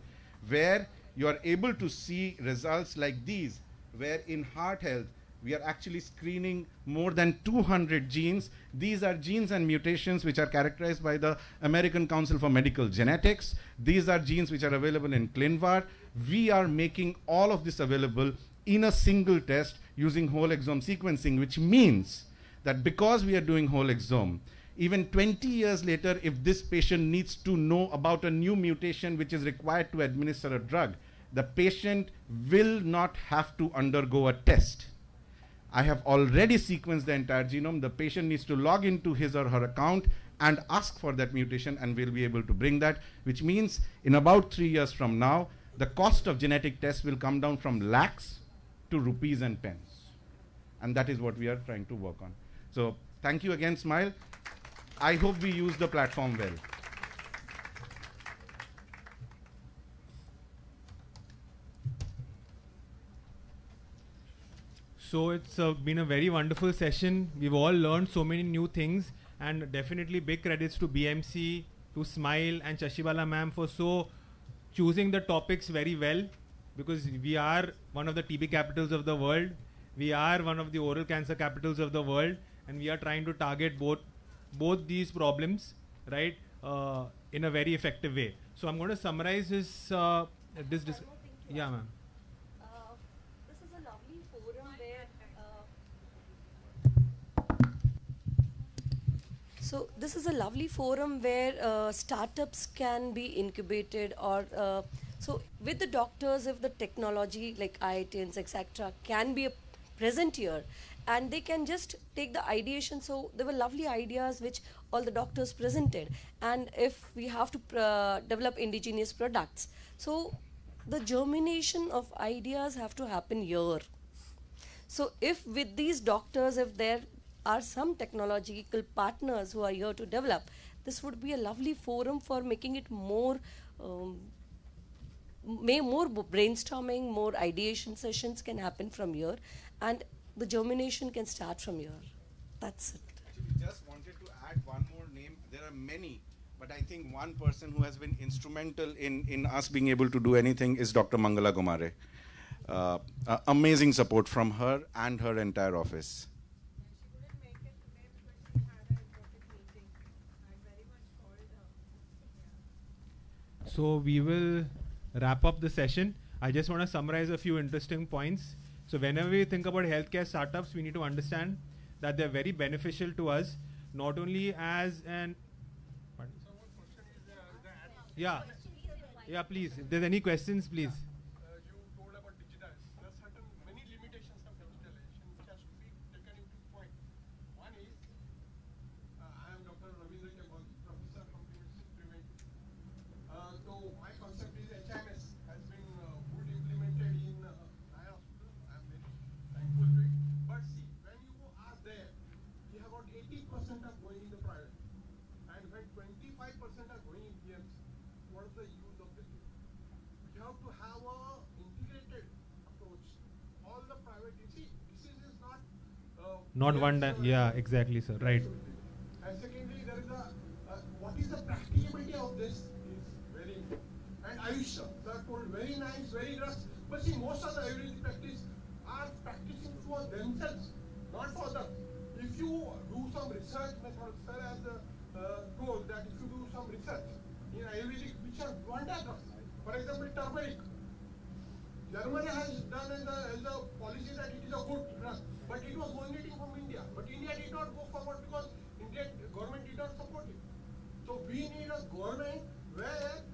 where you are able to see results like these, where in heart health, we are actually screening more than 200 genes. These are genes and mutations which are characterized by the American Council for Medical Genetics. These are genes which are available in ClinVar. We are making all of this available in a single test using whole exome sequencing, which means that because we are doing whole exome, even 20 years later, if this patient needs to know about a new mutation which is required to administer a drug, the patient will not have to undergo a test. I have already sequenced the entire genome. The patient needs to log into his or her account and ask for that mutation, and we'll be able to bring that, which means in about 3 years from now, the cost of genetic tests will come down from lakhs to rupees and pence. And that is what we are trying to work on. So thank you again, Smile. I hope we use the platform well. So it's been a very wonderful session. We've all learned so many new things, and definitely big credits to BMC, to Smile and Shashibala ma'am for choosing the topics very well, because we are one of the TB capitals of the world. We are one of the oral cancer capitals of the world, and we are trying to target both these problems, right, in a very effective way. So I'm going to summarize this. Yeah, ma'am. So this is a lovely forum where startups can be incubated, or so with the doctors, if the technology like IITs, etc., can be present here, and they can just take the ideation. So there were lovely ideas which all the doctors presented, and if we have to develop indigenous products, so the germination of ideas have to happen here. So if with these doctors, if there are some technological partners who are here to develop, this would be a lovely forum for making it more brainstorming, more ideation sessions can happen from here, and the germination can start from here. That's it. Actually, just wanted to add one more name. There are many, but I think one person who has been instrumental in us being able to do anything is Dr. Mangala Gumare. Amazing support from her and her entire office. So we will wrap up the session. I just want to summarize a few interesting points. So whenever we think about healthcare startups, we need to understand that they're very beneficial to us, not only as an... Pardon? Yeah, please. If there's any questions, please. You told about digitized. There are certain many limitations of digitalization which has to be taken into point. One is, I am Dr. Ravindra Kembal, professor from preventive. So my concept is HMS has been fully implemented in Naya Hospital. I am very thankful to it. But see, when you are there, you have about 80% are going in the private, and when 25% are going in PMC, what is the use of the thing? You have to have a integrated approach. All the private, you see, this is not one time. Yeah, exactly, sir. Right. And secondly, there is what is the practicability of this is very important. And Ayush sir told very nice, very rough. But see, most of the Ayurvedic practice are practicing for themselves, not for others. If you do some research, sir has told that if you do some research in Ayurvedic, which are wonder drugs, for example, turmeric. Germany has done as a policy that it is a good drug, but it was originating from India. But India did not go forward because Indian government did not support it. So we need a government where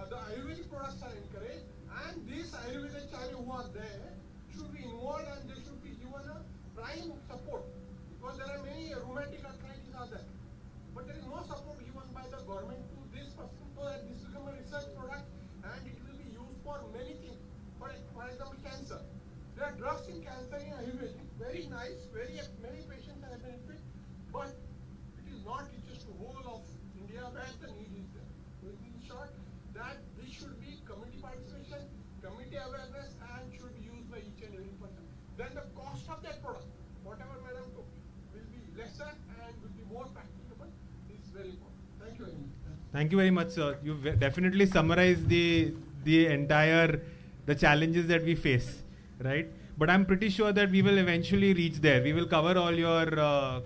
the Ayurvedic products are encouraged, and these Ayurvedic Charya who are there should be involved and they should be given a prime support, because there are many rheumatic arthritis are there. But there is no support given by the government to this person so that this become a research product and it will be used for many things. For example, cancer. There are drugs in cancer in Ayurvedic, very nice, many patients have benefit, but it is not reaches to whole of India where the need is there. So in short, that this should be community participation, community awareness, and should be used by each and every person. Then the cost of that product, whatever Madam told, will be lesser and will be more practicable. This is very important. Thank you very much. Thank you very much, sir. You've definitely summarized the entire the challenges that we face, right? But I'm pretty sure that we will eventually reach there. We will cover all your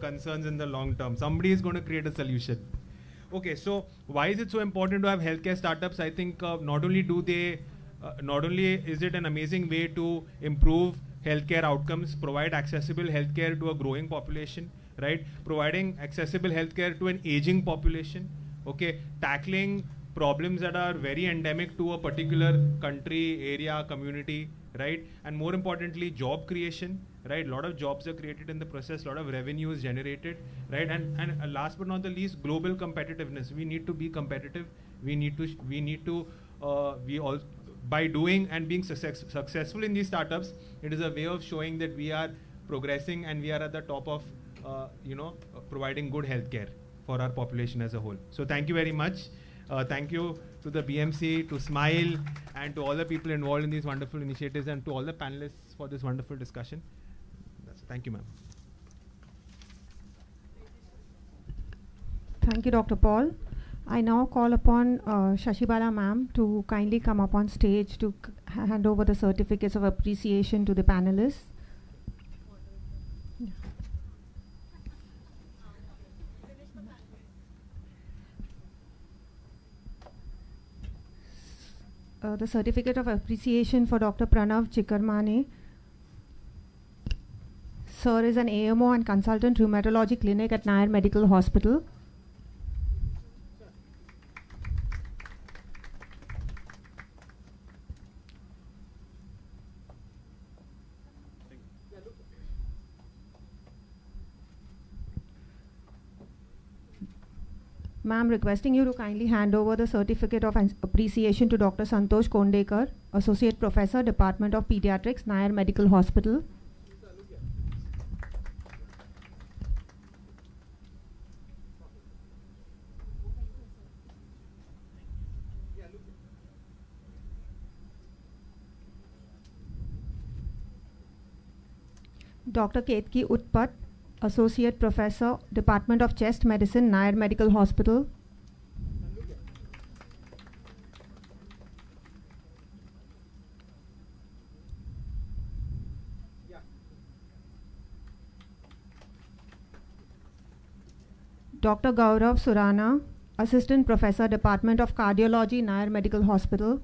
concerns in the long term. Somebody is going to create a solution. Okay, so why is it so important to have healthcare startups? I think not only is it an amazing way to improve healthcare outcomes, provide accessible healthcare to a growing population, right? Providing accessible healthcare to an aging population, okay? Tackling problems that are very endemic to a particular country, area, community, right? And more importantly, job creation, right? A lot of jobs are created in the process, a lot of revenue is generated, right? And last but not the least, global competitiveness. We need to be competitive. By doing and being successful in these startups, it is a way of showing that we are progressing and we are at the top of, providing good healthcare for our population as a whole. So thank you very much. Thank you to the BMC, to Smile, and to all the people involved in these wonderful initiatives, and to all the panelists for this wonderful discussion. Thank you, ma'am. Thank you, Dr. Paul. I now call upon Shashibala ma'am to kindly come up on stage to hand over the certificates of appreciation to the panelists. The certificate of appreciation for Dr. Pranav Chikarmane. Sir is an AMO and consultant rheumatology clinic at Nair Medical Hospital. Ma'am, requesting you to kindly hand over the certificate of appreciation to Dr. Santosh Kondekar, Associate Professor, Department of Pediatrics, Nair Medical Hospital. Dr. Ketki Utpat, Associate Professor, Department of Chest Medicine, Nair Medical Hospital. Dr. Gaurav Surana, Assistant Professor, Department of Cardiology, Nair Medical Hospital.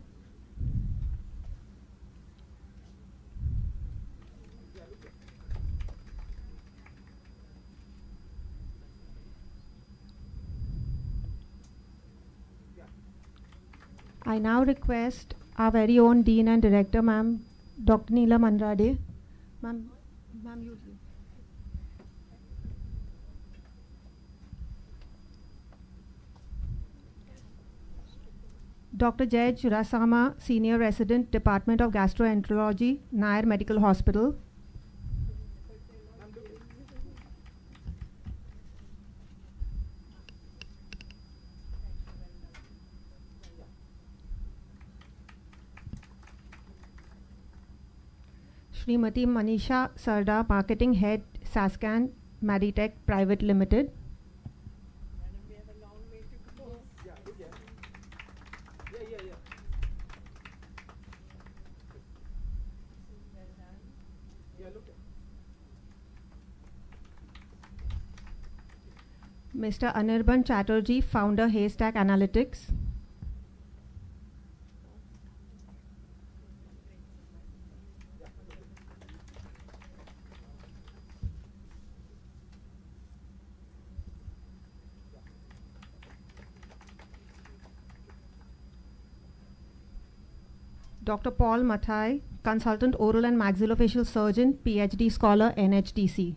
I now request our very own Dean and Director, ma'am, Dr. Neela Manrade. Ma'am, you. Dr. Jay Churasama, Senior Resident, Department of Gastroenterology, Nair Medical Hospital. Srimati Manisha Sarda, Marketing Head, Sascan Meditech Private Limited. Mr. Anirban Chatterjee, Founder, Haystack Analytics. Dr. Paul Mathai, Consultant Oral and Maxillofacial Surgeon, PhD Scholar, NHTC.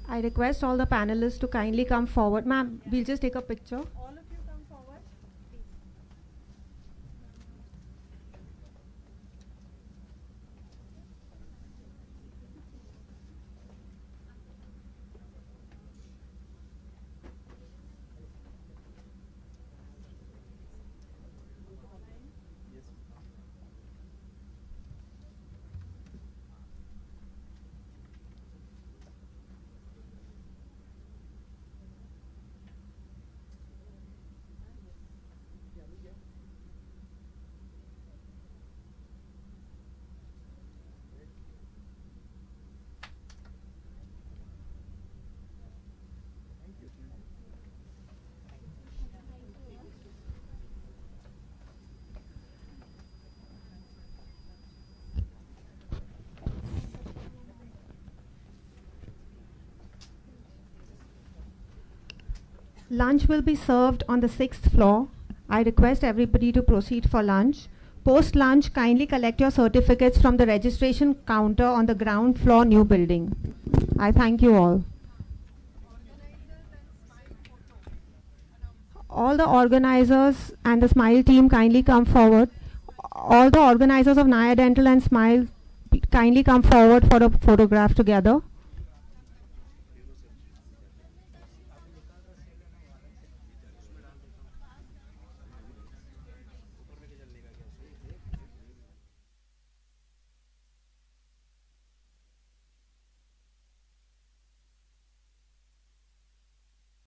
I request all the panelists to kindly come forward. Ma'am, we'll just take a picture. All of you come forward, please. Lunch will be served on the 6th floor. I request everybody to proceed for lunch. Post lunch, kindly collect your certificates from the registration counter on the ground floor, new building. I thank you all. All the organizers and the Smile team kindly come forward. All the organizers of Naya Dental and Smile kindly come forward for a photograph together.